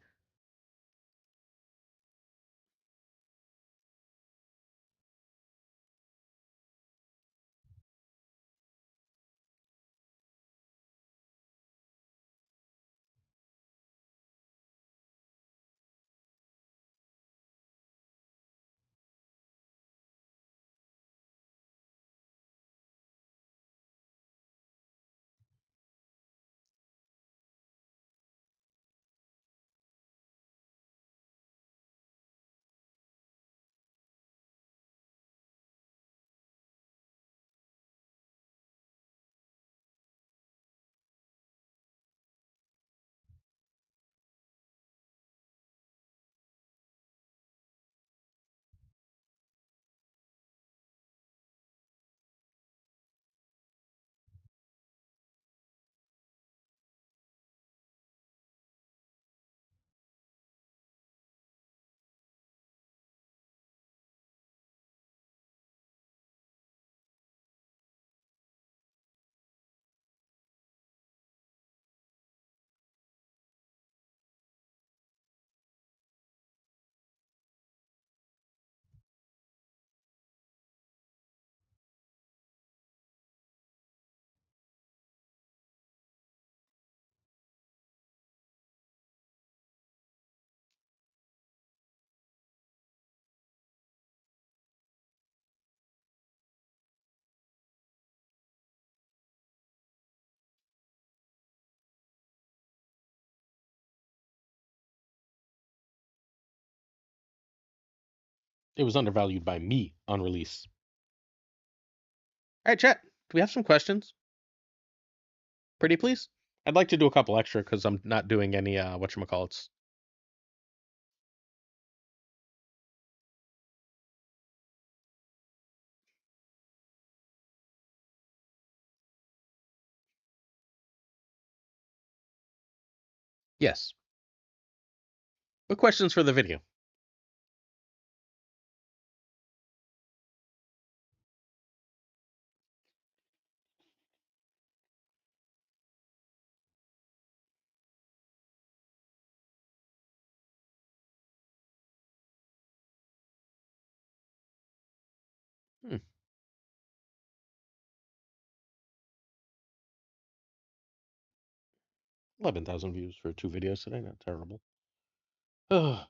It was undervalued by me on release. All right, chat. Do we have some questions? Pretty please. I'd like to do a couple extra because I'm not doing any whatchamacallits. Yes. What questions for the video? Hmm. 11,000 views for 2 videos today. Not terrible. Ugh. Do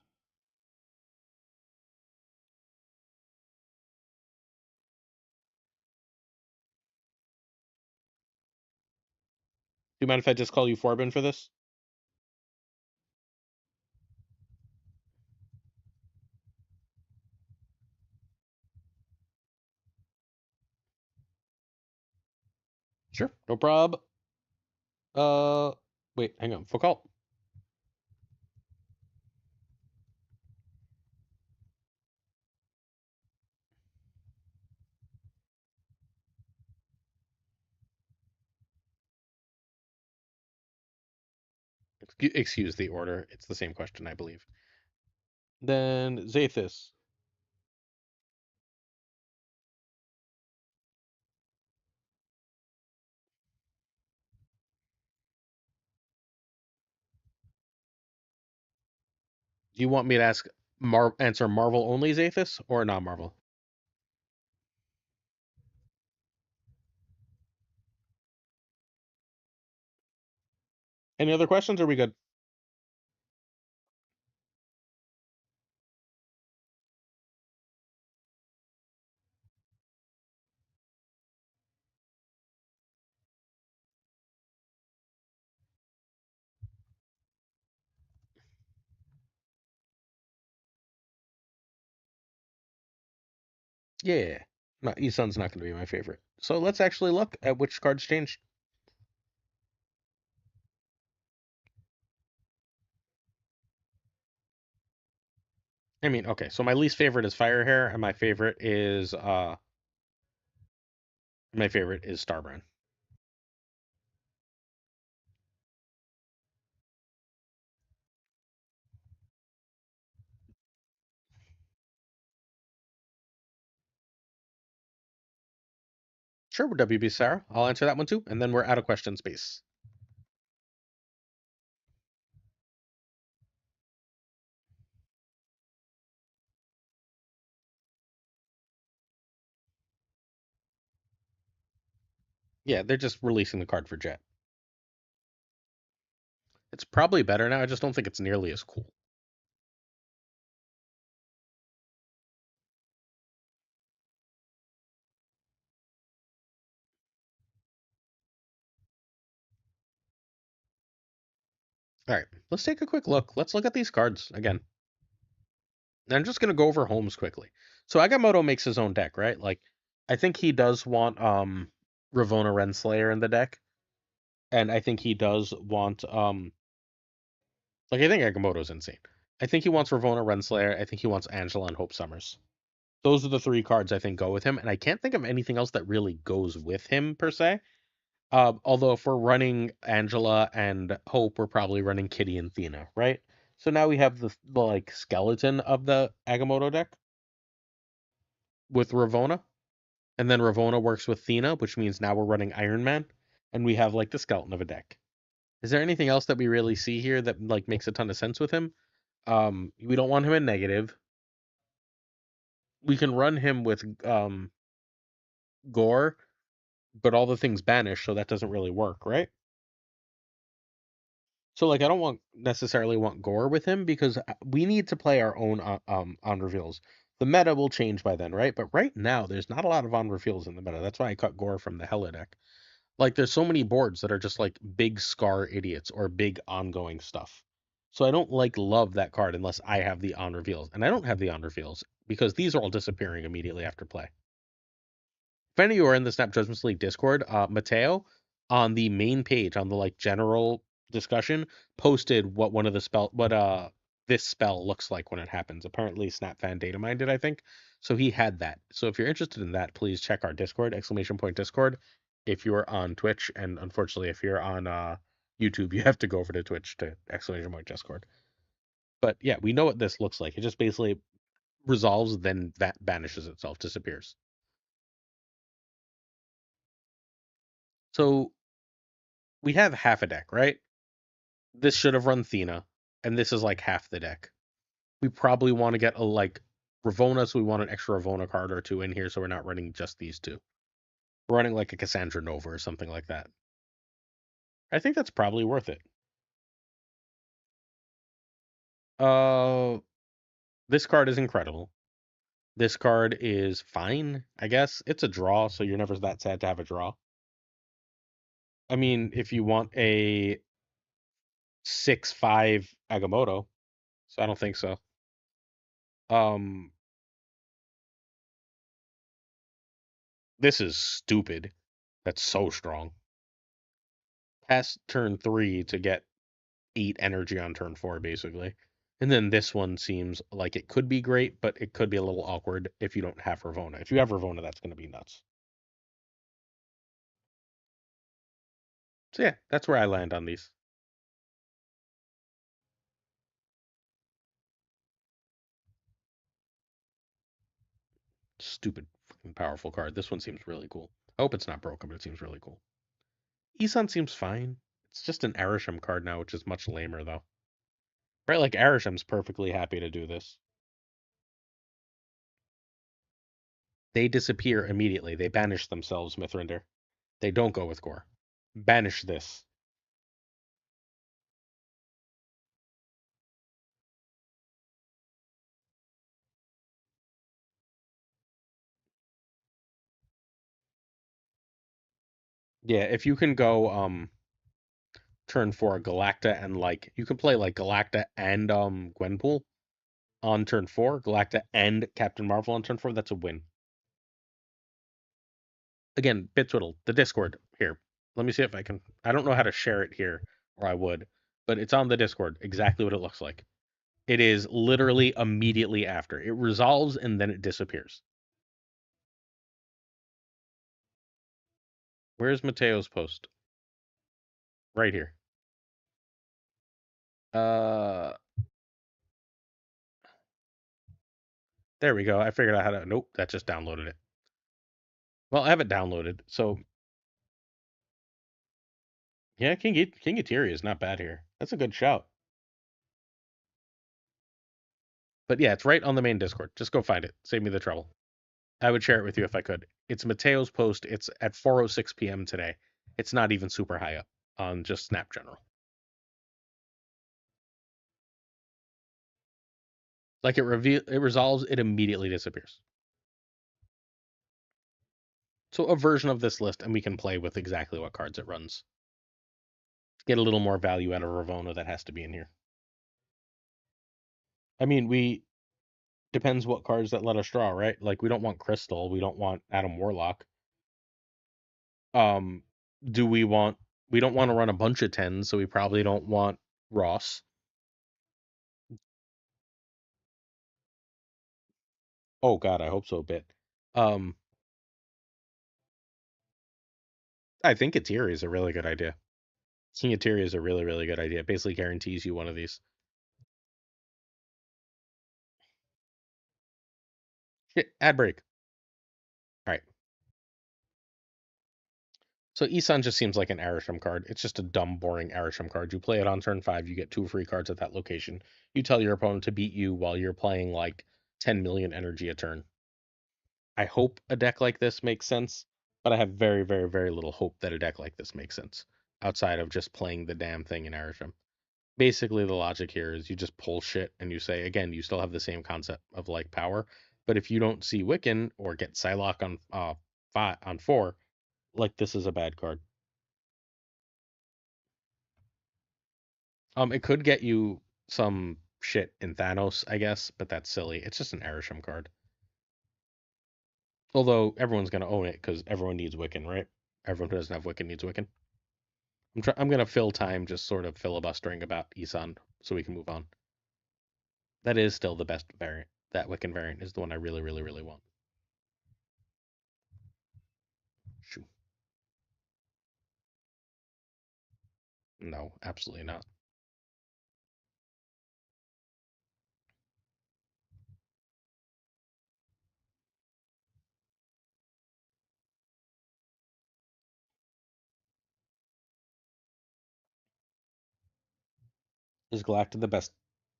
you mind if I just call you Forbin for this? Sure, no prob. Wait, hang on. Full call. Excuse the order. It's the same question, I believe. Then Zathis. Do you want me to answer Marvel only, Zathis, or not Marvel? Any other questions? Or are we good? Yeah. No, Isun's not going to be my favorite. So let's actually look at which cards changed. I mean, okay, so my least favorite is Firehair, and my favorite is Starbrand. Sure, WB Sarah. I'll answer that one too, and then we're out of question space. Yeah, they're just releasing the card for Jet. It's probably better now. I just don't think it's nearly as cool. All right, let's take a quick look. Let's look at these cards again. And I'm just gonna go over Holmes quickly. So Agamotto makes his own deck, right? Like, I think he does want Ravonna Renslayer in the deck, and I think he does want like I think Agamotto's insane. I think he wants Ravonna Renslayer. I think he wants Angela and Hope Summers. Those are the 3 cards I think go with him, and I can't think of anything else that really goes with him per se. Although if we're running Angela and Hope, we're probably running Kitty and Thena, right? So now we have the like skeleton of the Agamotto deck with Ravonna, and then Ravonna works with Thena, which means now we're running Iron Man, and we have like the skeleton of a deck. Is there anything else that we really see here that like makes a ton of sense with him? We don't want him in negative. We can run him with Gore, but all the things banish, so that doesn't really work, right? So like I don't want necessarily want Gore with him because we need to play our own on reveals. The meta will change by then, right? But right now there's not a lot of on reveals in the meta. That's why I cut Gore from the Hella deck. Like there's so many boards that are just like big Scar idiots or big ongoing stuff. So I don't like love that card unless I have the on reveals. And I don't have the on reveals because these are all disappearing immediately after play. If any of you are in the Snap Judgments League Discord, Mateo on the main page on the like general discussion posted what one of the spell what this spell looks like when it happens. Apparently Snap fan data mined it, I think. So he had that. So if you're interested in that, please check our Discord, !Discord. If you're on Twitch, and unfortunately if you're on YouTube, you have to go over to Twitch to !Discord. But yeah, we know what this looks like. It just basically resolves, then that banishes itself, disappears. So we have half a deck, right? This should have run Thena, and this is like half the deck. We probably want to get a like Ravona, so we want an extra Ravona card or two in here, so we're not running just these two. We're running like a Cassandra Nova or something like that. I think that's probably worth it. Uh, this card is incredible. This card is fine, I guess. It's a draw, so you're never that sad to have a draw. I mean, if you want a 6/5 Agamotto, so I don't think so. Um, this is stupid. That's so strong. Past turn 3 to get 8 energy on turn 4, basically. And then this one seems like it could be great, but it could be a little awkward if you don't have Ravona. If you have Ravona, that's going to be nuts. So yeah, that's where I land on these. Stupid, fucking powerful card. This one seems really cool. I hope it's not broken, but it seems really cool. Isan seems fine. It's just an Arisham card now, which is much lamer, though. Right, like Arisham's perfectly happy to do this. They disappear immediately. They banish themselves, Mithrinder. They don't go with Gore. Banish this. Yeah, if you can go turn 4 Galacta and like you can play like Galacta and Gwenpool on turn 4, Galacta and Captain Marvel on turn 4, that's a win. Again, Bitswiddle, the Discord here. Let me see if I can. I don't know how to share it here, or I would, but it's on the Discord. Exactly what it looks like. It is literally immediately after. It resolves and then it disappears. Where's Mateo's post? Right here. Uh, there we go. I figured out how to. Nope, that just downloaded it. Well, I have it downloaded, so yeah, King Eteri is not bad here. That's a good shout. But yeah, it's right on the main Discord. Just go find it. Save me the trouble. I would share it with you if I could. It's Mateo's post. It's at 4:06 p.m. today. It's not even super high up on just Snap General. Like it resolves, it immediately disappears. So a version of this list, and we can play with exactly what cards it runs. Get a little more value out of Ravona that has to be in here. I mean, we depends what cards that let us draw, right? Like we don't want Crystal, we don't want Adam Warlock. Um, do we want? We don't want to run a bunch of tens, so we probably don't want Ross. Oh God, I hope so. Bit. Um, I think Etiri is a really good idea. King Etiri is a really, really good idea. It basically guarantees you one of these. Shit, ad break. All right. So Isan just seems like an Arisham card. It's just a dumb, boring Arisham card. You play it on turn 5, you get 2 free cards at that location. You tell your opponent to beat you while you're playing like 10 million energy a turn. I hope a deck like this makes sense, but I have very, very, very little hope that a deck like this makes sense outside of just playing the damn thing in Arisham. Basically, the logic here is you just pull shit and you say, again, you still have the same concept of like power, but if you don't see Wiccan or get Psylocke on 4, like this is a bad card. It could get you some shit in Thanos, I guess, but that's silly. It's just an Arisham card. Although everyone's gonna own it because everyone needs Wiccan, right? Everyone who doesn't have Wiccan needs Wiccan. I'm gonna fill time just sort of filibustering about Isan so we can move on. That is still the best variant. That Wiccan variant is the one I really, really, really want. Shoo. No, absolutely not. Is Galacta the best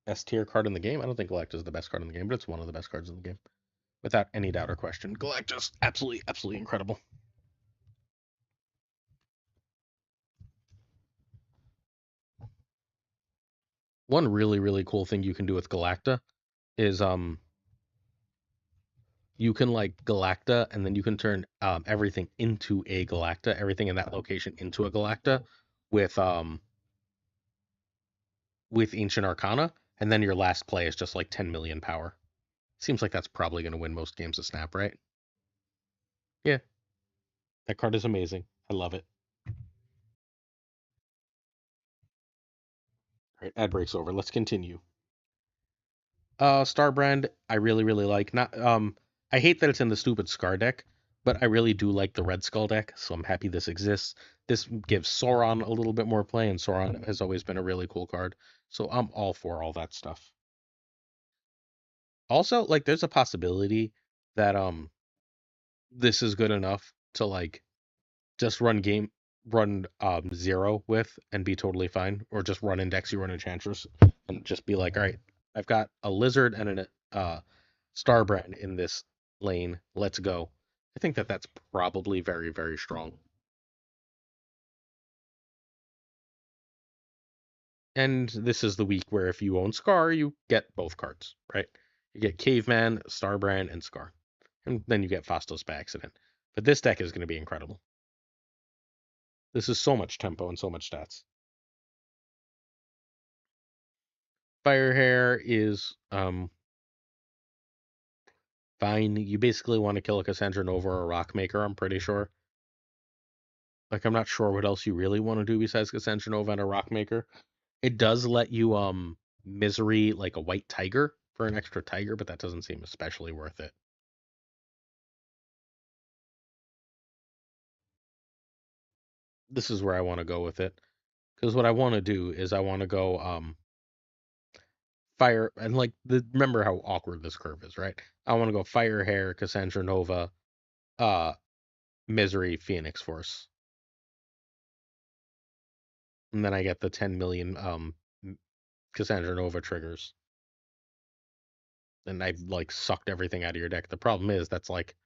S tier card in the game? I don't think Galacta is the best card in the game, but it's one of the best cards in the game. Without any doubt or question. Galacta's absolutely, absolutely incredible. One really, really cool thing you can do with Galacta is you can like Galacta and then you can turn everything into a Galacta, everything in that location into a Galacta with Ancient Arcana, and then your last play is just like 10 million power. Seems like that's probably going to win most games of Snap, right? Yeah, that card is amazing. I love it. All right, ad breaks over. Let's continue. Starbrand, I really, really like. Not I hate that it's in the stupid Scar deck, but I really do like the Red Skull deck, so I'm happy this exists. This gives Sauron a little bit more play, and Sauron has always been a really cool card. So I'm all for all that stuff. Also, like there's a possibility that this is good enough to like just run zero with and be totally fine, or just run Index, you run Enchantress, and just be like, all right, I've got a Lizard and an Starbrand in this lane. Let's go. I think that that's probably very, very strong. And this is the week where if you own Scar, you get both cards, right? You get Caveman, Starbrand, and Scar. And then you get Fastos by accident. But this deck is going to be incredible. This is so much tempo and so much stats. Firehair is fine. You basically want to kill a Cassandra Nova or a Rockmaker, I'm pretty sure. Like I'm not sure what else you really want to do besides Cassandra Nova and a Rockmaker. It does let you misery like a white tiger for an extra tiger, but that doesn't seem especially worth it. This is where I want to go with it. Because what I want to do is I want to go fire and like remember how awkward this curve is, right? I want to go Fire Hair, Cassandra Nova, uh Misery, Phoenix Force. And then I get the 10 million Cassandra Nova triggers. And I've like sucked everything out of your deck. The problem is that's like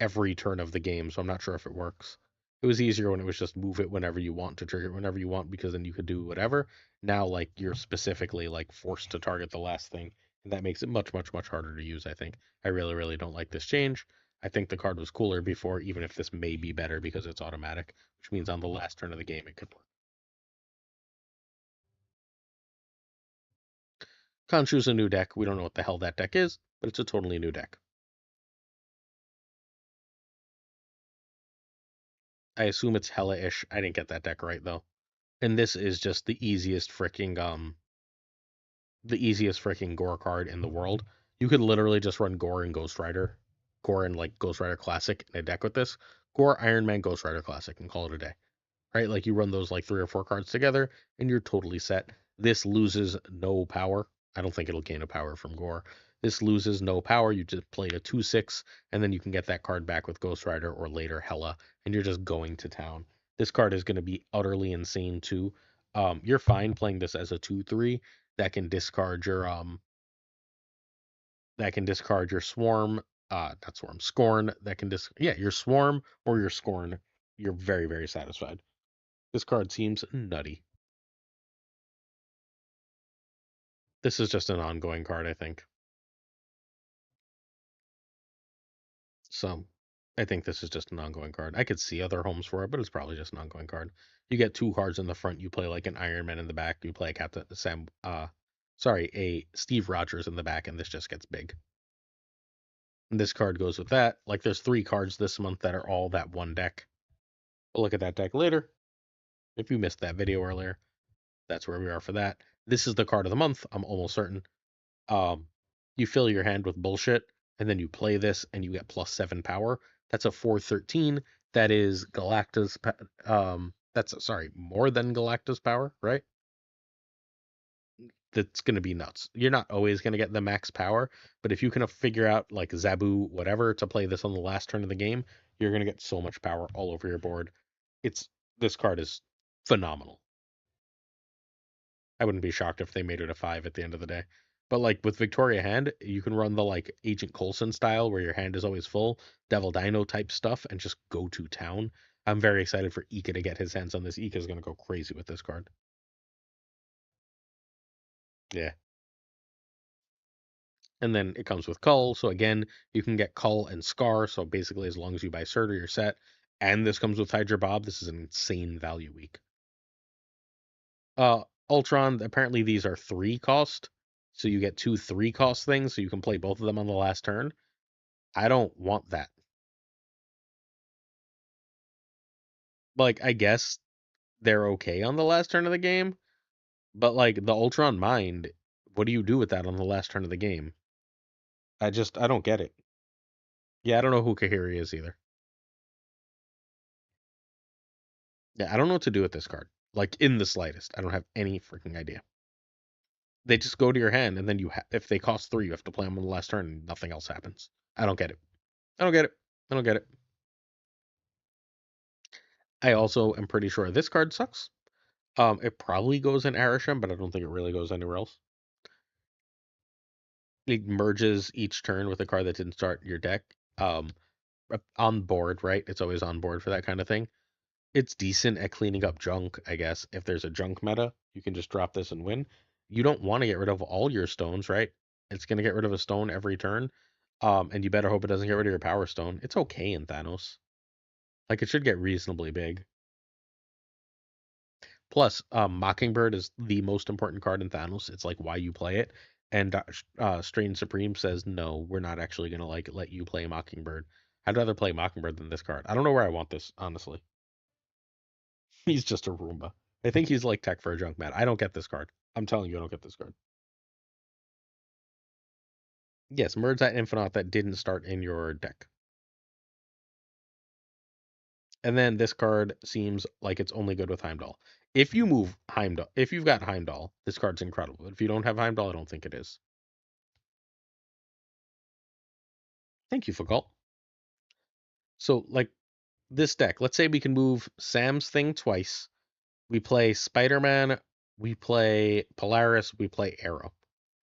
every turn of the game, so I'm not sure if it works. It was easier when it was just move it whenever you want to trigger it whenever you want because then you could do whatever. Now like you're specifically like forced to target the last thing, and that makes it much much much harder to use, I think. I really really don't like this change. I think the card was cooler before, even if this may be better because it's automatic, which means on the last turn of the game it could work. Khonshu's a new deck. We don't know what the hell that deck is, but it's a totally new deck. I assume it's Hella-ish. I didn't get that deck right though. And this is just the easiest freaking Gore card in the world. You could literally just run Gore and Ghost Rider, Gore and like Ghost Rider Classic in a deck with this. Gore, Iron Man, Ghost Rider Classic, and call it a day. Right? Like you run those like 3 or 4 cards together, and you're totally set. This loses no power. I don't think it'll gain a power from Gore. This loses no power. You just play a 2/6, and then you can get that card back with Ghost Rider or later Hella, and you're just going to town. This card is going to be utterly insane too. You're fine playing this as a 2/3 that can discard your swarm, not swarm, scorn, that can your swarm or your scorn. You're very, very satisfied. This card seems nutty. This is just an ongoing card, I think. So I think this is just an ongoing card. I could see other homes for it, but it's probably just an ongoing card. You get 2 cards in the front, you play like an Iron Man in the back, you play a Captain Sam a Steve Rogers in the back, and this just gets big. And this card goes with that. Like there's 3 cards this month that are all that one deck. We'll look at that deck later. If you missed that video earlier, that's where we are for that. This is the card of the month, I'm almost certain. Um, you fill your hand with bullshit, and then you play this, and you get +7 power. That's a 4/13. That is Galacta's. That's sorry, more than Galacta's power, right? That's gonna be nuts. You're not always gonna get the max power, but if you can figure out like Zabu whatever to play this on the last turn of the game, you're gonna get so much power all over your board. It's This card is phenomenal. I wouldn't be shocked if they made it a 5 at the end of the day. But like with Victoria Hand, you can run the like Agent Coulson style where your hand is always full, Devil Dino type stuff, and just go to town. I'm very excited for Ika to get his hands on this. Ika's gonna go crazy with this card. Yeah. And then it comes with Cull, so again, you can get Cull and Scar, so basically as long as you buy Surtur, you're set. And this comes with Hydra Bob. This is an insane value week. Ultron, apparently these are 3 cost. So you get 2 3-cost things, so you can play both of them on the last turn. I don't want that. Like, I guess they're okay on the last turn of the game, but like the Ultron Mind, what do you do with that on the last turn of the game? I don't get it. Yeah, I don't know who Kahiri is either. Yeah, I don't know what to do with this card. Like in the slightest. I don't have any freaking idea. They just go to your hand, and then if they cost 3, you have to play them on the last turn, and nothing else happens. I don't get it. I don't get it. I don't get it. I also am pretty sure this card sucks. It probably goes in Arisham, but I don't think it really goes anywhere else. It merges each turn with a card that didn't start your deck. On board, right? It's always on board for that kind of thing. It's decent at cleaning up junk, I guess. If there's a junk meta, you can just drop this and win. You don't want to get rid of all your stones, right? It's going to get rid of a stone every turn. And you better hope it doesn't get rid of your power stone. It's okay in Thanos. Like it should get reasonably big. Plus, Mockingbird is the most important card in Thanos. It's like why you play it. And Strange Supreme says, no, we're not actually gonna like let you play Mockingbird. I'd rather play Mockingbird than this card. I don't know where I want this, honestly. He's just a Roomba. I think he's like tech for a junk mat. I don't get this card. I'm telling you, I don't get this card. Yes, merge that Infinite that didn't start in your deck. And then this card seems like it's only good with Heimdall. If you move Heimdall, if you've got Heimdall, this card's incredible. If you don't have Heimdall, I don't think it is. Thank you, Foucault. So, like this deck, let's say we can move Sam's thing twice. We play Spider Man, we play Polaris, we play Arrow.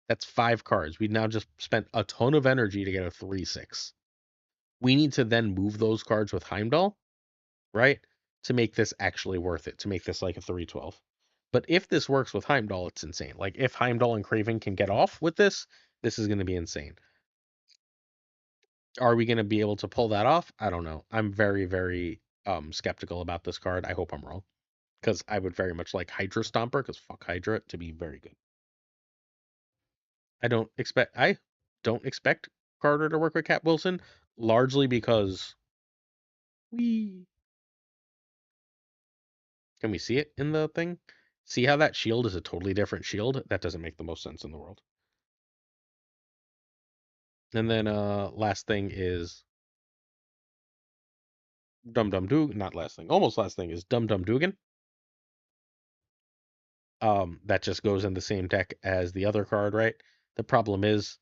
That's 5 cards. We now just spent a ton of energy to get a 3/6. We need to then move those cards with Heimdall, right? To make this actually worth it, to make this like a 3/12. But if this works with Heimdall, it's insane. Like if Heimdall and Craven can get off with this is going to be insane. Are we going to be able to pull that off? I don't know. I'm very, very skeptical about this card. I hope I'm wrong because I would very much like Hydra Stomper because fuck Hydra to be very good. I don't expect Carter to work with Cat Wilson largely because we can we see it in the thing? See how that shield is a totally different shield? That doesn't make the most sense in the world. And then last thing is Dum Dum Dugan. Not last thing. Almost last thing is Dum Dum Dugan. That just goes in the same deck as the other card, right? The problem is,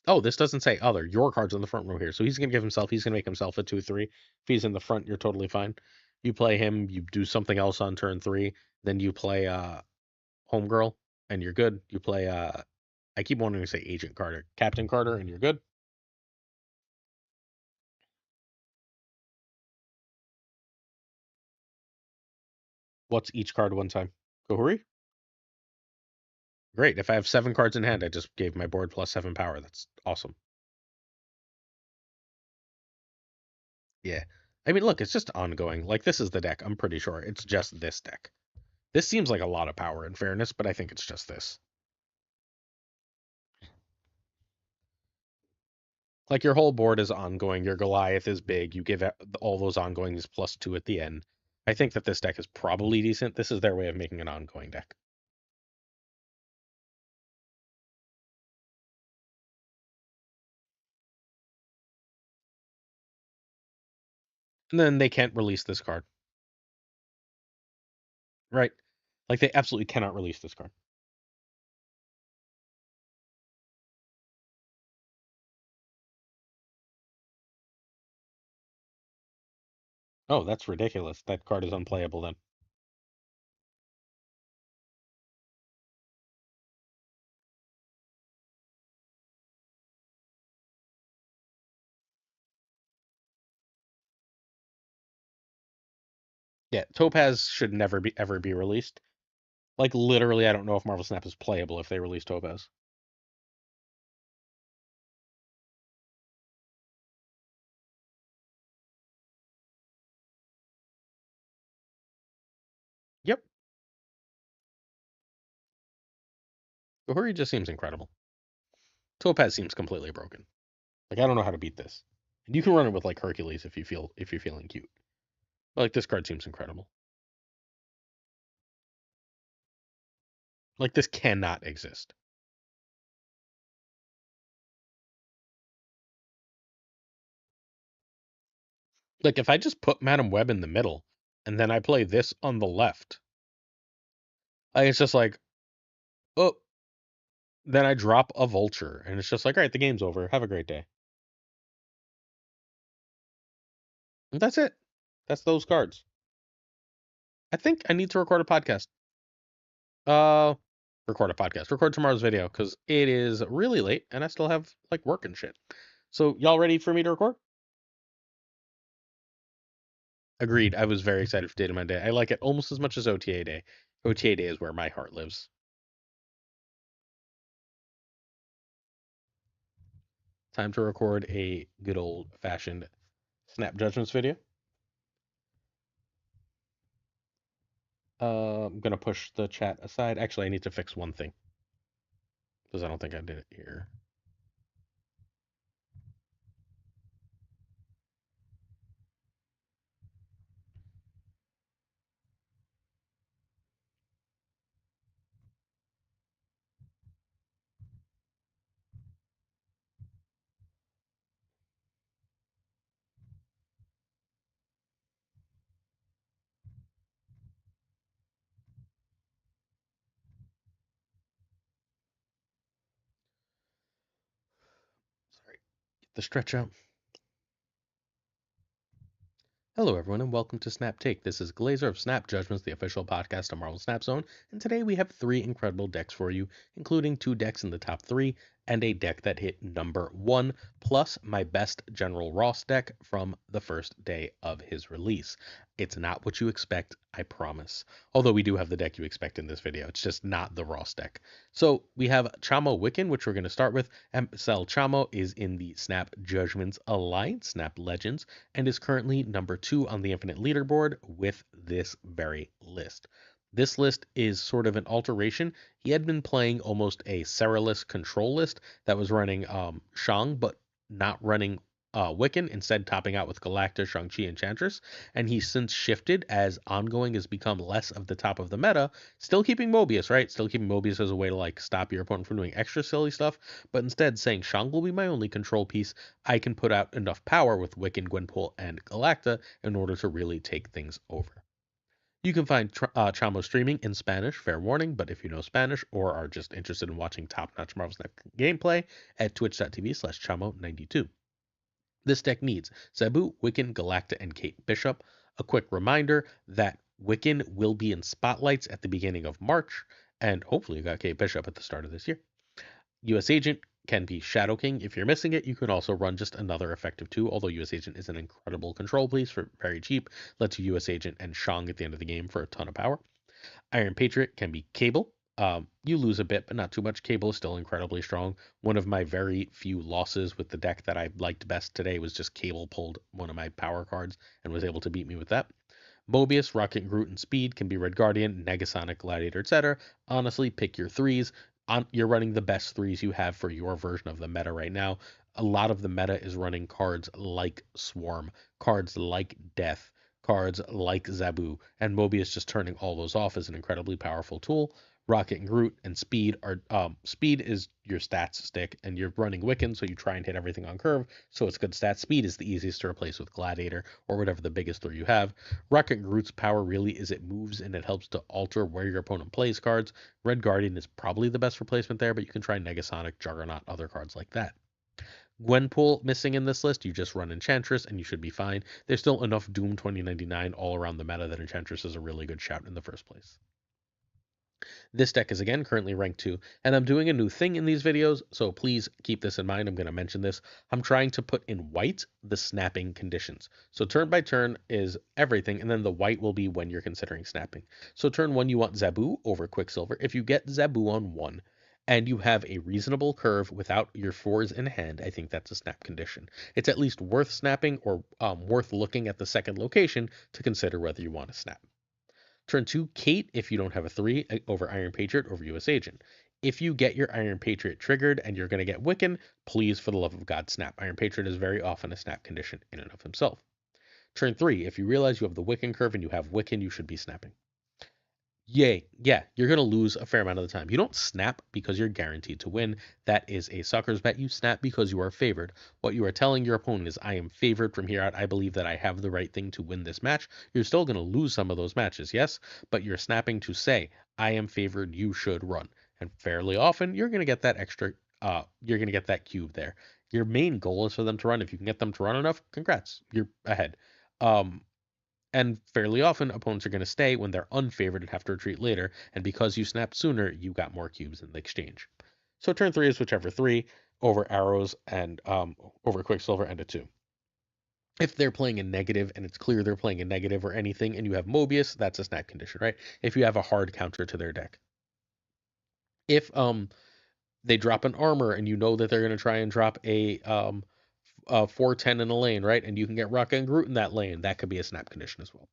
oh, this doesn't say other. Your card's in the front row here, so he's gonna make himself a 2/3. If he's in the front, you're totally fine. You play him, you do something else on turn 3, then you play Homegirl, and you're good. You play I keep wanting to say Agent Carter, Captain Carter, and you're good. What's each card one time? Kohuri? Great. If I have 7 cards in hand, I just gave my board plus 7 power. That's awesome. Yeah. I mean, look, it's just ongoing. Like, this is the deck. I'm pretty sure it's just this deck. This seems like a lot of power in fairness, but I think it's just this. Like, your whole board is ongoing. Your Goliath is big. You give all those ongoings plus 2 at the end. I think that this deck is probably decent. This is their way of making an ongoing deck. And then they can't release this card. Right? Like, they absolutely cannot release this card. Oh, that's ridiculous. That card is unplayable then. Yeah, Topaz should never be ever be released. Like literally, I don't know if Marvel Snap is playable if they release Topaz. Yep, Uhuri just seems incredible. Topaz seems completely broken. Like I don't know how to beat this. And you can run it with like Hercules if you're feeling cute. But, like this card seems incredible. Like this cannot exist. Like if I just put Madam Web in the middle and then I play this on the left, like it's just like, oh, then I drop a vulture and it's just like, all right, the game's over. Have a great day. And that's it. That's those cards. I think I need to record a podcast. Uh, record a podcast. Record tomorrow's video because it is really late and I still have like work and shit. So y'all ready for me to record? Agreed. I was very excited for Data Monday. I like it almost as much as OTA Day. OTA Day is where my heart lives. Time to record a good old fashioned Snap Judgments video. I'm gonna push the chat aside. Actually, I need to fix one thing because I don't think I did it here. Sorry. Get the stretch out. Hello, everyone, and welcome to Snap Take. This is Glazer of Snap Judgments, the official podcast of Marvel Snap Zone, and today we have 3 incredible decks for you, including 2 decks in the top 3 and a deck that hit number 1, plus my best General Ross deck from the first day of his release. It's not what you expect, I promise. Although we do have the deck you expect in this video, it's just not the Ross deck. So we have Chamo Wiccan, which we're going to start with. Sel Chamo is in the Snap Judgments Alliance, Snap Legends, and is currently number 2 on the Infinite Leaderboard with this very list. This list is sort of an alteration. He had been playing almost a Serraless control list that was running Shang, but not running Wiccan, instead topping out with Galacta, Shang-Chi, and Enchantress. And he's since shifted as ongoing has become less of the top of the meta, still keeping Mobius, right? Still keeping Mobius as a way to like stop your opponent from doing extra silly stuff, but instead saying Shang will be my only control piece. I can put out enough power with Wiccan, Gwenpool, and Galacta in order to really take things over. You can find Chamo streaming in Spanish, fair warning, but if you know Spanish or are just interested in watching top-notch Marvel Snap gameplay at twitch.tv/Chamo92. This deck needs Zabu, Wiccan, Galacta, and Kate Bishop. A quick reminder that Wiccan will be in spotlights at the beginning of March, and hopefully you got Kate Bishop at the start of this year. US Agent can be Shadow King. If you're missing it, you can also run just another effective 2, although US Agent is an incredible control piece for very cheap. Lets you US Agent and Shang at the end of the game for a ton of power. Iron Patriot can be Cable. You lose a bit, but not too much. Cable is still incredibly strong. One of my very few losses with the deck that I liked best today was just Cable pulled one of my power cards and was able to beat me with that. Mobius, Rocket Groot, and Speed can be Red Guardian, Negasonic, Gladiator, etc. Honestly, pick your 3s. You're running the best 3s you have for your version of the meta right now. A lot of the meta is running cards like Swarm, cards like Death, cards like Zabu, and Mobius just turning all those off is an incredibly powerful tool. Rocket and Groot and Speed are Speed is your stats stick, and you're running Wiccan, so you try and hit everything on curve, so it's good stats. Speed is the easiest to replace with Gladiator or whatever the biggest 3 you have. Rocket Groot's power really is it moves and it helps to alter where your opponent plays cards. Red Guardian is probably the best replacement there, but you can try Negasonic, Juggernaut, other cards like that. Gwenpool missing in this list, you just run Enchantress and you should be fine. There's still enough Doom 2099 all around the meta that Enchantress is a really good shout in the first place. This deck is again currently ranked 2, and I'm doing a new thing in these videos, so please keep this in mind. I'm going to mention this. I'm trying to put in white the snapping conditions. So turn by turn is everything, and then the white will be when you're considering snapping. So turn 1, you want Zabu over Quicksilver. If you get Zabu on 1, and you have a reasonable curve without your 4s in hand, I think that's a snap condition. It's at least worth snapping or worth looking at the second location to consider whether you want to snap. Turn 2, Kate, if you don't have a 3, over Iron Patriot over US Agent. If you get your Iron Patriot triggered and you're going to get Wiccan, please, for the love of God, snap. Iron Patriot is very often a snap condition in and of himself. Turn 3, if you realize you have the Wiccan curve and you have Wiccan, you should be snapping. Yay, yeah, you're going to lose a fair amount of the time. You don't snap because you're guaranteed to win. That is a sucker's bet. You snap because you are favored. What you are telling your opponent is, I am favored from here out. I believe that I have the right thing to win this match. You're still going to lose some of those matches, yes, but you're snapping to say, I am favored, you should run. And fairly often, you're going to get that you're going to get that cube there. Your main goal is for them to run. If you can get them to run enough, congrats, you're ahead. And fairly often, opponents are going to stay when they're unfavored and have to retreat later, and because you snapped sooner, you got more cubes in the exchange. So turn 3 is whichever 3 over arrows and over Quicksilver and a 2. If they're playing a negative and it's clear they're playing a negative or anything, and you have Mobius, that's a snap condition, right? If you have a hard counter to their deck. If they drop an armor and you know that they're going to try and drop a 410 in a lane, right? And you can get Raka and Groot in that lane, that could be a snap condition as well.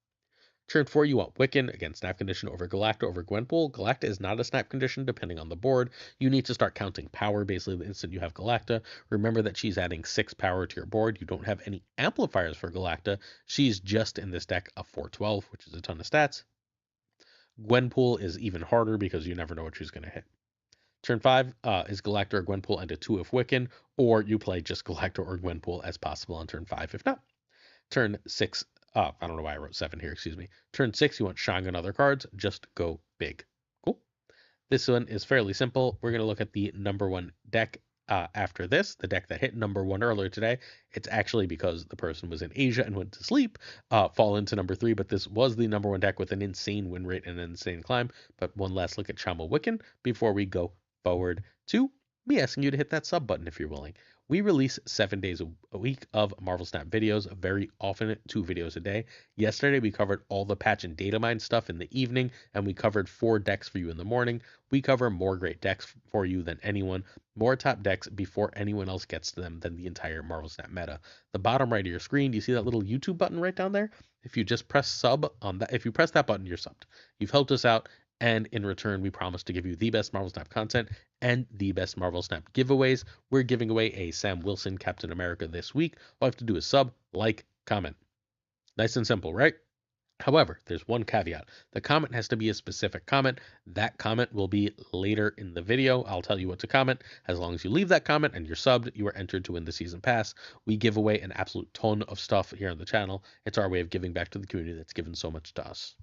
Turn 4, you want Wiccan. Again, snap condition over Galacta over Gwenpool. Galacta is not a snap condition depending on the board. You need to start counting power basically the instant you have Galacta. Remember that she's adding 6 power to your board. You don't have any amplifiers for Galacta. She's just in this deck a 412, which is a ton of stats. Gwenpool is even harder because you never know what she's going to hit. Turn 5 is Galacta or Gwenpool and a 2 if Wiccan, or you play just Galacta or Gwenpool as possible on turn 5 if not. Turn 6, I don't know why I wrote 7 here, excuse me. Turn 6, you want Shang other cards, just go big. Cool. This one is fairly simple. We're going to look at the number 1 deck after this, the deck that hit number 1 earlier today. It's actually because the person was in Asia and went to sleep, fall into number 3, but this was the number 1 deck with an insane win rate and an insane climb. But one last look at Chamo Wiccan before we go forward to me asking you to hit that sub button if you're willing. We release 7 days a week of Marvel Snap videos, very often 2 videos a day. Yesterday, we covered all the patch and data mine stuff in the evening, and we covered 4 decks for you in the morning. We cover more great decks for you than anyone, more top decks before anyone else gets to them than the entire Marvel Snap meta. The bottom right of your screen, do you see that little YouTube button right down there? If you just press sub on that, if you press that button, you're subbed. You've helped us out. And in return, we promise to give you the best Marvel Snap content and the best Marvel Snap giveaways. We're giving away a Sam Wilson Captain America this week. All you have to do is sub, like, comment. Nice and simple, right? However, there's one caveat. The comment has to be a specific comment. That comment will be later in the video. I'll tell you what to comment. As long as you leave that comment and you're subbed, you are entered to win the season pass. We give away an absolute ton of stuff here on the channel. It's our way of giving back to the community that's given so much to us.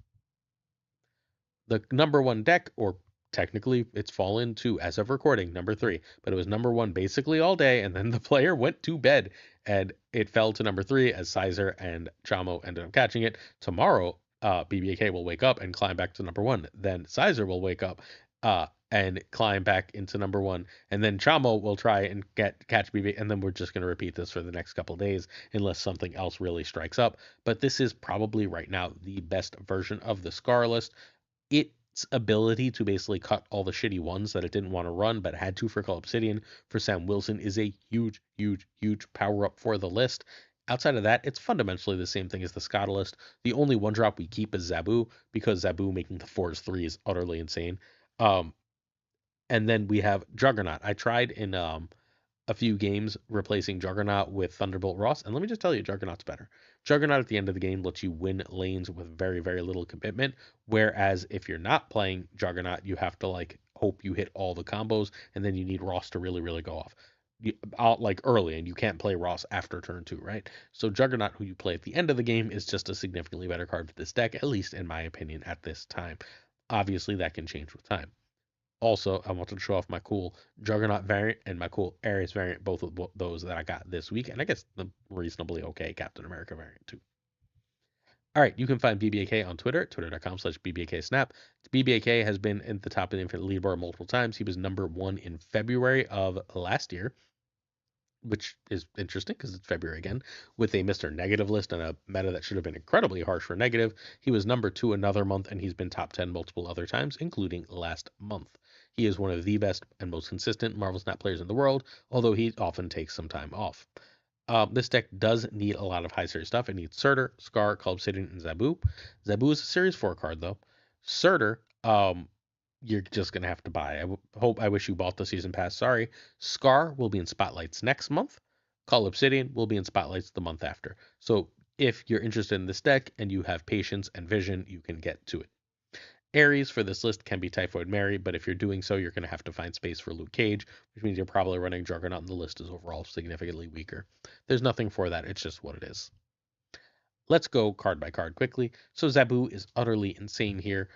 The number 1 deck, or technically it's fallen to, as of recording, number 3, but it was number 1 basically all day, and then the player went to bed, and it fell to number 3 as Sizer and Chamo ended up catching it. Tomorrow, BBK will wake up and climb back to number 1. Then Sizer will wake up and climb back into number 1, and then Chamo will try and catch BB, and then we're just going to repeat this for the next couple days unless something else really strikes up. But this is probably right now the best version of the Scar list. Its ability to basically cut all the shitty ones that it didn't want to run but had to for Call Obsidian for Sam Wilson is a huge, huge, huge power up for the list. Outside of that, it's fundamentally the same thing as the Scott list. The only one drop we keep is Zabu, because Zabu making the 4s 3 is utterly insane. And then we have Juggernaut. I tried in a few games replacing Juggernaut with Thunderbolt Ross, and let me just tell you, Juggernaut's better. Juggernaut at the end of the game lets you win lanes with very, very little commitment, whereas if you're not playing Juggernaut, you have to like hope you hit all the combos, and then you need Ross to really, really go off. Out like early, and you can't play Ross after turn 2, right? So Juggernaut, who you play at the end of the game, is just a significantly better card for this deck, at least in my opinion at this time. Obviously, that can change with time. Also, I wanted to show off my cool Juggernaut variant and my cool Ares variant, both of those that I got this week, and I guess the reasonably okay Captain America variant too. All right, you can find BBAK on Twitter, twitter.com/BBAKSnap. BBAK has been at the top of the Infinite Leaderboard multiple times. He was number 1 in February of last year, which is interesting because it's February again, with a Mr. Negative list and a meta that should have been incredibly harsh for negative. He was number 2 another month, and he's been top 10 multiple other times, including last month. He is one of the best and most consistent Marvel Snap players in the world, although he often takes some time off. This deck does need a lot of high series stuff. It needs Surtur, Scar, Cull Obsidian, and Zabu. Zabu is a series 4 card, though. Surtur, you're just gonna have to buy. I wish you bought the season pass. Sorry. Scar will be in spotlights next month. Call Obsidian will be in spotlights the month after. So if you're interested in this deck and you have patience and vision, you can get to it. Ares for this list can be Typhoid Mary, but if you're doing so, you're going to have to find space for Luke Cage, which means you're probably running Juggernaut, and the list is overall significantly weaker. There's nothing for that. It's just what it is. Let's go card by card quickly. So Zabu is utterly insane here.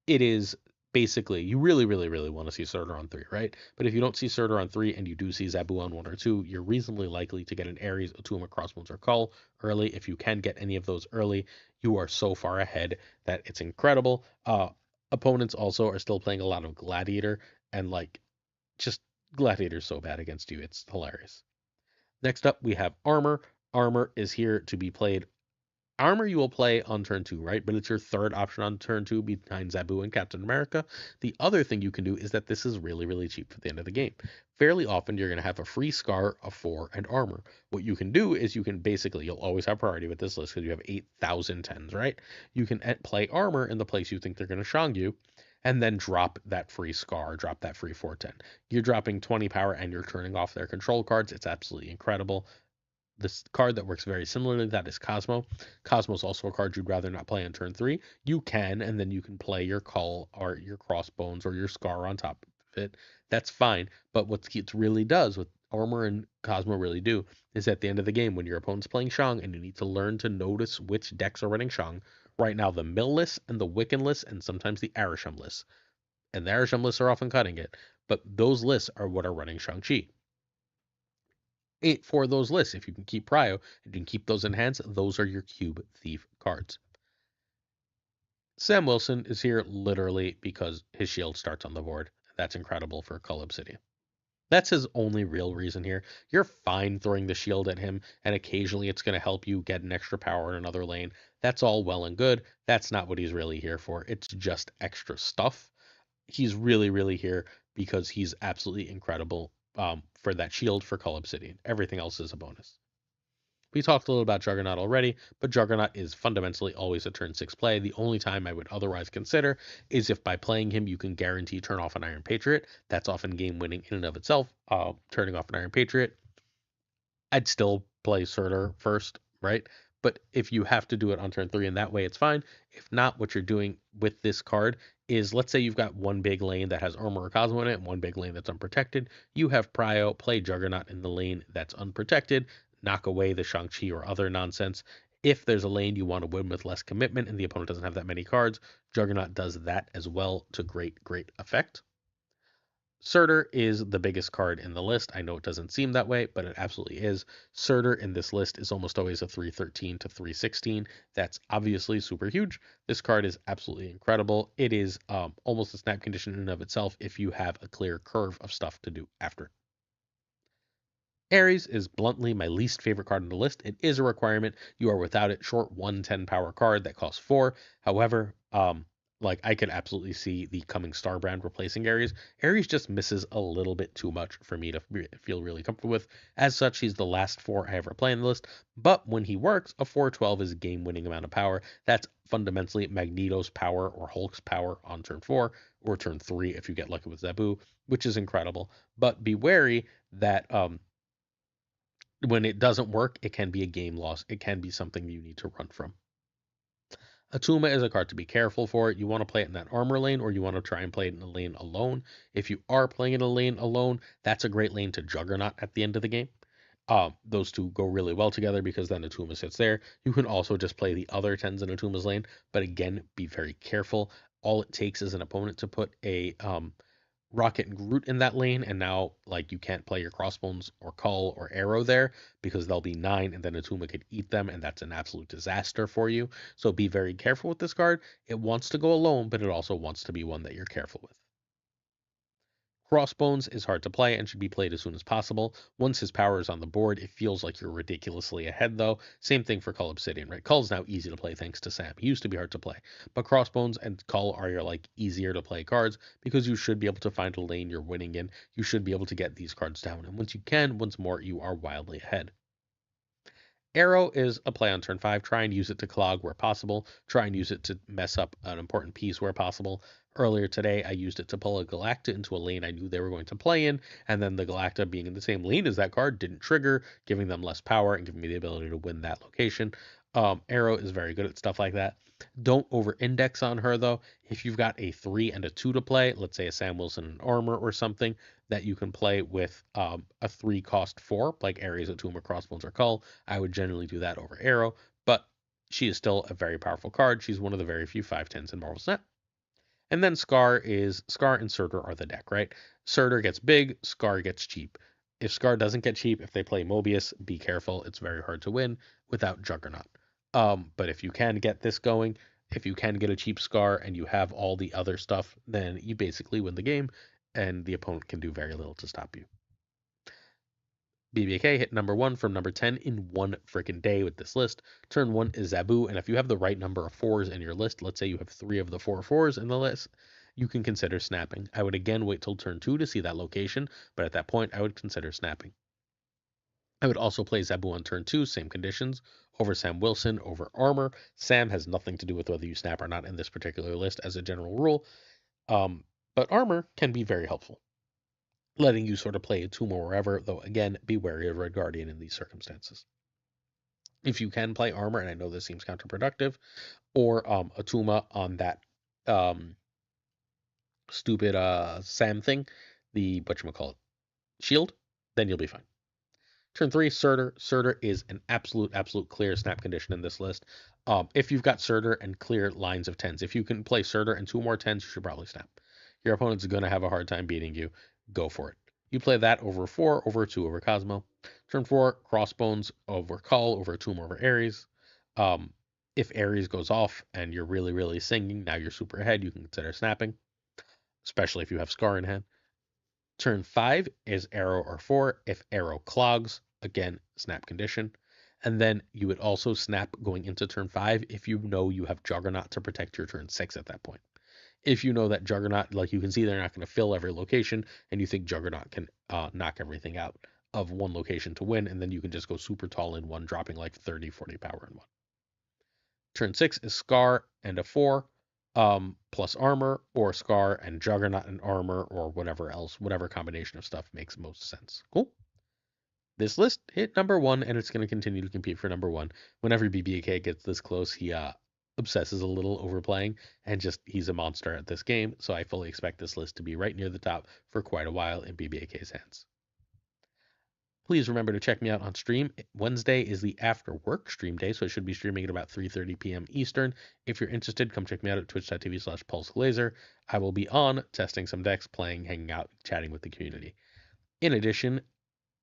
It is basically, you really, really, really want to see Surtur on 3, right? But if you don't see Surtur on 3 and you do see Zabu on 1 or 2, you're reasonably likely to get an Ares, a Tomb, a Crossbones, or Cull early. If you can get any of those early, you are so far ahead that it's incredible. Opponents also are still playing a lot of Gladiator, and like, just Gladiator's so bad against you, it's hilarious. Next up, we have Armor. Armor is here to be played. Armor you will play on turn 2, right? But it's your third option on turn 2 behind Zabu and Captain America. The other thing you can do is that this is really, really cheap for the end of the game. Fairly often you're going to have a free Scar, a 4, and Armor. What you can do is you can basically, you'll always have priority with this list because you have 8,000 10s, right? You can play Armor in the place you think they're going to Shang you, and then drop that free Scar, drop that free 410. You're dropping 20 power and you're turning off their control cards. It's absolutely incredible. This card that works very similarly, that is Cosmo. Cosmo is also a card you'd rather not play on turn 3. You can, and then you can play your Cull or your Crossbones or your Scar on top of it. That's fine. But what it really does, what Armor and Cosmo really do, is at the end of the game, when your opponent's playing Shang and you need to learn to notice which decks are running Shang, right now the Mill list and the Wiccan list and sometimes the Arisham list. And the Arisham lists are often cutting it, but those lists are what are running Shang-Chi. For those lists. If you can keep Prio and you can keep those in hands, those are your Cube Thief cards. Sam Wilson is here literally because his shield starts on the board. That's incredible for Cull Obsidian. That's his only real reason here. You're fine throwing the shield at him, and occasionally it's going to help you get an extra power in another lane. That's all well and good. That's not what he's really here for. It's just extra stuff. He's really, really here because he's absolutely incredible for that shield for Cull Obsidian. Everything else is a bonus. We talked a little about Juggernaut already, but Juggernaut is fundamentally always a turn 6 play. The only time I would otherwise consider is if by playing him you can guarantee turn off an Iron Patriot. That's often game winning in and of itself. Turning off an Iron Patriot, I'd still play Surtur first, right? But if you have to do it on turn 3 in that way, it's fine. If not, what you're doing with this card is, let's say you've got one big lane that has Armor or Cosmo in it and one big lane that's unprotected. You have Prio play Juggernaut in the lane that's unprotected, knock away the Shang-Chi or other nonsense. If there's a lane you want to win with less commitment and the opponent doesn't have that many cards, Juggernaut does that as well to great, great effect. Surtur is the biggest card in the list. I know it doesn't seem that way, but it absolutely is. Surtur in this list is almost always a 313 to 316. That's obviously super huge. This card is absolutely incredible. It is almost a snap condition in and of itself if you have a clear curve of stuff to do after. Ares is bluntly my least favorite card on the list. It is a requirement. You are without it short 110 power card that costs 4. However, like I could absolutely see the coming Star brand replacing Ares. Ares just misses a little bit too much for me to feel really comfortable with. As such, he's the last 4 I ever play on the list. But when he works, a 412 is a game-winning amount of power. That's fundamentally Magneto's power or Hulk's power on turn 4 or turn 3 if you get lucky with Zabu, which is incredible. But be wary that when it doesn't work, it can be a game loss. It can be something you need to run from. Atuma is a card to be careful for. You want to play it in that armor lane, or you want to try and play it in a lane alone. If you are playing in a lane alone, that's a great lane to Juggernaut at the end of the game. Those two go really well together because then Atuma sits there. You can also just play the other 10s in Atuma's lane, but again, be very careful. All it takes is an opponent to put a Rocket and Groot in that lane, and now like you can't play your Crossbones or Cull or Arrow there because they'll be 9, and then Atuma could eat them, and that's an absolute disaster for you. So be very careful with this card. It wants to go alone, but it also wants to be one that you're careful with. Crossbones is hard to play and should be played as soon as possible. Once his power is on the board, it feels like you're ridiculously ahead, though. Same thing for Cull Obsidian, right? Cull's now easy to play thanks to Sam. He used to be hard to play, but Crossbones and Cull are your like easier to play cards because you should be able to find a lane you're winning in. You should be able to get these cards down, and once you can, once more, you are wildly ahead. Arrow is a play on turn 5. Try and use it to clog where possible. Try and use it to mess up an important piece where possible. Earlier today, I used it to pull a Galacta into a lane I knew they were going to play in, and then the Galacta being in the same lane as that card didn't trigger, giving them less power and giving me the ability to win that location. Arrow is very good at stuff like that. Don't over index on her though. If you've got a 3 and a 2 to play, let's say a Sam Wilson and armor or something that you can play with a 3 cost 4, like Ares, Atuma, Crossbones, or Cull, I would generally do that over Arrow, but she is still a very powerful card. She's one of the very few 5/10s in Marvel Snap. And then Scar and Surtur are the deck, right? Surtur gets big, Scar gets cheap. If Scar doesn't get cheap, if they play Mobius, be careful. It's very hard to win without Juggernaut. But if you can get this going, if you can get a cheap Scar and you have all the other stuff, then you basically win the game, and the opponent can do very little to stop you. BBK hit number 1 from number 10 in one freaking day with this list. Turn 1 is Zabu, and if you have the right number of 4s in your list, let's say you have 3 of the 4 4s in the list, you can consider snapping. I would again wait till turn 2 to see that location, but at that point, I would consider snapping. I would also play Zabu on turn 2, same conditions, over Sam Wilson, over Armor. Sam has nothing to do with whether you snap or not in this particular list as a general rule, but Armor can be very helpful, letting you sort of play Atuma wherever, though again, be wary of Red Guardian in these circumstances. If you can play Armor, and I know this seems counterproductive, or Atuma on that um, stupid Sam thing, the whatchamacallit, shield, then you'll be fine. Turn 3, Surtur. Surtur is an absolute clear snap condition in this list. If you've got Surtur and clear lines of 10s, if you can play Surtur and 2 more 10s, you should probably snap. Your opponent's going to have a hard time beating you. Go for it. You play that over 4, over 2, over Cosmo. Turn 4, Crossbones over Cull, over Tomb, over Ares. If Ares goes off and you're really singing, now you're super ahead, you can consider snapping, especially if you have Scar in hand. Turn 5 is Arrow or 4. If Arrow clogs, again, snap condition. And then you would also snap going into turn 5 if you know you have Juggernaut to protect your turn 6 at that point. If you know that Juggernaut, like you can see, they're not going to fill every location, and you think Juggernaut can knock everything out of one location to win, and then you can just go super tall in one, dropping like 30, 40 power in one. Turn 6 is Scar and a 4 plus armor, or Scar and Juggernaut and armor, or whatever else, whatever combination of stuff makes most sense. Cool. This list hit number 1, and it's going to continue to compete for number 1. Whenever BBK gets this close, he obsesses a little over playing, and just he's a monster at this game, so I fully expect this list to be right near the top for quite a while in BBK's hands. Please remember to check me out on stream. Wednesday is the after work stream day, so I should be streaming at about 3:30 p.m. Eastern. If you're interested, come check me out at twitch.tv/pulseglazer. I will be on testing some decks, playing, hanging out, chatting with the community. In addition,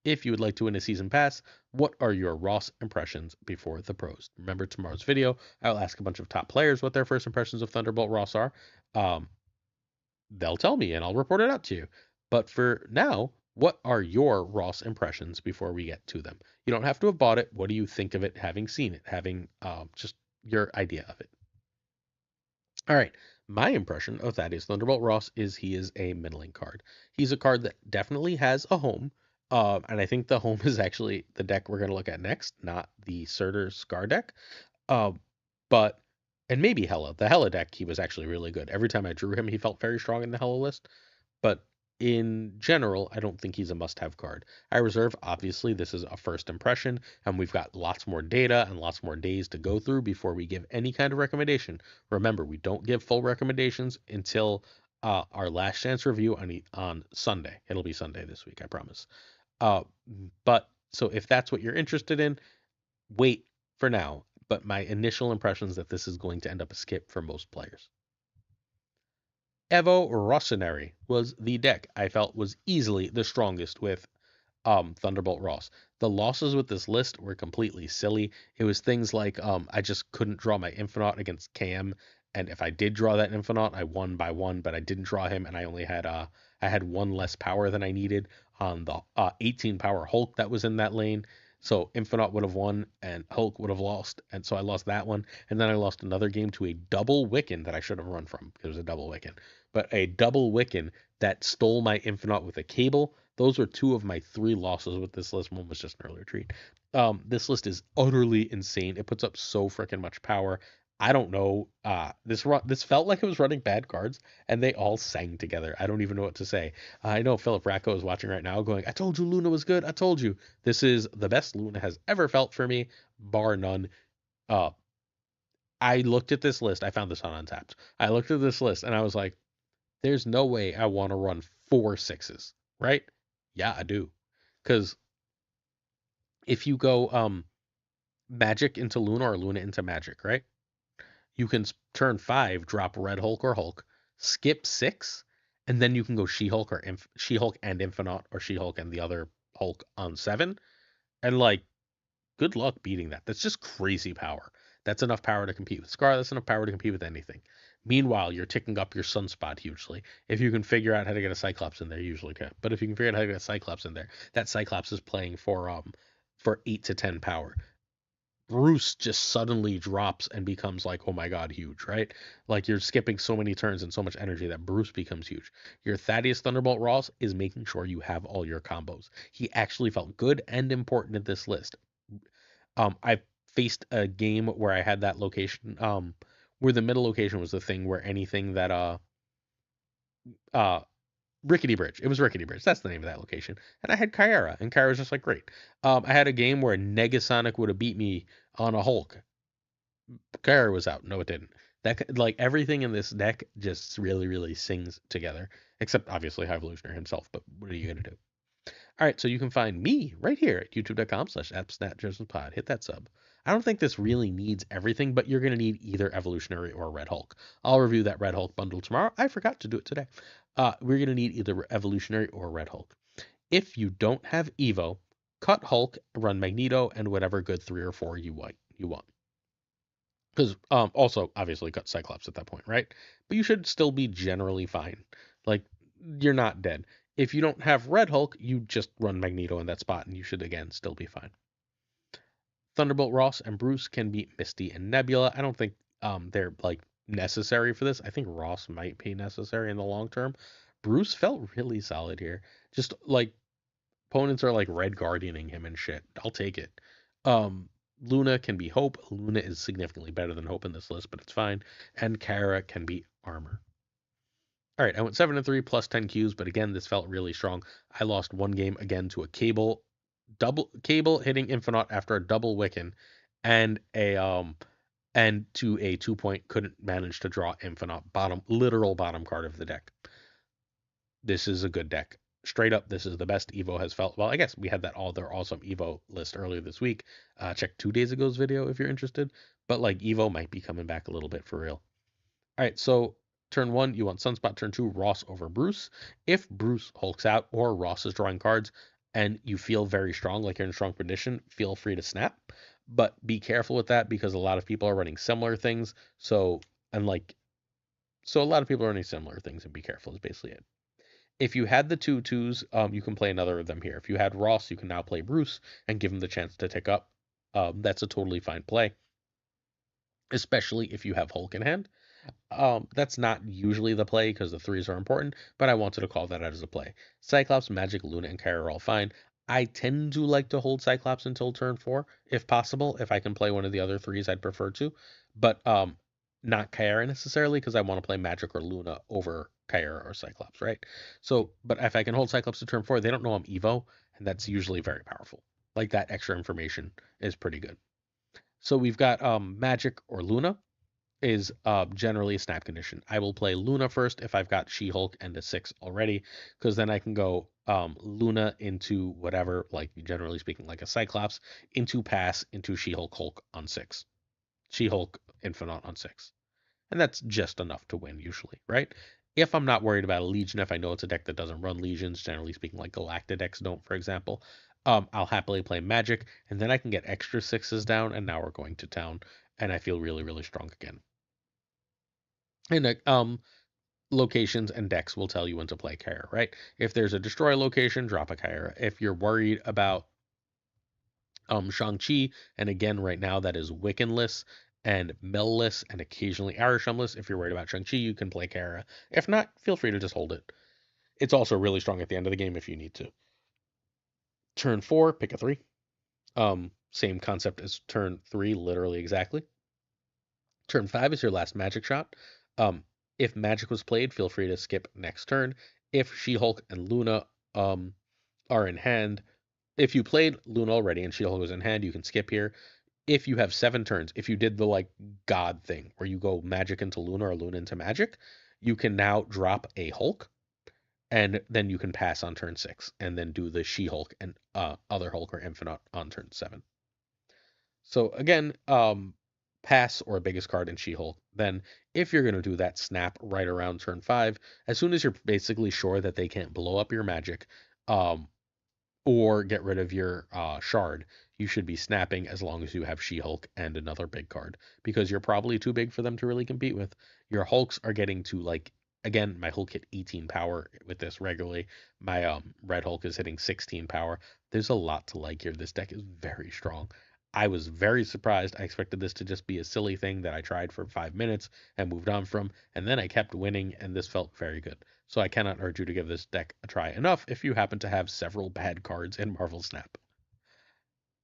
if you would like to win a season pass, what are your Ross impressions before the pros? Remember tomorrow's video, I'll ask a bunch of top players what their first impressions of Thunderbolt Ross are. They'll tell me and I'll report it out to you. But for now, what are your Ross impressions before we get to them? You don't have to have bought it. What do you think of it, having seen it, having just your idea of it? All right. My impression of Thaddeus Thunderbolt Ross is he is a middling card. He's a card that definitely has a home. And I think the home is actually the deck we're going to look at next, not the Surtur Scar deck. Uh, but, and maybe Hela. The Hela deck, he was actually really good. Every time I drew him, he felt very strong in the Hela list. But in general, I don't think he's a must-have card. I reserve, obviously, this is a first impression, and we've got lots more data and lots more days to go through before we give any kind of recommendation. Remember, we don't give full recommendations until our last chance review on Sunday. It'll be Sunday this week, I promise. But so if that's what you're interested in, wait for now. But my initial impression is that this is going to end up a skip for most players. Evo Rossoneri was the deck I felt was easily the strongest with Thunderbolt Ross. The losses with this list were completely silly. It was things like I just couldn't draw my Infinite against KM, and if I did draw that Infinite, I won by one, but I didn't draw him, and I had one less power than I needed on the 18 power Hulk that was in that lane. So Infinite would have won and Hulk would have lost, and so I lost that one. And then I lost another game to a double Wiccan that I should have run from because it was a double Wiccan. But a double Wiccan that stole my Infinite with a cable. Those were two of my three losses with this list. One was just an earlier treat. This list is utterly insane. It puts up so freaking much power. I don't know. This felt like it was running bad cards, and they all sang together. I don't even know what to say. I know Philip Racco is watching right now, going, "I told you Luna was good. I told you." This is the best Luna has ever felt for me, bar none. Uh, I looked at this list. I found this on Untapped. I looked at this list, and I was like, "There's no way I want to run four sixes, right?" Yeah, I do. Because if you go Magic into Luna or Luna into Magic, right? You can turn 5, drop Red Hulk or Hulk, skip 6, and then you can go She-Hulk or She-Hulk and Infinite or She-Hulk and the other Hulk on 7. And like, good luck beating that. That's just crazy power. That's enough power to compete with Scar. That's enough power to compete with anything. Meanwhile, you're ticking up your Sunspot hugely. If you can figure out how to get a Cyclops in there, you usually can. But if you can figure out how to get a Cyclops in there, that Cyclops is playing for 8 to 10 power. Bruce just suddenly drops and becomes like, oh my god, huge, right? Like you're skipping so many turns and so much energy that Bruce becomes huge. Your Thaddeus Thunderbolt Ross is making sure you have all your combos. He actually felt good and important in this list. I faced a game where I had that location, where the middle location was the thing where anything that uh Rickety Bridge. It was Rickety Bridge. That's the name of that location. And I had Kyara, and Kyara was just like great. I had a game where Negasonic would have beat me on a Hulk. Kyara was out. No, it didn't. That like everything in this deck just really, really sings together. Except obviously High Evolutionary himself. But what are you gonna do? All right, so you can find me right here at youtube.com/appsnatjosephpod. Hit that sub. I don't think this really needs everything, but you're going to need either Evolutionary or Red Hulk. I'll review that Red Hulk bundle tomorrow. I forgot to do it today. We're going to need either Evolutionary or Red Hulk. If you don't have Evo, cut Hulk, run Magneto, and whatever good 3 or 4 you want. Because also, obviously, cut Cyclops at that point, right? But you should still be generally fine. Like, you're not dead. If you don't have Red Hulk, you just run Magneto in that spot, and you should, again, still be fine. Thunderbolt Ross and Bruce can beat Misty and Nebula. I don't think they're, like, necessary for this. I think Ross might be necessary in the long term. Bruce felt really solid here. Just, like, opponents are, like, Red Guardianing him and shit. I'll take it. Luna can be Hope. Luna is significantly better than Hope in this list, but it's fine. And Kara can be Armor. All right, I went 7 and 3 plus 10 Qs, but again, this felt really strong. I lost one game again to a double cable hitting Infinite after a double Wiccan, and to a 2-point couldn't manage to draw Infinite literal bottom card of the deck. This is a good deck. Straight up, this is the best Evo has felt. Well, I guess we had that all their awesome Evo list earlier this week. Check 2 days ago's video if you're interested. But like Evo might be coming back a little bit for real. All right, so turn 1, you want Sunspot. Turn 2, Ross over Bruce. If Bruce hulks out or Ross is drawing cards and you feel very strong, like you're in strong condition, feel free to snap. But be careful with that because a lot of people are running similar things. So a lot of people are running similar things, and be careful is basically it. If you had the 2/2s, you can play another of them here. If you had Ross, you can now play Bruce and give him the chance to tick up. That's a totally fine play, especially if you have Hulk in hand. That's not usually the play because the 3s are important, but I wanted to call that out as a play. Cyclops, Magic, Luna, and Kara are all fine. I tend to like to hold Cyclops until turn 4, if possible. If I can play one of the other 3s, I'd prefer to. But not Kara necessarily because I want to play Magic or Luna over Kara or Cyclops, right? So, but if I can hold Cyclops to turn 4, they don't know I'm Evo, and that's usually very powerful. Like that extra information is pretty good. So we've got Magic or Luna is generally a snap condition. I will play Luna first if I've got She-Hulk and a 6 already, because then I can go Luna into whatever, like generally speaking, like a Cyclops, into Pass, into She-Hulk Hulk on 6. She-Hulk Infinite on 6. And that's just enough to win usually, right? If I'm not worried about a Legion, if I know it's a deck that doesn't run Legions, generally speaking, like Galactic decks don't, for example, I'll happily play Magic, and then I can get extra sixes down, and now we're going to town, and I feel really, really strong again. And locations and decks will tell you when to play Kyra, right? If there's a destroy location, drop a Kyra. If you're worried about Shang-Chi, and again, right now that is Wiccanless and Mellless and occasionally Arishumless. If you're worried about Shang-Chi, you can play Kyra. If not, feel free to just hold it. It's also really strong at the end of the game if you need to. Turn 4, pick a 3. Same concept as turn 3, literally exactly. Turn 5 is your last magic shot. If magic was played, feel free to skip next turn. If She-Hulk and Luna are in hand, if you played Luna already and She-Hulk was in hand, you can skip here. If you have 7 turns, if you did the like God thing where you go magic into Luna or Luna into magic, you can now drop a Hulk and then you can pass on turn 6 and then do the She-Hulk and other Hulk or Infinite on turn 7. So again, pass or biggest card in She-Hulk. Then if you're going to do that snap right around turn 5, as soon as you're basically sure that they can't blow up your magic, um, or get rid of your shard, you should be snapping as long as you have She-Hulk and another big card because you're probably too big for them to really compete with. Your Hulks are getting to like again, my Hulk hit 18 power with this regularly. My Red Hulk is hitting 16 power. There's a lot to like here. This deck is very strong. I was very surprised. I expected this to just be a silly thing that I tried for 5 minutes and moved on from, and then I kept winning, and this felt very good. So I cannot urge you to give this deck a try enough if you happen to have several bad cards in Marvel Snap.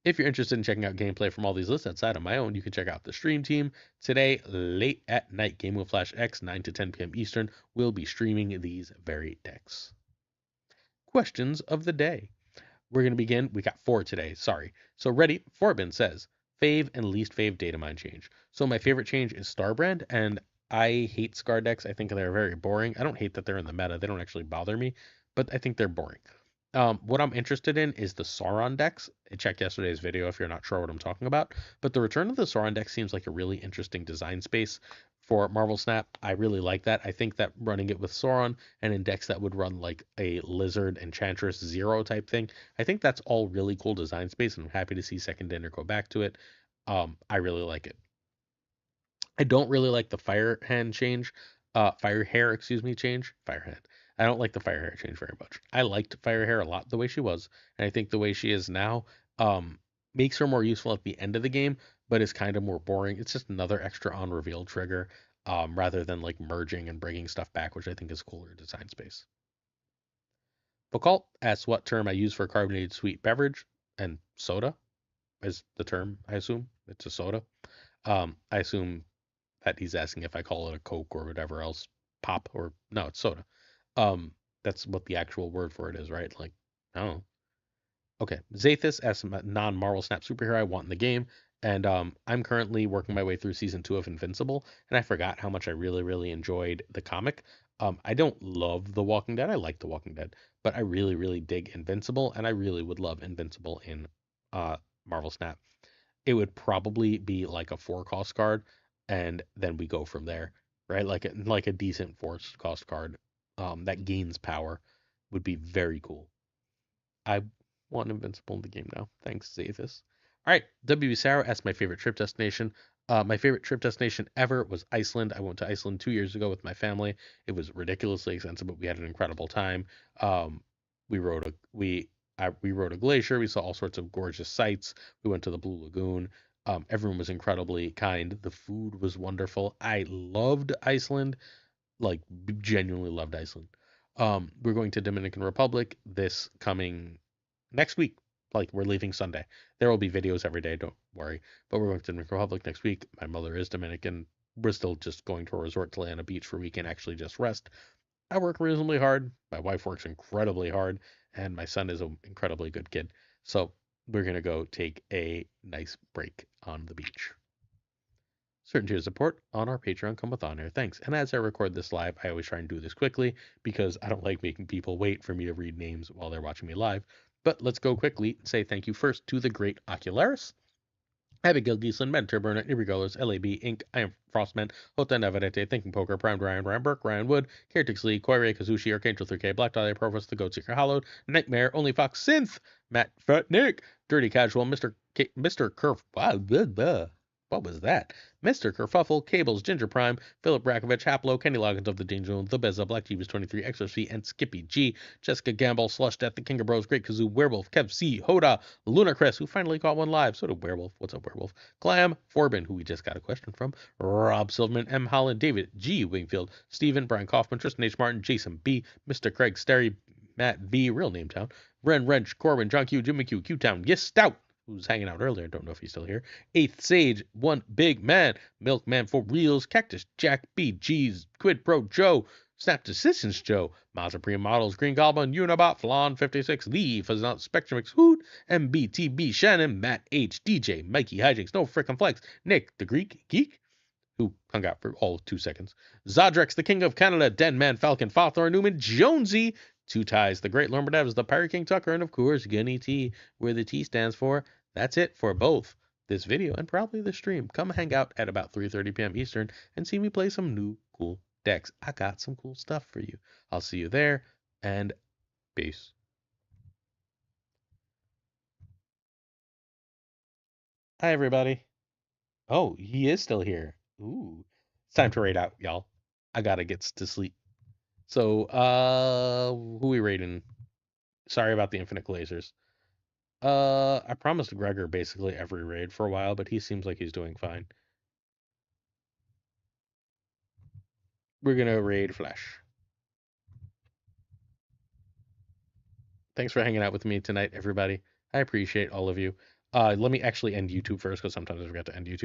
If you're interested in checking out gameplay from all these lists outside of my own, you can check out the stream team. Today, late at night, Game of Flash X, 9 to 10 p.m. Eastern, will be streaming these very decks. Questions of the day. We're going to begin. We got 4 today. Sorry. So ready. Forbin says, fave and least fave data mine change. So my favorite change is Starbrand, and I hate Scar decks. I think they're very boring. I don't hate that they're in the meta. They don't actually bother me, but I think they're boring. What I'm interested in is the Sauron decks. I checked yesterday's video if you're not sure what I'm talking about. But the return of the Sauron deck seems like a really interesting design space for Marvel Snap. I really like that. I think that running it with Sauron and in decks that would run like a Lizard Enchantress Zero type thing, I think that's all really cool design space, and I'm happy to see Second Dinner go back to it. I really like it. I don't really like the fire hand change, fire hair, excuse me, change, fire hand. I don't like the fire hair change very much. I liked fire hair a lot the way she was, and I think the way she is now makes her more useful at the end of the game, but is kind of more boring. It's just another extra on reveal trigger, rather than like merging and bringing stuff back, which I think is cooler design space. Foucault asks what term I use for carbonated sweet beverage, and soda is the term, I assume. It's a soda. I assume that he's asking if I call it a Coke or whatever else, pop or no, it's soda. Um, that's what the actual word for it is, right? Like, I don't know. Okay, Zathis as a non-Marvel Snap superhero I want in the game, and I'm currently working my way through season 2 of Invincible, and I forgot how much I really, really enjoyed the comic. I don't love The Walking Dead. I like The Walking Dead, but I really, really dig Invincible, and I really would love Invincible in uh, Marvel Snap. It would probably be like a 4 cost card, and then we go from there, right? Like a decent 4 cost card that gains power would be very cool. I want Invincible in the game now. Thanks, Zathis. All right, WB Sarah asks my favorite trip destination. My favorite trip destination ever was Iceland. I went to Iceland 2 years ago with my family. It was ridiculously expensive, but we had an incredible time. We rode a we rode a glacier. We saw all sorts of gorgeous sights. We went to the Blue Lagoon. Everyone was incredibly kind. The food was wonderful. I loved Iceland, like genuinely loved Iceland. We're going to Dominican Republic this coming next week. Like we're leaving Sunday. There will be videos every day, don't worry. But we're going to Dominican Republic next week. My mother is Dominican. We're still just going to a resort to lay on a beach for a week and actually just rest. I work reasonably hard. My wife works incredibly hard, and my son is an incredibly good kid. So we're gonna go take a nice break on the beach. Certain tier support on our Patreon come with honor. Thanks. And as I record this live, I always try and do this quickly because I don't like making people wait for me to read names while they're watching me live. But let's go quickly and say thank you first to the great Ocularis. Abigail Geeslin, Mentor Burnett, Irregulars, LAB, Inc., I am Frostman, Hota Navarrete, Thinking Poker, Primed Ryan Burke, Ryan Wood, Heretics Lee, Koire, Kazushi, Archangel 3K, Black Dahlia, Provost, The Goat Seeker, Hollowed, Nightmare, Only Fox, Synth, Matt Fat Nick, Dirty Casual, Mr. Kerf, what was that? Mr. Kerfuffle, Cables, Ginger Prime, Philip Rakovich, Haplo, Kenny Loggins of the Danger Zone, The Beza, Black Jeeves 23, XRC, and Skippy G, Jessica Gamble, Slush Death, The King of Bros, Great Kazoo, Werewolf, Kev C, Hoda, Lunacrest, who finally caught one live. So did Werewolf. What's up, Werewolf? Clam, Forbin, who we just got a question from. Rob Silverman, M. Holland, David G. Wingfield, Stephen, Brian Kaufman, Tristan H. Martin, Jason B., Mr. Craig Sterry, Matt V. Real name town. Ren Wrench, Corbin, John Q, Jimmy Q, Q Town, Yes Stout, who's hanging out earlier. Don't know if he's still here. Eighth Sage, One Big Man, Milkman for Reals, Cactus Jack, B. G's, Quid Pro Joe, Snap Decisions Joe, Mazda Supreme Models, Green Goblin, Unibot, Flan 56, Lee, Fuzznut, Spectrum X Hoot, MBTB, Shannon, Matt H, DJ, Mikey Hijinks, No Frickin' Flex, Nick, the Greek Geek, who hung out for all of 2 seconds, Zodrex, the King of Canada, Denman, Falcon, Fawthorn, Newman, Jonesy, Two Ties, the Great Lorna Devs, the Pirate King Tucker, and of course, Gunny T, where the T stands for. That's it for both this video and probably the stream. Come hang out at about 3:30 p.m. Eastern and see me play some new cool decks. I got some cool stuff for you. I'll see you there, and peace. Hi, everybody. Oh, he is still here. Ooh. It's time to raid out, y'all. I gotta get to sleep. So, who we raiding? Sorry about the infinite glazers. I promised Gregor basically every raid for a while, but he seems like he's doing fine. We're gonna raid Flesh. Thanks for hanging out with me tonight, everybody. I appreciate all of you. Let me actually end YouTube first because sometimes I forget to end YouTube.